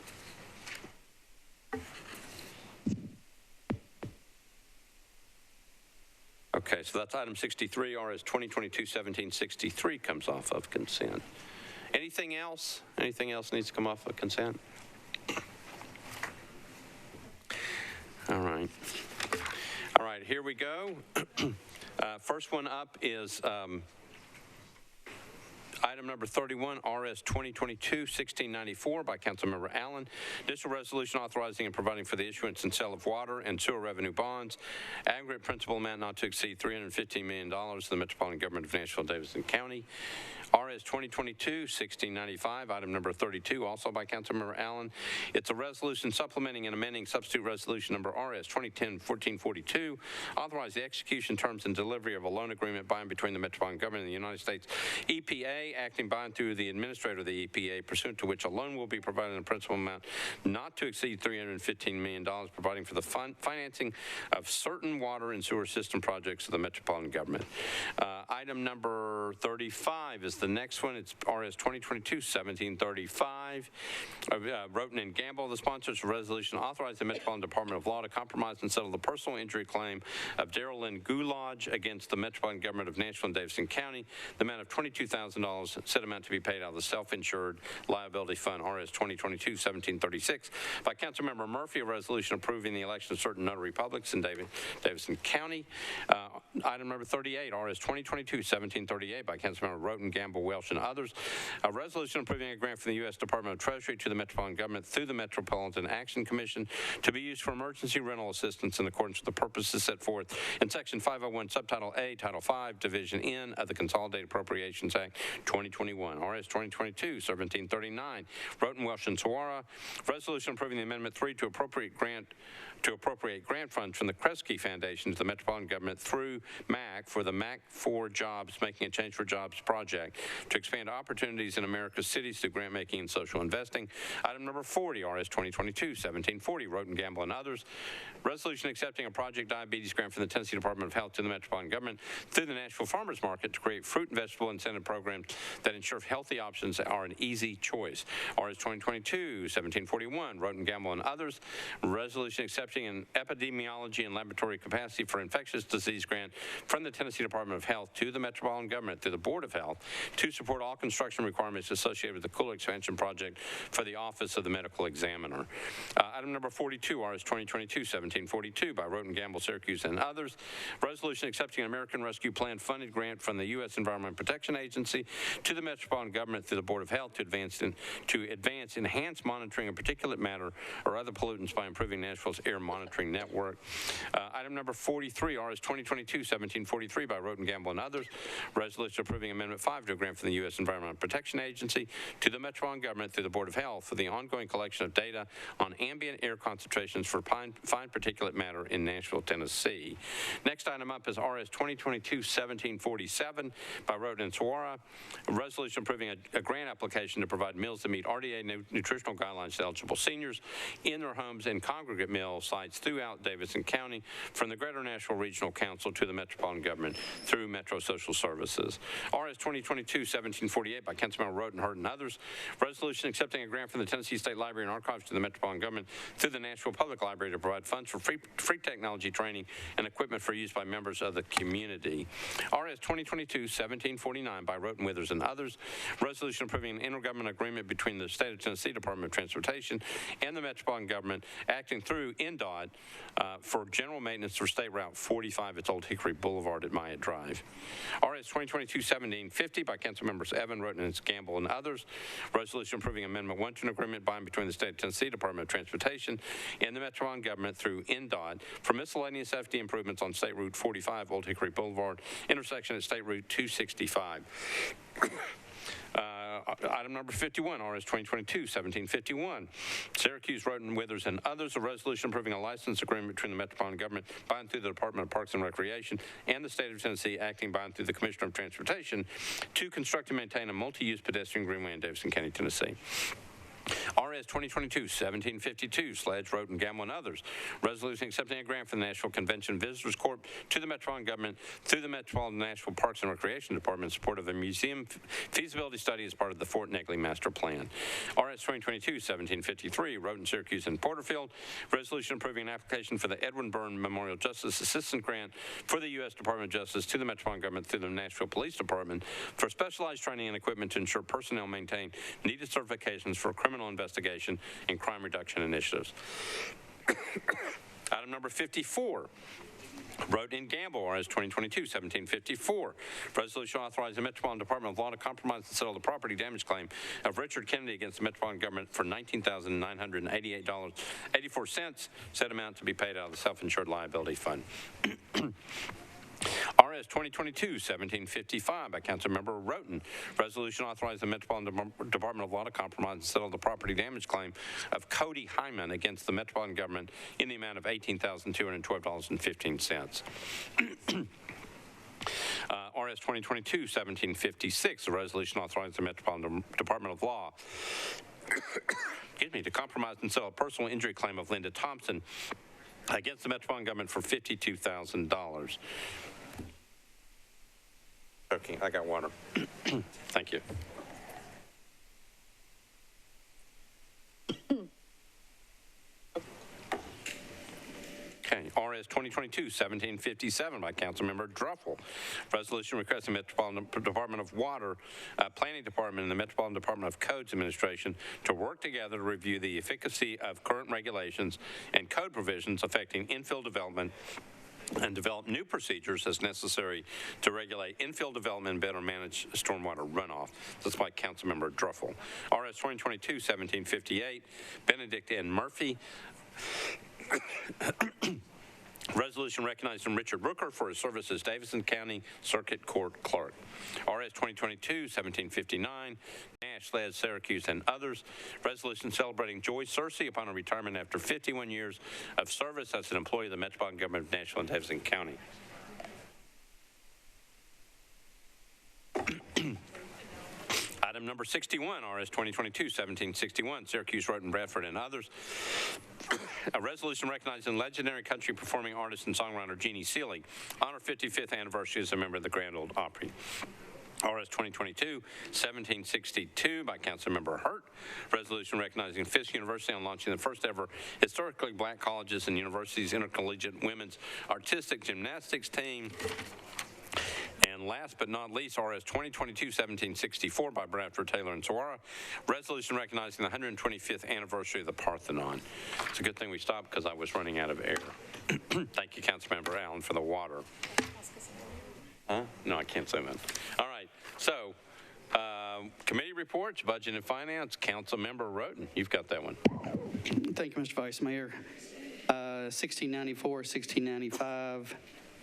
Okay, so that's item 63, RS 2022-1763 comes off of consent. Anything else? Anything else needs to come off of consent? right. All right, here we go. First one up is item number 31, RS 2022-1694 by Councilmember Allen. Additional resolution authorizing and providing for the issuance and sale of water and sewer revenue bonds. Aggregate principal amount not to exceed $315 million to the Metropolitan Government of Nashville, Davidson County. RS 2022-1695, item number 32, also by Councilmember Allen. It's a resolution supplementing and amending substitute resolution number RS 2010-1442, authorize the execution, terms, and delivery of a loan agreement by and between the Metropolitan Government and the United States EPA, acting by and through the administrator of the EPA, pursuant to which a loan will be provided in a principal amount not to exceed $315 million, providing for the financing of certain water and sewer system projects of the Metropolitan Government. Item number 35 is the next one. It's RS 2022-1735. Roten and Gamble, the sponsors of resolution, authorize the Metropolitan Department of Law to compromise and settle the personal injury claim of Darrell Lynn Goulage against the Metropolitan Government of Nashville and Davidson County. The amount of $22,000, said amount to be paid out of the self-insured liability fund, RS 2022-1736. By Councilmember Murphy, a resolution approving the election of certain notary publics in Davidson County. Item number 38, RS 2022-1738 by Councilmember Roten, Gamble, Welsh, and others. A resolution approving a grant from the U.S. Department of Treasury to the Metropolitan Government through the Metropolitan Action Commission to be used for emergency rental assistance in accordance with the purposes set forth in Section 501, Subtitle A, Title 5, Division N of the Consolidated Appropriations Act 2021. RS 2022-1739, Roten, Welsh, and Sawara. Resolution approving the Amendment 3 to appropriate grant funds from the Kresge Foundation to the Metropolitan Government through MAC for the MAC for Jobs, Making a Change for Jobs project to expand opportunities in America's cities through grant making and social investing. Item number 40, RS 2022-1740, Roten, Gamble, and others. Resolution accepting a Project Diabetes grant from the Tennessee Department of Health to the Metropolitan Government through the Nashville Farmers Market to create fruit and vegetable incentive programs that ensure healthy options are an easy choice. RS 2022-1741, Roten, Gamble, and others. Resolution accepting an epidemiology and laboratory capacity for infectious disease grant from the Tennessee Department of Health to the Metropolitan Government through the Board of Health to support all construction requirements associated with the Cooler Expansion Project for the Office of the Medical Examiner. Item number 42, RS 2022-1742 by Roten, Gamble, Syracuse, and others. Resolution accepting an American Rescue Plan funded grant from the U.S. Environmental Protection Agency to the Metropolitan Government through the Board of Health to advance enhanced monitoring of particulate matter or other pollutants by improving Nashville's air monitoring network. Item number 43, RS 2022-1743 by Roten, Gamble, and others. Resolution approving Amendment 5 to a grant from the U.S. Environmental Protection Agency to the Metropolitan Government through the Board of Health for the ongoing collection of data on ambient air concentrations for fine particulate matter in Nashville, Tennessee. Next item up is RS 2022-1747 by Roten and Sawara. A resolution approving a grant application to provide meals that meet RDA nutritional guidelines to eligible seniors in their homes and congregate meal sites throughout Davidson County from the Greater Nashville Regional Council to the Metropolitan Government through Metro Social Services. RS 2022-1748 by Councilmember Roten, Hurd, and others. Resolution accepting a grant from the Tennessee State Library and Archives to the Metropolitan Government through the Nashville Public Library to provide funds for free technology training and equipment for use by members of the community. RS 2022-1749 by Roten, Withers, and others. Resolution approving an intergovernmental agreement between the State of Tennessee Department of Transportation and the Metropolitan Government acting through NDOT for general maintenance for State Route 45 at Old Hickory Boulevard at Myatt Drive. RS 2022-1750 by Councilmembers Evan, Roten, and Gamble, and others. Resolution approving Amendment 1 to an agreement by and between the State of Tennessee Department of Transportation and the Metropolitan Government through NDOT for miscellaneous FD improvements on State Route 45, Old Hickory Boulevard, intersection at State Route 265. Item number 51, RS 2022-1751. Syracuse, Roten, Withers, and others. A resolution approving a license agreement between the Metropolitan Government by and through the Department of Parks and Recreation and the State of Tennessee acting by and through the Commissioner of Transportation to construct and maintain a multi-use pedestrian greenway in Davidson County, Tennessee. RS 2022-1752, Sledge, Roten, Gamble, and others. Resolution accepting a grant from the Nashville Convention Visitors Corp to the Metropolitan Government through the Metropolitan Nashville Parks and Recreation Department in support of a museum feasibility study as part of the Fort Negley Master Plan. RS 2022-1753, Roten, Syracuse, and Porterfield. Resolution approving an application for the Edwin Byrne Memorial Justice Assistance Grant for the U.S. Department of Justice to the Metropolitan Government through the Nashville Police Department for specialized training and equipment to ensure personnel maintain needed certifications for criminal investigation and crime reduction initiatives. Item number 54. Road and Gamble, RS 2022-1754. Resolution authorizing the Metropolitan Department of Law to compromise and settle the property damage claim of Richard Kennedy against the Metropolitan government for $19,988.84. Said amount to be paid out of the self-insured liability fund. RS 2022-1755 by Councilmember Roten. Resolution authorizing the Metropolitan Department of Law to compromise and settle the property damage claim of Cody Hyman against the Metropolitan government in the amount of $18,212.15. RS 2022-1756, a resolution authorizing the Metropolitan Department of Law to compromise and settle a personal injury claim of Linda Thompson against the Metropolitan government for $52,000. Okay, I got water. Thank you. Okay, RS 2022-1757 by Councilmember Druffel. Resolution requesting Metropolitan Department of Water, Planning Department, and the Metropolitan Department of Codes Administration to work together to review the efficacy of current regulations and code provisions affecting infill development and develop new procedures as necessary to regulate infill development and better manage stormwater runoff. That's by Councilmember Druffel. RS 2022-1758, Benedict N. Murphy. Resolution recognizing Richard Rooker for his service as Davidson County Circuit Court Clerk. RS 2022-1759, Nash, led Syracuse, and others. Resolution celebrating Joy Searcy upon her retirement after 51 years of service as an employee of the Metropolitan Government of Nashville and Davidson County. Item number 61, RS 2022-1761, Syracuse, Roten, Bradford, and others. A resolution recognizing legendary country performing artist and songwriter Jeannie Seely on her 55th anniversary as a member of the Grand Ole Opry. RS 2022-1762 by Councilmember Hurt. Resolution recognizing Fisk University on launching the first ever historically black colleges and universities intercollegiate women's artistic gymnastics team. And last but not least, RS 2022-1764 by Bradford, Taylor, and Sawara. Resolution recognizing the 125th anniversary of the Parthenon. It's a good thing we stopped because I was running out of air. Thank you, Councilmember Allen, for the water. Huh? No, I can't say that. All right. So, committee reports, budget and finance. Councilmember Roten, you've got that one. Thank you, Mr. Vice Mayor. 1694, 1695.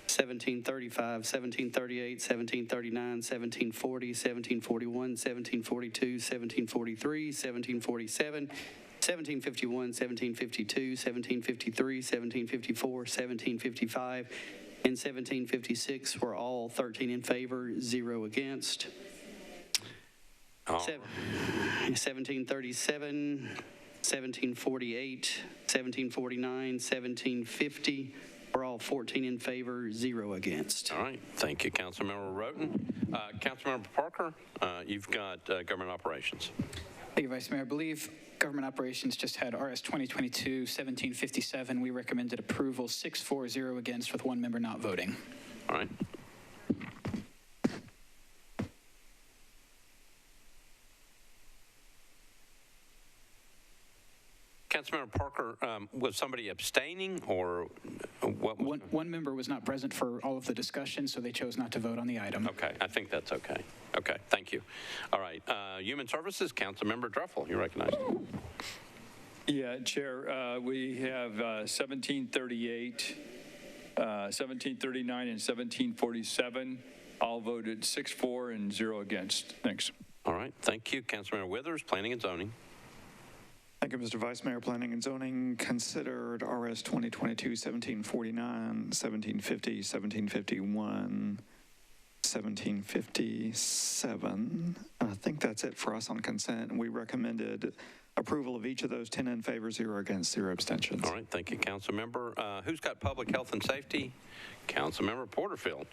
1735, 1738, 1739, 1740, 1741, 1742, 1743, 1747, 1751, 1752, 1753, 1754, 1755, and 1756 were all 13 in favor, 0 against. 1737, 1748, 1749, 1750, we're all 14 in favor, 0 against. All right. Thank you, Councilmember Roten. Councilmember Parker, you've got government operations. Thank you, Vice Mayor. I believe government operations just had RS 2022-1757. We recommended approval, 6-4-0 against, with 1 member not voting. All right. Councilmember Parker, was somebody abstaining, or what? One member was not present for all of the discussion, so they chose not to vote on the item. Okay, I think that's okay. Okay, thank you. All right, Human Services, Councilmember Druffel, you're recognized. Yeah, Chair, we have 1738, 1739, and 1747. All voted 6-4 and 0 against. Thanks. All right, thank you. Councilmember Withers, Planning and Zoning. Thank you, Mr. Vice Mayor. Planning and Zoning considered RS 2022-1749, 1750, 1751, 1757. I think that's it for us on consent. We recommended approval of each of those, 10 in favor, 0 against, 0 abstentions. All right, thank you, Councilmember. Who's got Public Health and Safety? Councilmember Porterfield.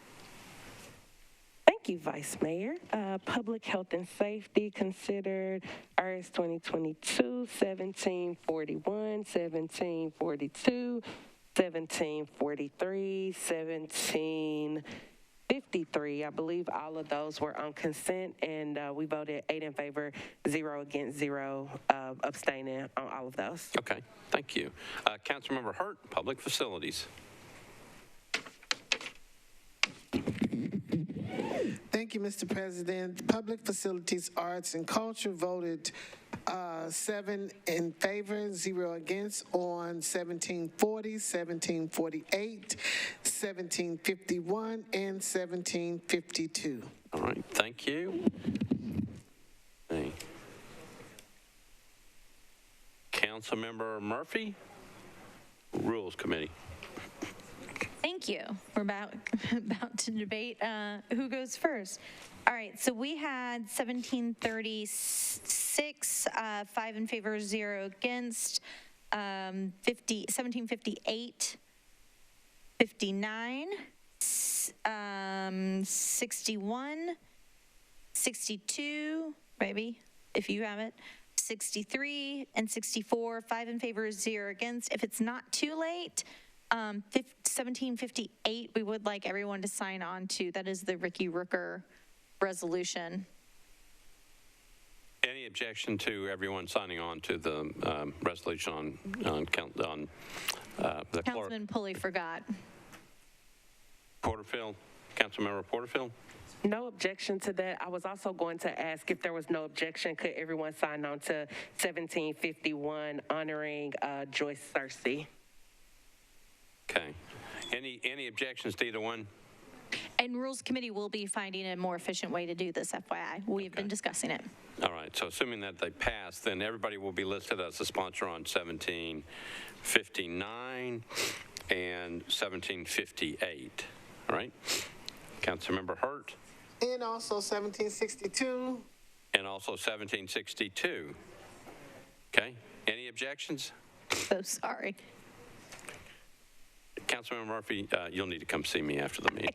Thank you, Vice Mayor. Public Health and Safety considered RS 2022, 1741, 1742, 1743, 1753, 63. I believe all of those were on consent, and we voted 8 in favor, 0 against, 0 abstaining on all of those. Okay, thank you. Councilmember Hurt, Public Facilities. Thank you, Mr. President. Public Facilities, Arts, and Culture voted 7 in favor, 0 against on 1740, 1748, 1751, and 1752. All right, thank you. Hey. Councilmember Murphy, Rules Committee. Thank you. We're about to debate who goes first. All right, so we had 1736, 5 in favor, 0 against, 1758, 59, 61, 62, maybe, if you have it, 63, and 64, 5 in favor, 0 against. If it's not too late, 1758, we would like everyone to sign on to. That is the Ricky Rooker resolution. Any objection to everyone signing on to the resolution on the clerk? Councilman Pulley forgot. Porterfield, Councilmember Porterfield? No objection to that. I was also going to ask if there was no objection, could everyone sign on to 1751 honoring Joyce Searcy? Okay. Any objections to either one? And Rules Committee will be finding a more efficient way to do this, FYI. We've been discussing it. All right, so assuming that they pass, then everybody will be listed as a sponsor on 1759 and 1758. All right? Councilmember Hurt? And also 1762. And also 1762. Okay, any objections? So sorry. Councilmember Murphy, you'll need to come see me after the meeting.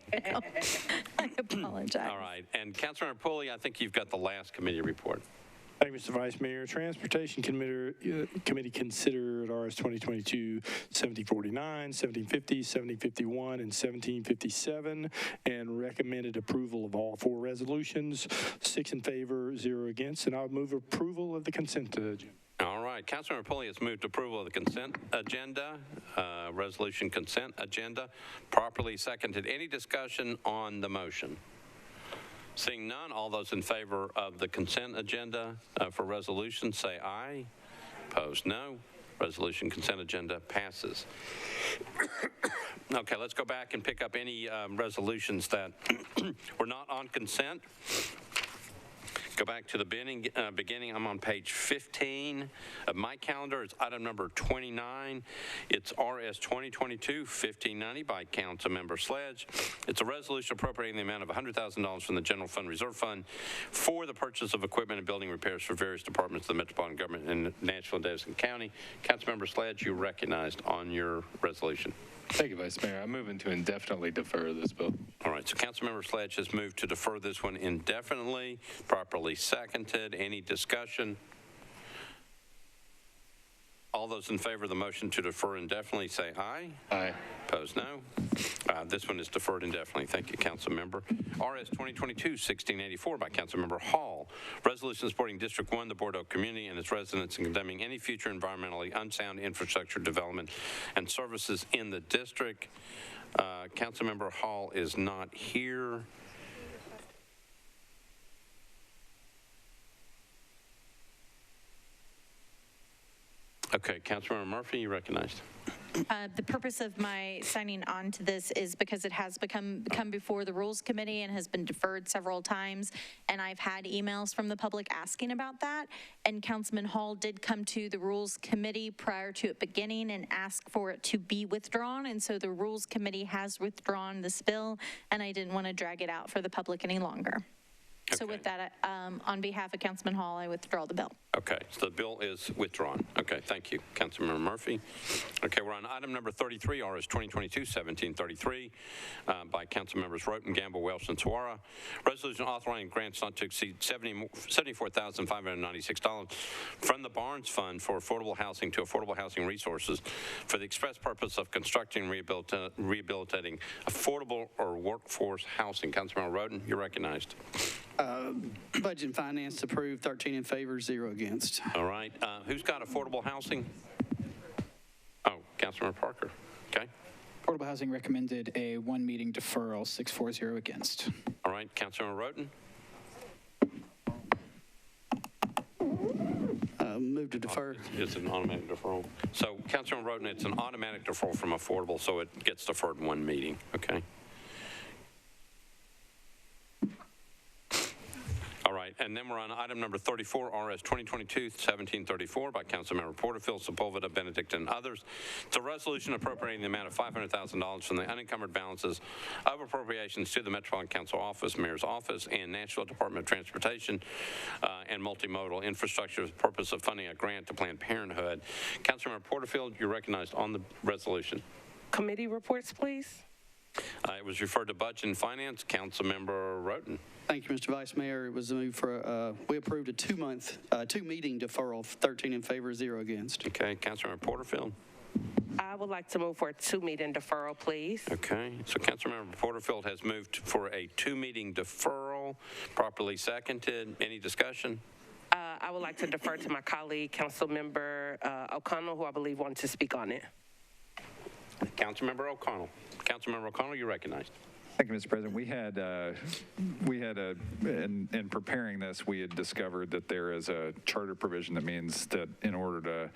I apologize. All right, and Councilmember Pulley, I think you've got the last committee report. Thank you, Mr. Vice Mayor. Transportation Committee considered RS 2022 1749, 1750, 1751, and 1757, and recommended approval of all 4 resolutions. 6 in favor, 0 against, and I would move approval of the consent agenda. All right, Councilmember Pulley has moved approval of the consent agenda, resolution consent agenda, properly seconded. Any discussion on the motion? Seeing none, all those in favor of the consent agenda for resolution say aye. Opposed, no. Resolution consent agenda passes. Okay, let's go back and pick up any resolutions that were not on consent. Go back to the beginning. I'm on page 15 of my calendar. It's item number 29. It's RS 2022-1590 by Councilmember Sledge. It's a resolution appropriating the amount of $100,000 from the General Fund Reserve Fund for the purchase of equipment and building repairs for various departments of the Metropolitan Government in Nashville and Davidson County. Councilmember Sledge, you recognized on your resolution. Thank you, Vice Mayor. I'm moving to indefinitely defer this bill. All right, so Councilmember Sledge has moved to defer this one indefinitely, properly seconded. Any discussion? All those in favor of the motion to defer indefinitely say aye. Aye. Opposed, no. This one is deferred indefinitely. Thank you, Councilmember. RS 2022-1684 by Councilmember Hall. Resolution supporting District 1, the Board Oak community and its residents, and condemning any future environmentally unsound infrastructure development and services in the district. Councilmember Hall is not here. Okay, Councilmember Murphy, you recognized. The purpose of my signing on to this is because it has come before the Rules Committee and has been deferred several times, and I've had emails from the public asking about that, and Councilman Hall did come to the Rules Committee prior to it beginning and ask for it to be withdrawn, and so the Rules Committee has withdrawn this bill, and I didn't want to drag it out for the public any longer. Okay. So with that, on behalf of Councilman Hall, I withdraw the bill. Okay, so the bill is withdrawn. Okay, thank you, Councilmember Murphy. Okay, we're on item number 33, RS 2022-1733, by Councilmembers Roten, Gamble, Welch, and Suara. Resolution authorizing grants not to exceed $74,596 from the Barnes Fund for Affordable Housing to Affordable Housing Resources for the express purpose of constructing and rehabilitating affordable or workforce housing. Councilmember Roten, you're recognized. Budget and Finance approved, 13 in favor, 0 against. All right. Who's got affordable housing? Oh, Councilmember Parker. Okay. Affordable Housing recommended a one-meeting deferral, 6-4-0 against. All right. Councilmember Roten. Move to defer. It's an automatic deferral. So, Councilmember Roten, it's an automatic deferral from affordable, so it gets deferred one meeting. Okay. All right, and then we're on item number 34, RS 2022-1734 by Councilmember Porterfield, Sepulveda, Benedict, and others. It's a resolution appropriating the amount of $500,000 from the unencumbered balances of appropriations to the Metropolitan Council Office, Mayor's Office, and Nashville Department of Transportation and Multimodal Infrastructure for the purpose of funding a grant to Planned Parenthood. Councilmember Porterfield, you're recognized on the resolution. Committee reports, please. It was referred to Budget and Finance. Councilmember Roten. Thank you, Mr. Vice Mayor. It was moved for, we approved a two-meeting deferral, 13 in favor, 0 against. Okay, Councilmember Porterfield. I would like to move for a two-meeting deferral, please. Okay, so Councilmember Porterfield has moved for a two-meeting deferral, properly seconded. Any discussion? I would like to defer to my colleague, Councilmember O'Connell, who I believe wanted to speak on it. Councilmember O'Connell. Councilmember O'Connell, you're recognized. Thank you, Mr. President. In preparing this, we had discovered that there is a charter provision that means that in order to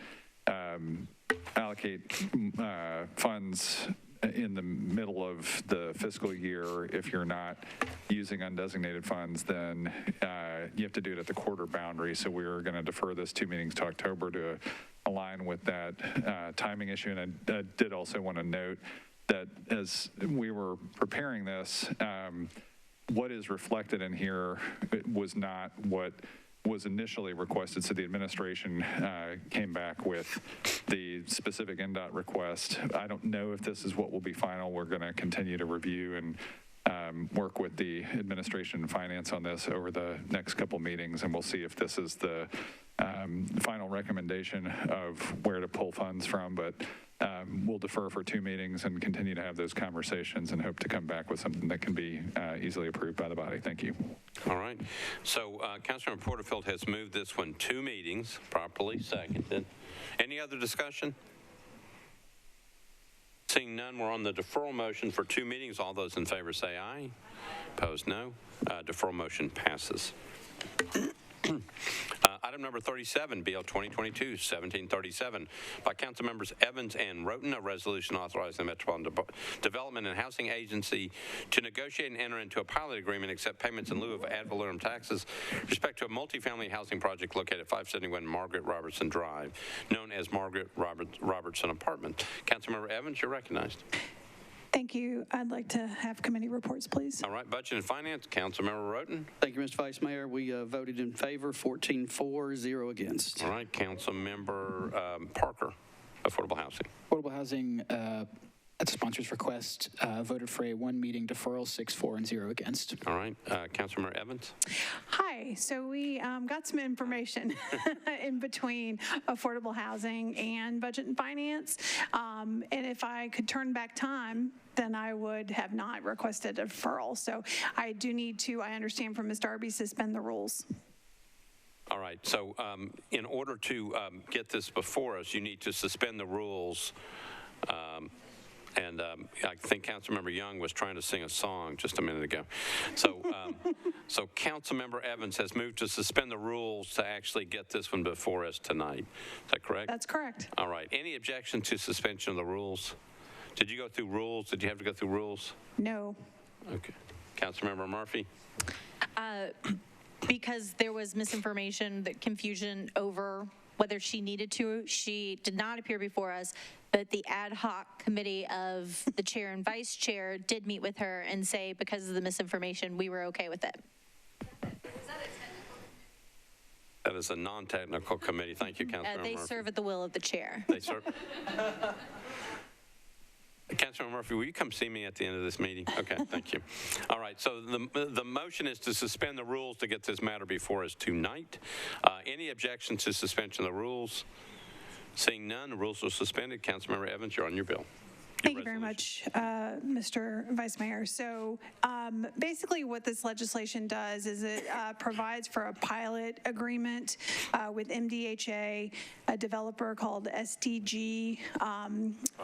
allocate funds in the middle of the fiscal year, if you're not using undesignated funds, then you have to do it at the quarter boundary. So we're going to defer this two meetings to October to align with that timing issue. And I did also want to note that as we were preparing this, what is reflected in here was not what was initially requested. So the administration came back with the specific NDOT request. I don't know if this is what will be final. We're going to continue to review and work with the administration and finance on this over the next couple meetings, and we'll see if this is the final recommendation of where to pull funds from. But we'll defer for two meetings and continue to have those conversations and hope to come back with something that can be easily approved by the body. Thank you. All right. So Councilmember Porterfield has moved this one two meetings, properly seconded. Any other discussion? Seeing none, we're on the deferral motion for two meetings. All those in favor say aye. Opposed, no. Deferral motion passes. Item number 37, BL 2022-1737, by Councilmembers Evans and Roten, a resolution authorizing the Metropolitan Development and Housing Agency to negotiate and enter into a pilot agreement, accept payments in lieu of ad valorem taxes, respect to a multifamily housing project located at 571 Margaret Robertson Drive, known as Margaret Robertson Apartment. Councilmember Evans, you're recognized. Thank you. I'd like to have committee reports, please. All right, Budget and Finance, Councilmember Roten. Thank you, Mr. Vice Mayor. We voted in favor, 14-4, 0 against. All right, Councilmember Parker, Affordable Housing. Affordable Housing, at the sponsor's request, voted for a one-meeting deferral, 6-4 and 0 against. All right, Councilmember Evans. Hi. So we got some information in between affordable housing and Budget and Finance. And if I could turn back time, then I would have not requested a deferral. So I do need to, I understand from Ms. Darby, suspend the rules. All right, so in order to get this before us, you need to suspend the rules. And I think Councilmember Young was trying to sing a song just a minute ago. So, so Councilmember Evans has moved to suspend the rules to actually get this one before us tonight. Is that correct? That's correct. All right. Any objection to suspension of the rules? Did you go through rules? Did you have to go through rules? No. Okay. Councilmember Murphy? Because there was misinformation, confusion over whether she needed to. She did not appear before us, but the ad hoc committee of the chair and vice chair did meet with her and say, because of the misinformation, we were okay with it. That is a non-technical committee. Thank you, Councilmember They Murphy. serve at the will of the chair. They serve. Councilmember Murphy, will you come see me at the end of this meeting? Okay, thank you. All right, so the motion is to suspend the rules to get this matter before us tonight. Any objections to suspension of the rules? Seeing none, the rules are suspended. Councilmember Evans, you're on your bill. Thank you very much, Mr. Vice Mayor. So basically what this legislation does is it provides for a pilot agreement with MDHA, a developer called SDG,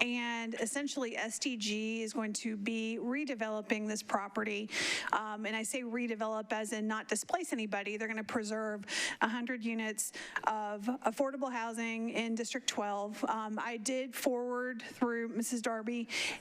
and essentially SDG is going to be redeveloping this property. And I say redevelop as in not displace anybody. They're going to preserve 100 units of affordable housing in District 12. I did forward through Mrs. Darby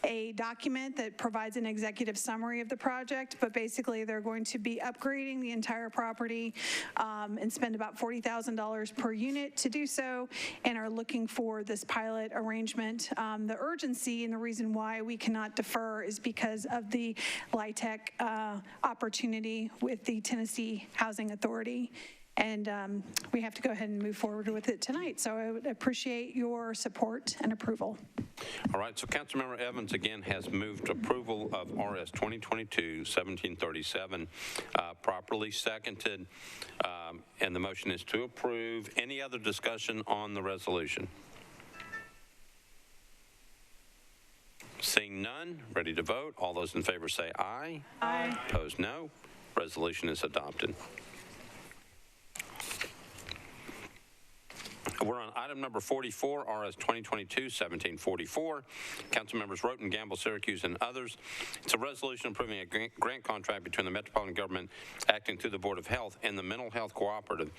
a document that provides an executive summary of the project, but basically they're going to be upgrading the entire property and spend about $40,000 per unit to do so, and are looking for this pilot arrangement. The urgency and the reason why we cannot defer is because of the LIHTC opportunity with the Tennessee Housing Authority. And we have to go ahead and move forward with it tonight. So I would appreciate your support and approval. All right, so Councilmember Evans again has moved approval of RS 2022-1737, properly seconded, and the motion is to approve. Any other discussion on the resolution? Seeing none, ready to vote. All those in favor say aye. Aye. Opposed, no. Resolution is adopted. We're on item number 44, RS 2022-1744. Council members Roten, Gamble, Syracuse, and others. It's a resolution approving a grant contract between the Metropolitan government acting through the Board of Health and the Mental Health Cooperative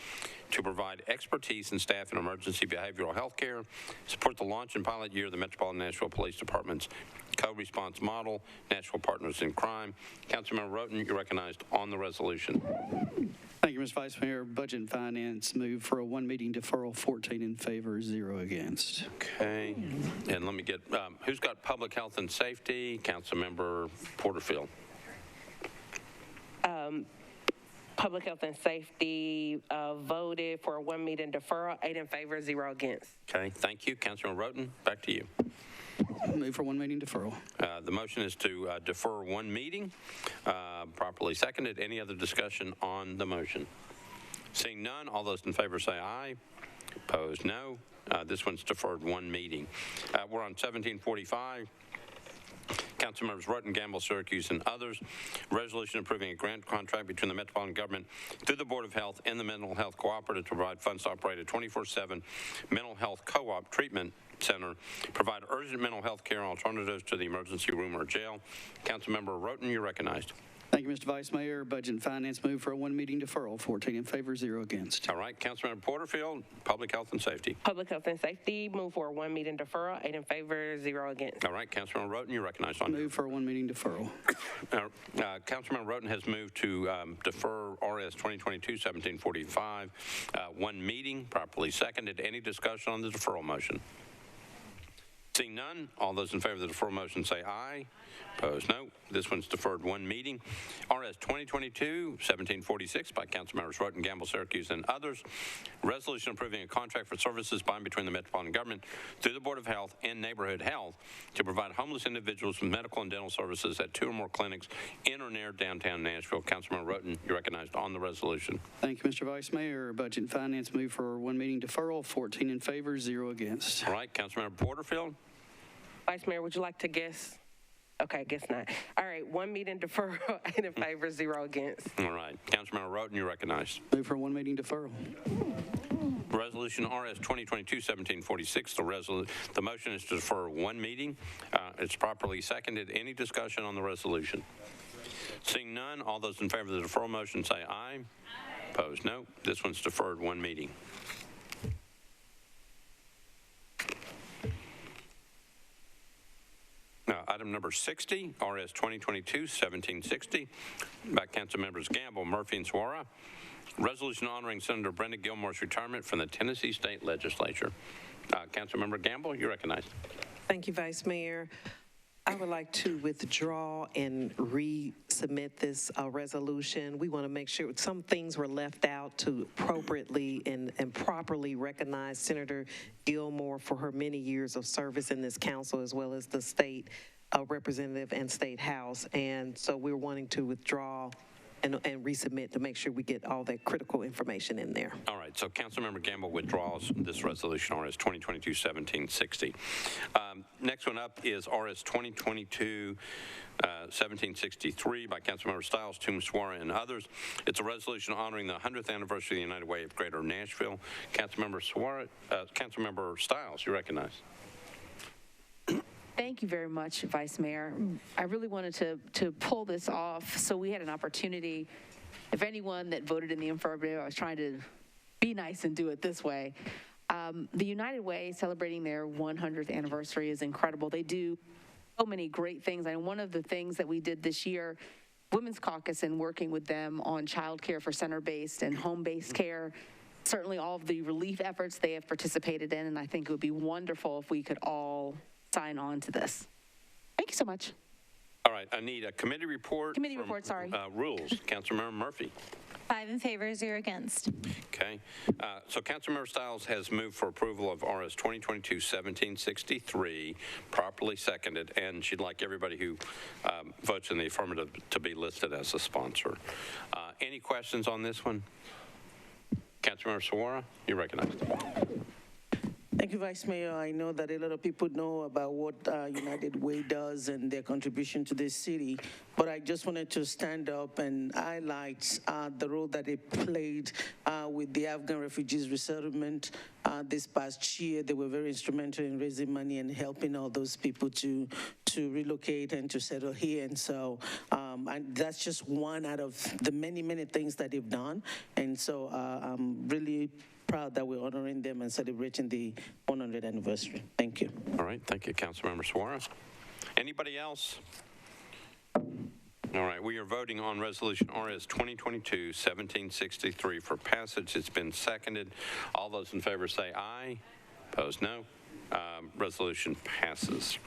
to provide expertise and staff in emergency behavioral health care, support the launch and pilot year of the Metropolitan Nashville Police Department's co-response model, Nashville Partners in Crime. Councilmember Roten, you're recognized on the resolution. Thank you, Mr. Vice Mayor. Budget and Finance move for a one-meeting deferral, 14 in favor, 0 against. Okay, and let me get, who's got Public Health and Safety? Councilmember Porterfield. Public Health and Safety voted for a one-meeting deferral, 8 in favor, 0 against. Okay, thank you. Councilmember Roten, back to you. Move for one-meeting deferral. The motion is to defer one meeting, properly seconded. Any other discussion on the motion? Seeing none, all those in favor say aye. Opposed, no. This one's deferred one meeting. We're on 1745. Councilmembers Roten, Gamble, Syracuse, and others. Resolution approving a grant contract between the Metropolitan government through the Board of Health and the Mental Health Cooperative to provide funds to operate a 24/7 mental health co-op treatment center, provide urgent mental health care alternatives to the emergency room or jail. Councilmember Roten, you're recognized. Thank you, Mr. Vice Mayor. Budget and Finance move for a one-meeting deferral, 14 in favor, 0 against. All right, Councilmember Porterfield, Public Health and Safety. Public Health and Safety move for a one-meeting deferral, 8 in favor, 0 against. All right, Councilmember Roten, you're recognized on. Move for a one-meeting deferral. Councilmember Roten has moved to defer RS 2022-1745, one meeting, properly seconded. Any discussion on the deferral motion? Seeing none, all those in favor of the deferral motion say aye. Opposed, no. This one's deferred one meeting. RS 2022-1746 by Councilmembers Roten, Gamble, Syracuse, and others. Resolution approving a contract for services by and between the Metropolitan government through the Board of Health and Neighborhood Health to provide homeless individuals with medical and dental services at 2 or more clinics in or near downtown Nashville. Councilmember Roten, you're recognized on the resolution. Thank you, Mr. Vice Mayor. Budget and Finance move for one meeting deferral, 14 in favor, 0 against. All right, Councilmember Porterfield. Vice Mayor, would you like to guess? Okay, guess not. All right, one meeting deferral, 8 in favor, 0 against. All right, Councilmember Roten, you're recognized. Move for one meeting deferral. Resolution RS 2022-1746. The motion is to defer one meeting. It's properly seconded. Any discussion on the resolution? Seeing none, all those in favor of the deferral motion say aye. Opposed, no. This one's deferred one meeting. Item number 60, RS 2022-1760, by Council members Gamble, Murphy, and Suara. Resolution honoring Senator Brenda Gilmore's retirement from the Tennessee State Legislature. Councilmember Gamble, you're recognized. Thank you, Vice Mayor. I would like to withdraw and resubmit this resolution. We want to make sure some things were left out to appropriately and properly recognize Senator Gilmore for her many years of service in this council, as well as the state representative and state house. And so we're wanting to withdraw and resubmit to make sure we get all that critical information in there. All right, so Councilmember Gamble withdraws this resolution, RS 2022-1760. Next one up is RS 2022-1763 by Councilmember Stiles, Toombs, Suara, and others. It's a resolution honoring the 100th anniversary of the United Way of Greater Nashville. Councilmember Stiles, you're recognized. Thank you very much, Vice Mayor. I really wanted to pull this off so we had an opportunity. If anyone that voted in the affirmative, I was trying to be nice and do it this way. The United Way celebrating their 100th anniversary is incredible. They do so many great things. And one of the things that we did this year, Women's Caucus, and working with them on child care for center-based and home-based care, certainly all of the relief efforts they have participated in, and I think it would be wonderful if we could all sign on to this. Thank you so much. All right, I need a committee report. Committee report, sorry. Rules. Councilmember Murphy. 5 in favor, 0 against. Okay. So Councilmember Stiles has moved for approval of RS 2022-1763, properly seconded, and she'd like everybody who votes in the affirmative to be listed as a sponsor. Any questions on this one? Councilmember Suara, you're recognized. Thank you, Vice Mayor. I know that a lot of people know about what United Way does and their contribution to this city, but I just wanted to stand up and highlight the role that they played with the Afghan refugees resettlement this past year. They were very instrumental in raising money and helping all those people to relocate and to settle here. And so and that's just one out of the many, many things that they've done. And so I'm really proud that we're honoring them and celebrating the 100th anniversary. Thank you. All right, thank you, Councilmember Suara. Anybody else? All right, we are voting on Resolution RS 2022-1763 for passage. It's been seconded. All those in favor say aye. Opposed, no. Resolution passes.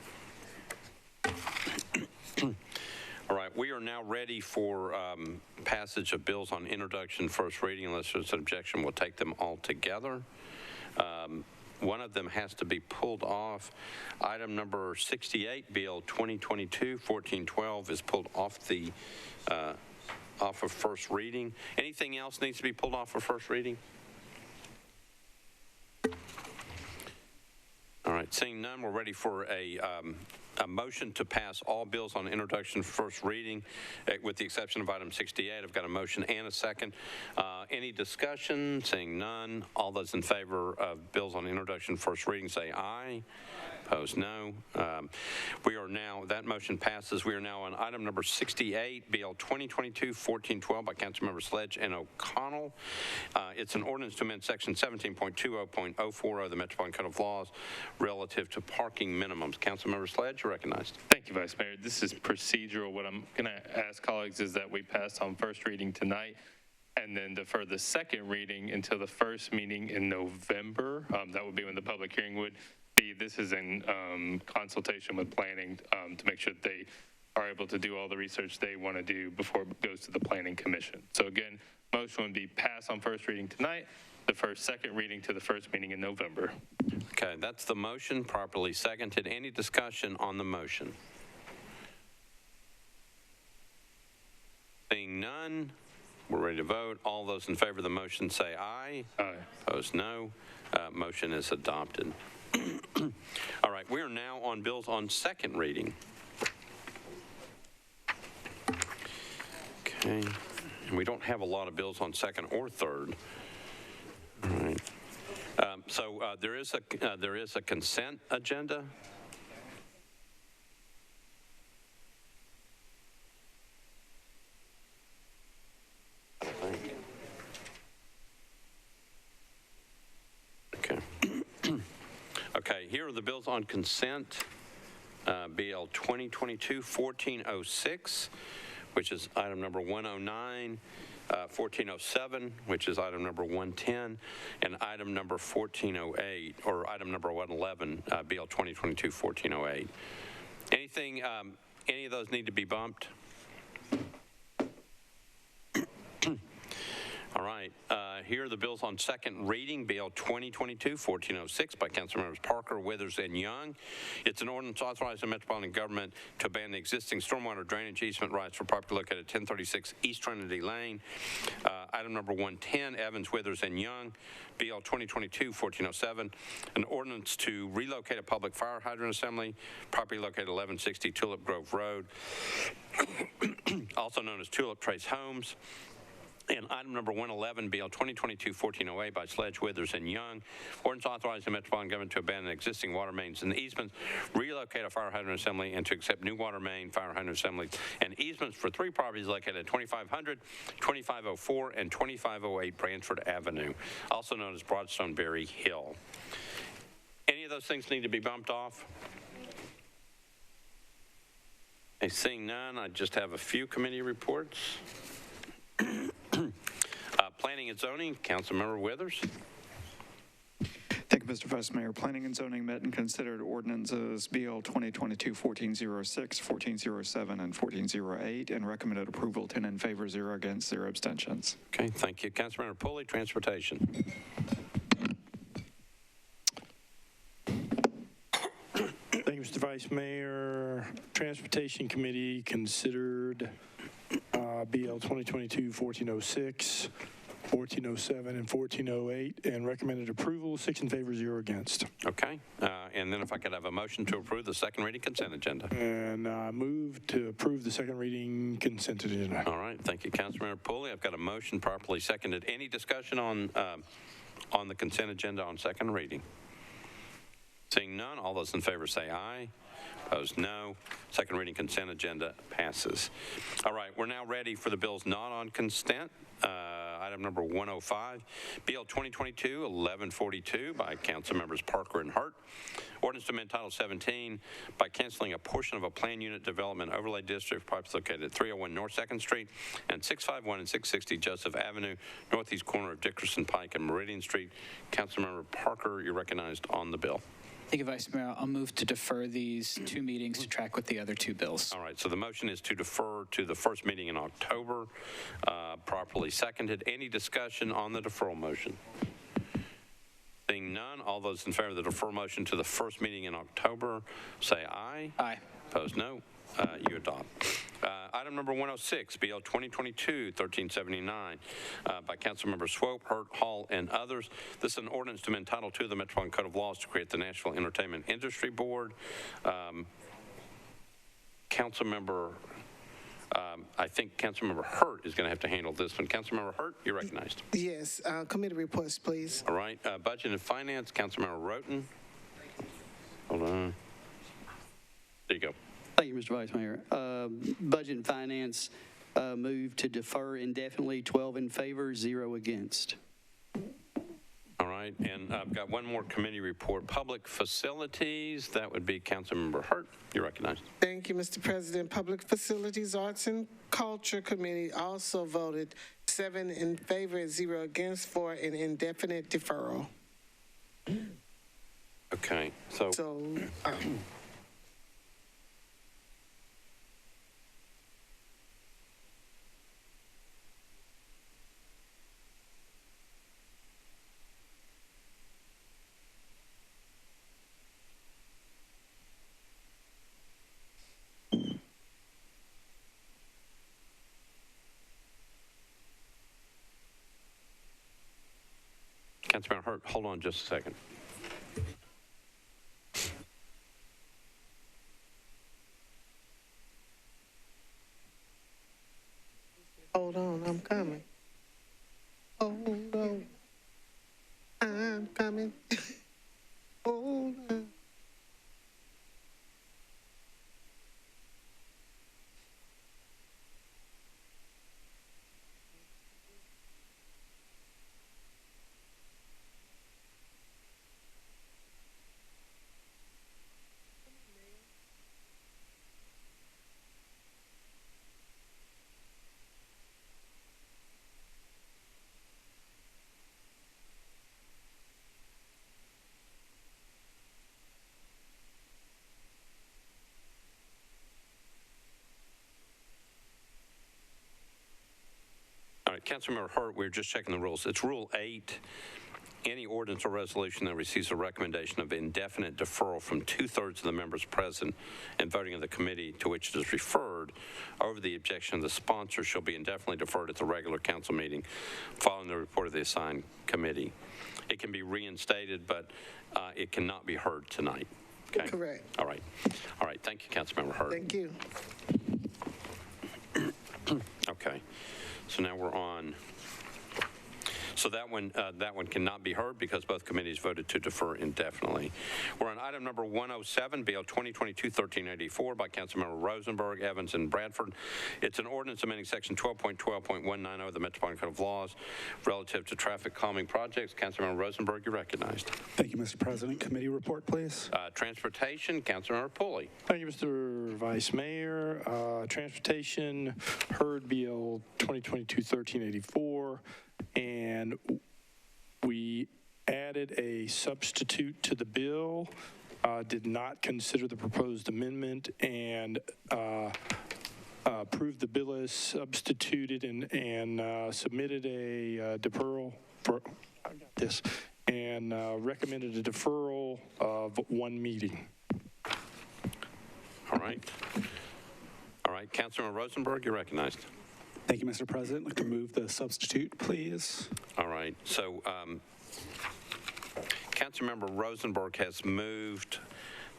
All right, we are now ready for passage of bills on introduction, first reading. Unless there's an objection, we'll take them all together. One of them has to be pulled off. Item number 68, Bill 2022-1412, is pulled off the off of first reading. Anything else needs to be pulled off of first reading? All right, seeing none, we're ready for a motion to pass all bills on introduction first reading, with the exception of item 68. I've got a motion and a second. Any discussion? Seeing none, all those in favor of bills on introduction first reading say aye. Opposed, no. We are now, that motion passes. We are now on item number 68, BL 2022-1412 by Councilmember Sledge and O'Connell. It's an ordinance to amend section 17.20.040 of the Metropolitan Code of Laws relative to parking minimums. Councilmember Sledge, you're recognized. Thank you, Vice Mayor. This is procedural. What I'm going to ask colleagues is that we pass on first reading tonight and then defer the second reading until the first meeting in November. That would be when the public hearing would be. This is in consultation with planning to make sure that they are able to do all the research they want to do before it goes to the Planning Commission. So again, motion would be pass on first reading tonight, the second reading to the first meeting in November. Okay, that's the motion, properly seconded. Any discussion on the motion? Seeing none, we're ready to vote. All those in favor of the motion say aye. Aye. Opposed, no. Motion is adopted. All right, we are now on bills on second reading. Okay, and we don't have a lot of bills on second or third. All right. So there is a consent agenda. Okay. Okay, here are the bills on consent. BL 2022-1406, which is item number 109, 1407, which is item number 110, and item number 1408, or item number 111, BL 2022-1408. Anything, any of those need to be bumped? All right, here are the bills on second reading. Bill 2022-1406 by Councilmembers Parker, Withers, and Young. It's an ordinance authorizing the Metropolitan government to abandon existing stormwater drainage easement rights for property located at 1036 East Trinity Lane. Item number 110, Evans, Withers, and Young. BL 2022-1407, an ordinance to relocate a public fire hydrant assembly, property located at 1160 Tulip Grove Road, also known as Tulip Trace Homes. And item number 111, BL 2022-1408 by Sledge, Withers, and Young. Ordinance authorizing the Metropolitan government to abandon existing water mains and easements, relocate a fire hydrant assembly, and to accept new water main, fire hydrant assemblies, and easements for 3 properties located at 2500, 2504, and 2508 Branford Avenue, also known as Broadstone Berry Hill. Any of those things need to be bumped off? Seeing none, I just have a few committee reports. Planning and Zoning, Councilmember Withers. Thank you, Mr. Vice Mayor. Planning and Zoning met and considered ordinances BL 2022-1406, 1407, and 1408, and recommended approval 10 in favor, 0 against, 0 abstentions. Okay, thank you. Councilmember Pulley, Transportation. Thank you, Mr. Vice Mayor. Transportation Committee considered BL 2022-1406, 1407, and 1408, and recommended approval, 6 in favor, 0 against. Okay, and then if I could have a motion to approve the second reading consent agenda. And move to approve the second reading consent agenda. All right, thank you, Councilmember Pulley. I've got a motion properly seconded. Any discussion on the consent agenda on second reading? Seeing none, all those in favor say aye. Opposed, no. Second reading consent agenda passes. All right, we're now ready for the bills not on consent. Item number 105, BL 2022-1142 by Council Members Parker and Hurt. Ordinance to amend Title 17 by canceling a portion of a plan unit development overlay district for properties located at 301 North 2nd Street and 651 and 660 Joseph Avenue, northeast corner of Dickerson Pike and Meridian Street. Councilmember Parker, you're recognized on the bill. Thank you, Vice Mayor. I'll move to defer these 2 meetings to track with the other 2 bills. All right, so the motion is to defer to the first meeting in October, properly seconded. Any discussion on the deferral motion? Seeing none, all those in favor of the deferral motion to the first meeting in October, say aye. Aye. Opposed, no. You adopt. Item number 106, BL 2022-1379 by Councilmember Swope, Hurt, Hall, and others. This is an ordinance to amend Title II of the Metropolitan Code of Laws to create the Nashville Entertainment Industry Board. Councilmember, I think Councilmember Hurt is going to have to handle this one. Councilmember Hurt, you're recognized. Yes, committee reports, please. All right, Budget and Finance, Councilmember Roten. Hold on. There you go. Thank you, Mr. Vice Mayor. Budget and Finance move to defer indefinitely, 12 in favor, 0 against. All right, and I've got one more committee report. Public Facilities, that would be Councilmember Hurt. You're recognized. Thank you, Mr. President. Public Facilities, Arts and Culture Committee also voted 7 in favor, 0 against for an indefinite deferral. Okay, so Councilmember Hurt, hold on just a second. Hold on, I'm coming. Hold on, I'm coming. Hold on. right, Councilmember Hurt, we were just checking the rules. It's Rule 8. Any ordinance or resolution that receives a recommendation of indefinite deferral from 2/3 of the members present and voting of the committee to which it is referred over the objection of the sponsor shall be indefinitely deferred at the regular council meeting following the report of the assigned committee. It can be reinstated, but it cannot be heard tonight. Okay? Correct. All right. All right. Thank you, Councilmember Hurt. Thank you. Okay. So now we're on. So that one cannot be heard because both committees voted to defer indefinitely. We're on item number 107, Bill 2022-1384 by Councilmember Rosenberg, Evans, and Bradford. It's an ordinance amending Section 12.12.190 of the Metropolitan Code of Laws relative to traffic calming projects. Councilmember Rosenberg, you're recognized. Thank you, Mr. President. Committee report, please. Transportation, Councilmember Pulley. Thank you, Mr. Vice Mayor. Transportation heard Bill 2022-1384. And we added a substitute to the bill, did not consider the proposed amendment, and approved the bill as substituted and submitted a deferral for this, and recommended a deferral of one meeting. All right. All right, Councilman Rosenberg, you're recognized. Thank you, Mr. President. I'd like to move the substitute, please. All right. So Councilmember Rosenberg has moved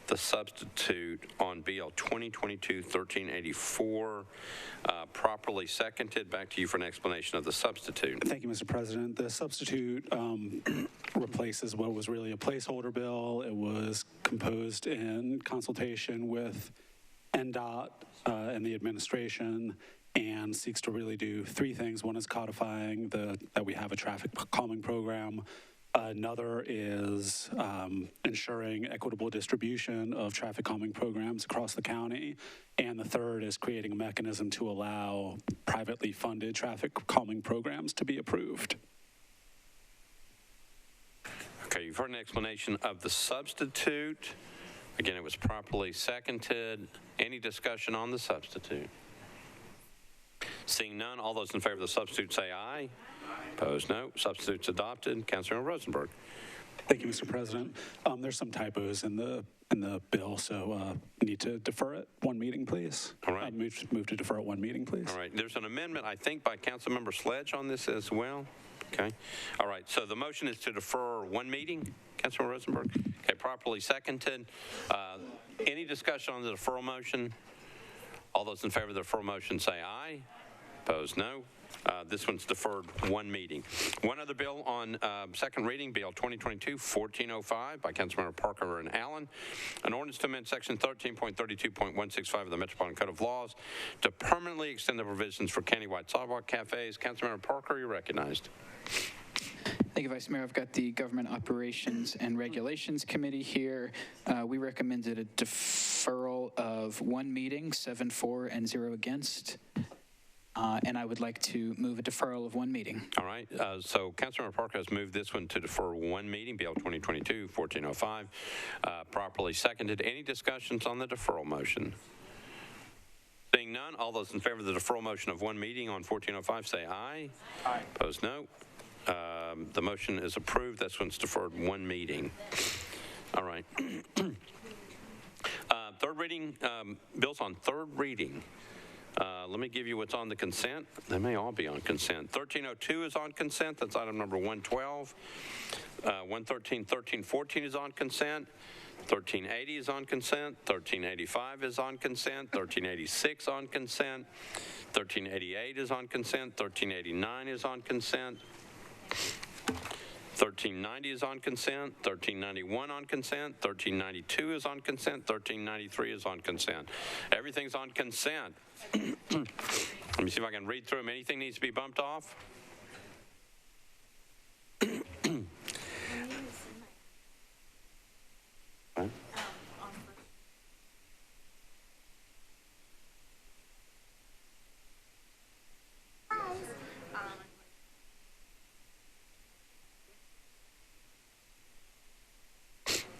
the substitute on Bill 2022-1384, properly seconded. Back to you for an explanation of the substitute. Thank you, Mr. President. The substitute replaces what was really a placeholder bill. It was composed in consultation with NDOT and the administration, and seeks to really do three things. One is codifying that we have a traffic calming program. Another is ensuring equitable distribution of traffic calming programs across the county. And the third is creating a mechanism to allow privately funded traffic calming programs to be approved. Okay, you've heard an explanation of the substitute. Again, it was properly seconded. Any discussion on the substitute? Seeing none, all those in favor of the substitute say aye. Opposed, no. Substitute's adopted. Councilor Rosenberg. Thank you, Mr. President. There's some typos in the bill, so need to defer it one meeting, please. All right. Move to defer it one meeting, please. All right. There's an amendment, I think, by Councilmember Sledge on this as well. Okay. All right. So the motion is to defer one meeting, Councilor Rosenberg. Okay. Properly seconded. Any discussion on the deferral motion? All those in favor of the deferral motion say aye. Opposed, no. This one's deferred one meeting. One other bill on second reading, Bill 2022-1405 by Councilmember Parker and Allen. An ordinance to amend Section 13.32.165 of the Metropolitan Code of Laws to permanently extend the provisions for countywide sidewalk cafes. Councilmember Parker, you're recognized. Thank you, Vice Mayor. I've got the Government Operations and Regulations Committee here. We recommended a deferral of one meeting, 7-4 and 0 against. And I would like to move a deferral of one meeting. All right. So Councilmember Parker has moved this one to defer one meeting, Bill 2022-1405, properly seconded. Any discussions on the deferral motion? Seeing none, all those in favor of the deferral motion of one meeting on 1405 say aye. Aye. Opposed, no. The motion is approved. This one's deferred one meeting. All right. Third reading, bills on third reading. Let me give you what's on the consent. They may all be on consent. 1302 is on consent. That's item number 112. 113, 1314 is on consent. 1380 is on consent. 1385 is on consent. 1386 on consent. 1388 is on consent. 1389 is on consent. 1390 is on consent, 1391 on consent, 1392 is on consent, 1393 is on consent. Everything's on consent. Let me see if I can read through them. Anything needs to be bumped off?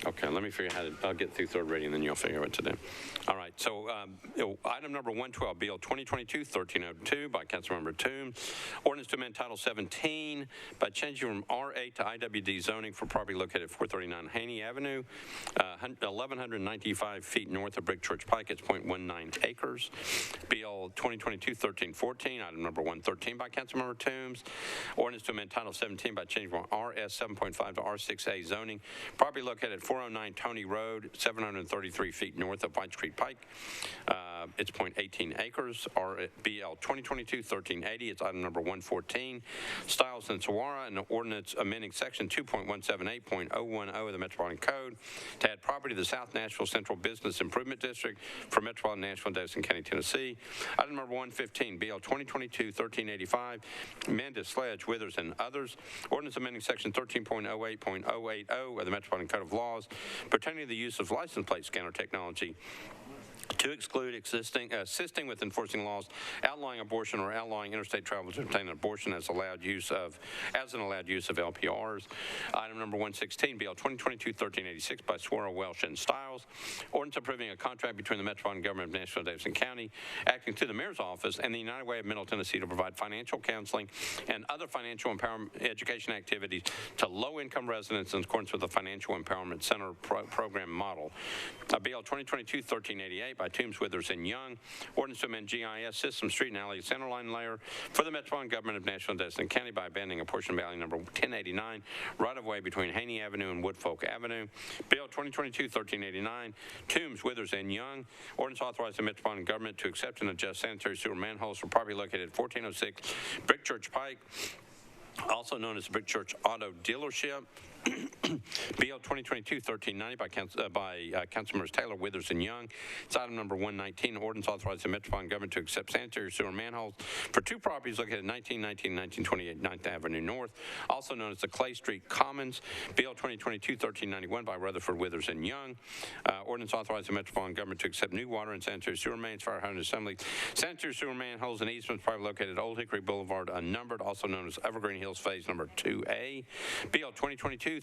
Okay, let me figure out how to, I'll get through third reading, then you'll figure out what to do. All right, so item number 112, Bill 2022-1302 by Councilmember Toombs. Ordinance to amend Title 17 by changing from R8 to IWD zoning for property located at 439 Haney Avenue, 1,195 feet north of Brick Church Pike. It's 0.19 acres. Bill 2022-1314, item number 113 by Councilmember Toombs. Ordinance to amend Title 17 by changing from RS 7.5 to R6A zoning. Property located at 409 Tony Road, 733 feet north of White Street Pike. It's 0.18 acres. BL 2022-1380, it's item number 114. Stiles and Saguaro, an ordinance amending section 2.178.010 of the Metropolitan Code to add property to the South Nashville Central Business Improvement District for Metropolitan Nashville and Davidson County, Tennessee. Item number 115, BL 2022-1385, Mendez, Sledge, Withers, and others. Ordinance amending section 13.08.080 of the Metropolitan Code of Laws pertaining to the use of license plate scanner technology to exclude assisting with enforcing laws outlawing abortion or outlawing interstate travel to obtain an abortion as an allowed use of LPRs. Item number 116, BL 2022-1386 by Saguaro, Welsh, and Stiles. Ordinance approving a contract between the Metropolitan Government of Nashville and Davidson County, acting through the Mayor's Office and the United Way of Middle Tennessee to provide financial counseling and other financial empowerment education activities to low-income residents in accordance with the Financial Empowerment Center program model. BL 2022-1388 by Toombs, Withers, and Young. Ordinance to amend GIS system, street and alley centerline layer for the Metropolitan Government of Nashville and Davidson County by abandoning a portion of alley number 1089, right-of-way between Haney Avenue and Woodfolk Avenue. Bill 2022-1389, Toombs, Withers, and Young. Ordinance authorizing the Metropolitan Government to accept and adjust sanitary sewer manholes for property located at 1406 Brick Church Pike, also known as the Brick Church Auto Dealership. BL 2022-1390 by Councilmembers Taylor, Withers, and Young. It's item number 119. Ordinance authorizing the Metropolitan Government to accept sanitary sewer manholes for two properties located at 1919 and 1928 9th Avenue North, also known as the Clay Street Commons. BL 2022-1391 by Rutherford, Withers, and Young. Ordinance authorizing the Metropolitan Government to accept new water and sanitary sewer mains, fire hydrant assemblies, sanitary sewer manholes, and easements probably located at Old Hickory Boulevard, unnumbered, also known as Evergreen Hills Phase number 2A. BL 2022-1392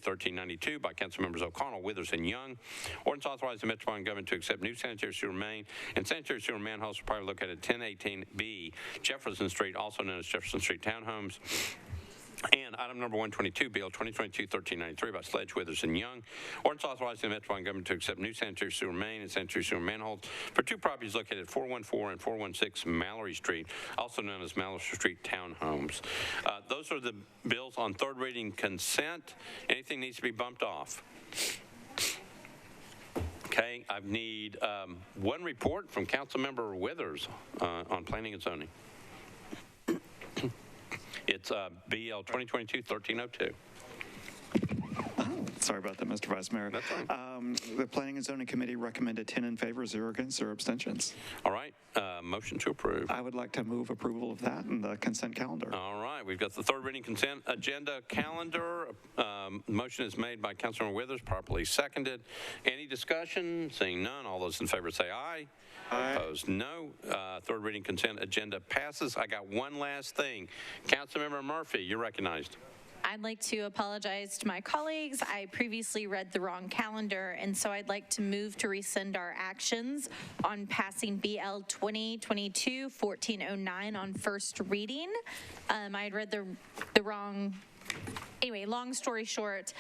by Councilmembers O'Connell, Withers, and Young. Ordinance authorizing the Metropolitan Government to accept new sanitary sewer main and sanitary sewer manholes for probably located at 1018B Jefferson Street, also known as Jefferson Street Townhomes. And item number 122, Bill 2022-1393 by Sledge, Withers, and Young. Ordinance authorizing the Metropolitan Government to accept new sanitary sewer main and sanitary sewer manholes for two properties located at 414 and 416 Mallory Street, also known as Mallory Street Townhomes. Those are the bills on third reading consent. Anything needs to be bumped off? Okay, I need one report from Councilmember Withers on planning and zoning. It's BL 2022-1302. Sorry about that, Mr. Vice Mayor. That's fine. The Planning and Zoning Committee recommended 10 in favor, 0 against, 0 abstentions. All right, motion to approve. I would like to move approval of that and the consent calendar. All right, we've got the third reading consent agenda calendar. Motion is made by Councilmember Withers, properly seconded. Any discussion? Seeing none, all those in favor say aye. Aye. Opposed, no. Third reading consent agenda passes. I got one last thing. Councilmember Murphy, you're recognized. I'd like to apologize to my colleagues. I previously read the wrong calendar, and so I'd like to move to rescind our actions on passing BL 2022-1409 on first reading. I had read the wrong. Anyway, long story short,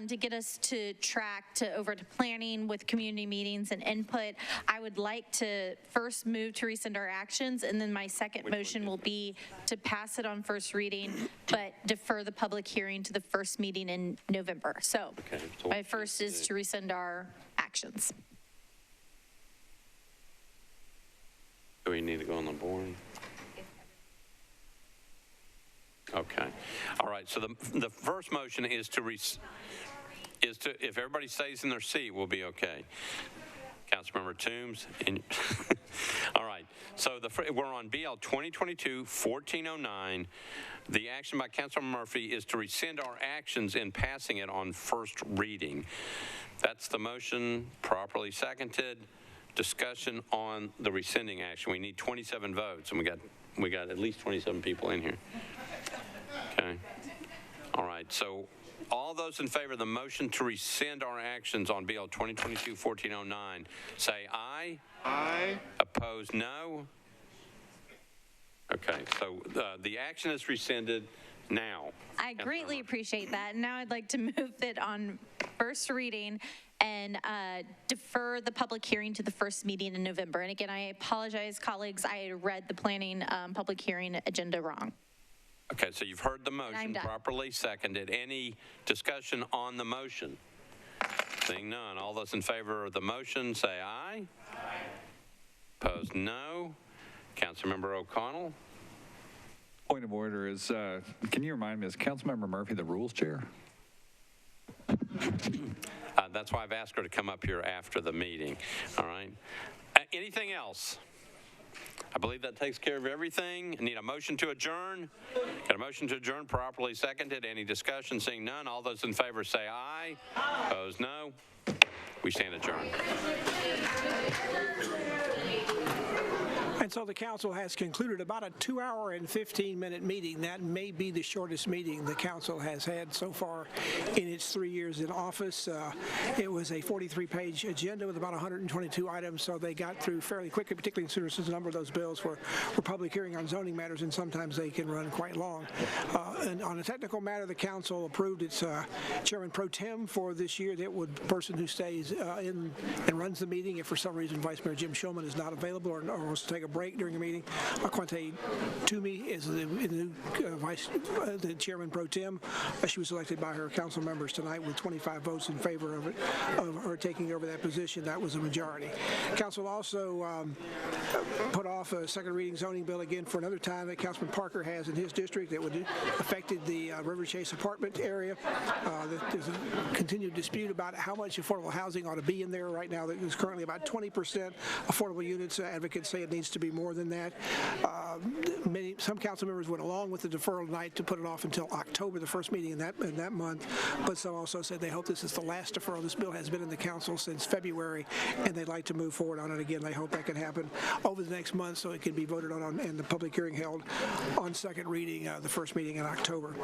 to get us to track over to planning with community meetings and input, I would like to first move to rescind our actions, and then my second motion will be to pass it on first reading, but defer the public hearing to the first meeting in November. So my first is to rescind our actions. Do we need to go on the board? Okay. All right. So the first motion is to if everybody stays in their seat, we'll be okay. Councilmember Toombs. All right. So we're on BL 2022-1409. The action by Councilmember Murphy is to rescind our actions in passing it on first reading. That's the motion, properly seconded. Discussion on the rescinding action. We need 27 votes, and we got at least 27 people in here. Okay. All right. So All those in favor of the motion to rescind our actions on Bill 2022-1409, say aye. Aye. Opposed, no. Okay, so the action is rescinded now. I greatly appreciate that. Now I'd like to move it on first reading and defer the public hearing to the first meeting in November. And again, I apologize, colleagues, I had read the planning public hearing agenda wrong. Okay, so you've heard the motion properly seconded. Any discussion on the motion? Seeing none. All those in favor of the motion say aye. Aye. Opposed, no. Councilmember O'Connell. Point of order is, can you remind me, is Councilmember Murphy the rules chair? That's why I've asked her to come up here after the meeting. All right. Anything else? I believe that takes care of everything. I need a motion to adjourn. Got a motion to adjourn properly seconded. Any discussion? Seeing none. All those in favor say aye. Opposed, no. We stand adjourned. And so the council has concluded about a 2-hour and 15-minute meeting. That may be the shortest meeting the council has had so far in its 3 years in office. It was a 43-page agenda with about 122 items, so they got through fairly quickly, particularly since a number of those bills were public hearing on zoning matters, and sometimes they can run quite long. And on a technical matter, the council approved its chairman pro tem for this year. That would person who stays in and runs the meeting if for some reason Vice Mayor Jim Shulman is not available or wants to take a break during the meeting. Quante Toomey is the new the chairman pro tem. She was elected by her council members tonight with 25 votes in favor of her taking over that position. That was a majority. Council also put off a second reading zoning bill again for another time that Councilman Parker has in his district that would affected the River Chase apartment area. There's a continued dispute about how much affordable housing ought to be in there right now. There's currently about 20% affordable units. Advocates say it needs to be more than that. Some council members went along with the deferral tonight to put it off until October, the first meeting in that month. But some also said they hope this is the last deferral. This bill has been in the council since February, and they'd like to move forward on it again. They hope that can happen over the next month so it can be voted on and the public hearing held on second reading, the first meeting in October.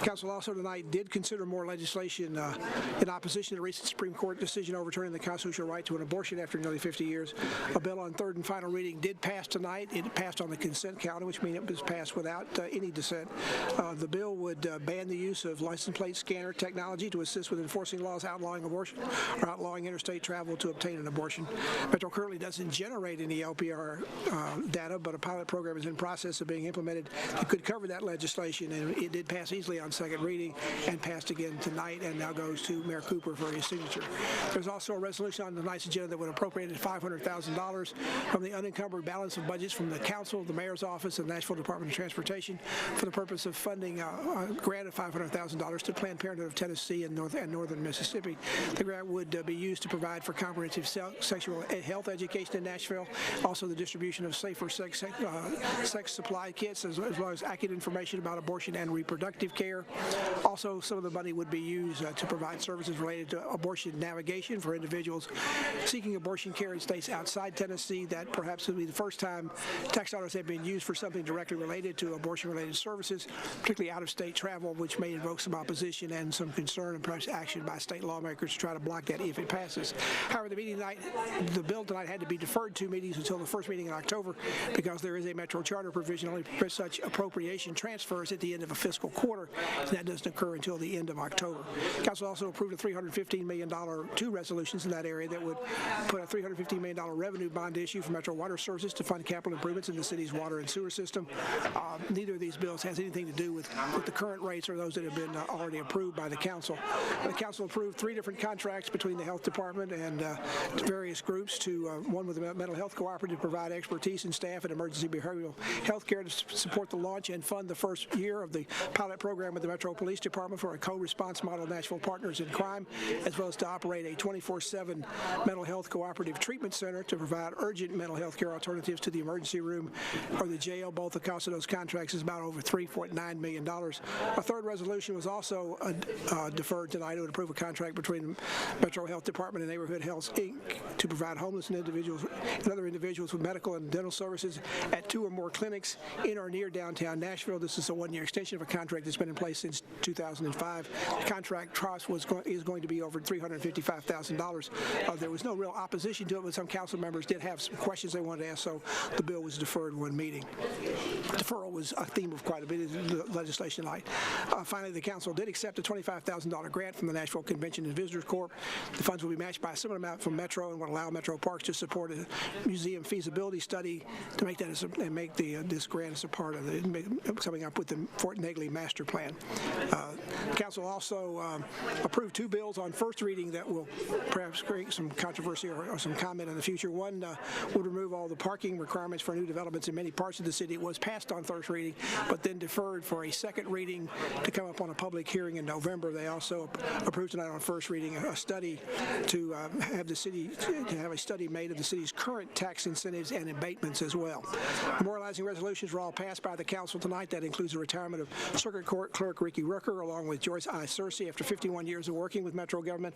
Council also tonight did consider more legislation in opposition to the recent Supreme Court decision overturning the constitutional right to an abortion after nearly 50 years. A bill on third and final reading did pass tonight. It passed on the consent calendar, which means it was passed without any dissent. The bill would ban the use of license plate scanner technology to assist with enforcing laws outlawing abortion or outlawing interstate travel to obtain an abortion. Metro currently doesn't generate any LPR data, but a pilot program is in process of being implemented that could cover that legislation, and it did pass easily on second reading and passed again tonight and now goes to Mayor Cooper for his signature. There's also a resolution on tonight's agenda that would appropriate $500,000 from the unencumbered balance of budgets from the council, the mayor's office, and the Nashville Department of Transportation for the purpose of funding a grant of $500,000 to Planned Parenthood of Tennessee and northern Mississippi. The grant would be used to provide for comprehensive sexual health education in Nashville, also the distribution of safer sex supply kits, as well as accurate information about abortion and reproductive care. Also, some of the money would be used to provide services related to abortion navigation for individuals seeking abortion care in states outside Tennessee. That perhaps would be the first time tax dollars have been used for something directly related to abortion-related services, particularly out-of-state travel, which may invoke some opposition and some concern and perhaps action by state lawmakers to try to block that if it passes. However, the bill tonight had to be deferred 2 meetings until the first meeting in October because there is a Metro Charter provision only for such appropriation transfers at the end of a fiscal quarter. That doesn't occur until the end of October. Council also approved a $315 million, 2 resolutions in that area that would put a $315 million revenue bond issue for Metro Water Services to fund capital improvements in the city's water and sewer system. Neither of these bills has anything to do with the current rates or those that have been already approved by the council. The council approved 3 different contracts between the health department and various groups one with the mental health cooperative to provide expertise and staff in emergency behavioral health care to support the launch and fund the first year of the pilot program with the Metro Police Department for a co-response model of Nashville Partners in Crime, as well as to operate a 24/7 mental health cooperative treatment center to provide urgent mental health care alternatives alternatives to the emergency room or the jail. Both the cost of those contracts is about over $3.9 million. A third resolution was also deferred tonight. It would approve a contract between the Metro Health Department and Neighborhood Health, Inc. to provide homeless individuals and other individuals with medical and dental services at 2 or more clinics in or near downtown Nashville. This is a one-year extension of a contract that's been in place since 2005. The contract cost is going to be over $355,000. There was no real opposition to it, but some council members did have some questions they wanted to ask, so the bill was deferred one meeting. Deferral was a theme of quite a bit of the legislation tonight. Finally, the council did accept a $25,000 grant from the Nashville Convention and Visitors Corp. The funds will be matched by a similar amount from Metro and will allow Metro Parks to support a museum feasibility study to make that and make this grant as a part of coming up with the Fort Negley master plan. The council also approved 2 bills on first reading that will perhaps create some controversy or some comment in the future. One would remove all the parking requirements for new developments in many parts of the city. It was passed on first reading, but then deferred for a second reading to come up on a public hearing in November. They also approved tonight on first reading a study to have a study made of the city's current tax incentives and abatements as well. Memorializing resolutions were all passed by the council tonight. That includes the retirement of Circuit Court Clerk Ricky Rucker, along with Joyce I. Searcy after 51 years of working with Metro government.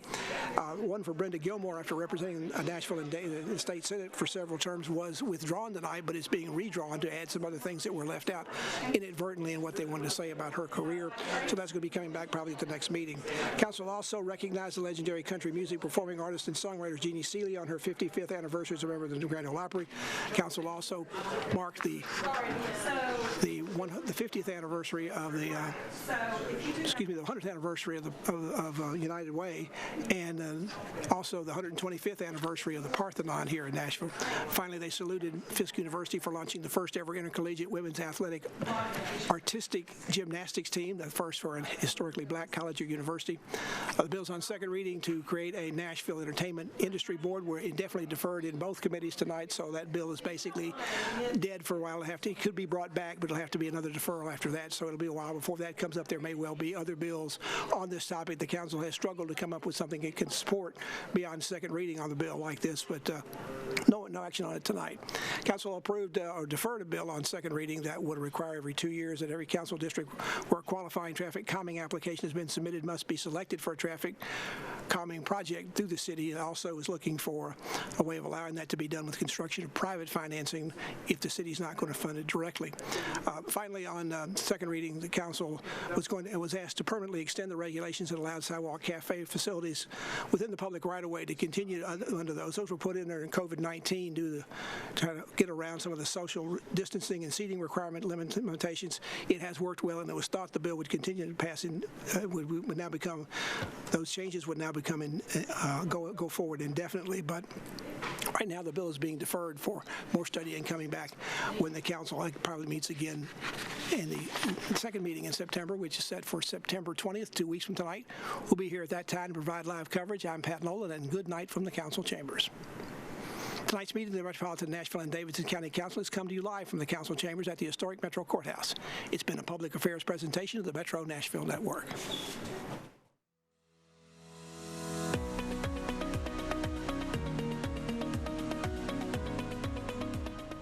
One for Brenda Gilmore after representing Nashville in the state senate for several terms was withdrawn tonight, but it's being redrawn to add some other things that were left out inadvertently in what they wanted to say about her career. So that's going to be coming back probably at the next meeting. Council also recognized the legendary country music performing artist and songwriter Jeannie Seely on her 55th anniversary as a member of the Grand Ole Opry. Council also marked the 50th anniversary of the 100th anniversary of United Way, and also the 125th anniversary of the Parthenon here in Nashville. Finally, they saluted Fisk University for launching the first ever intercollegiate women's athletic artistic gymnastics team, the first for an historically black college or university. The bill's on second reading to create a Nashville Entertainment Industry Board. Were indefinitely deferred in both committees tonight, so that bill is basically dead for a while. It could be brought back, but it'll have to be another deferral after that, so it'll be a while before that comes up. There may well be other bills on this topic. The council has struggled to come up with something it can support beyond second reading on the bill like this, but no action on it tonight. Council approved or deferred a bill on second reading that would require every 2 years that every council district where a qualifying traffic calming application has been submitted must be selected for a traffic calming project through the city. It also is looking for a way of allowing that to be done with construction of private financing if the city's not going to fund it directly. Finally, on second reading, the council was asked to permanently extend the regulations that allowed sidewalk cafe facilities within the public right-of-way to continue under those. Those were put in there in COVID-19 to try to get around some of the social distancing and seating requirement limitations. It has worked well, and it was thought the bill would continue to pass would now become, those changes would now become go forward indefinitely. But right now the bill is being deferred for more study and coming back when the council probably meets again in the second meeting in September, which is set for September 20th, 2 weeks from tonight. We'll be here at that time to provide live coverage. I'm Pat Nolan, and good night from the council chambers. Tonight's meeting of the Metropolitan, Nashville, and Davidson County Council has come to you live from the council chambers at the historic Metro Courthouse. It's been a public affairs presentation of the Metro Nashville Network.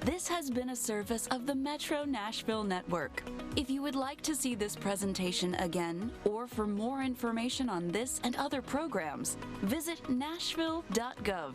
This has been a service of the Metro Nashville Network. If you would like to see this presentation again, or for more information on this and other programs, visit nashville.gov.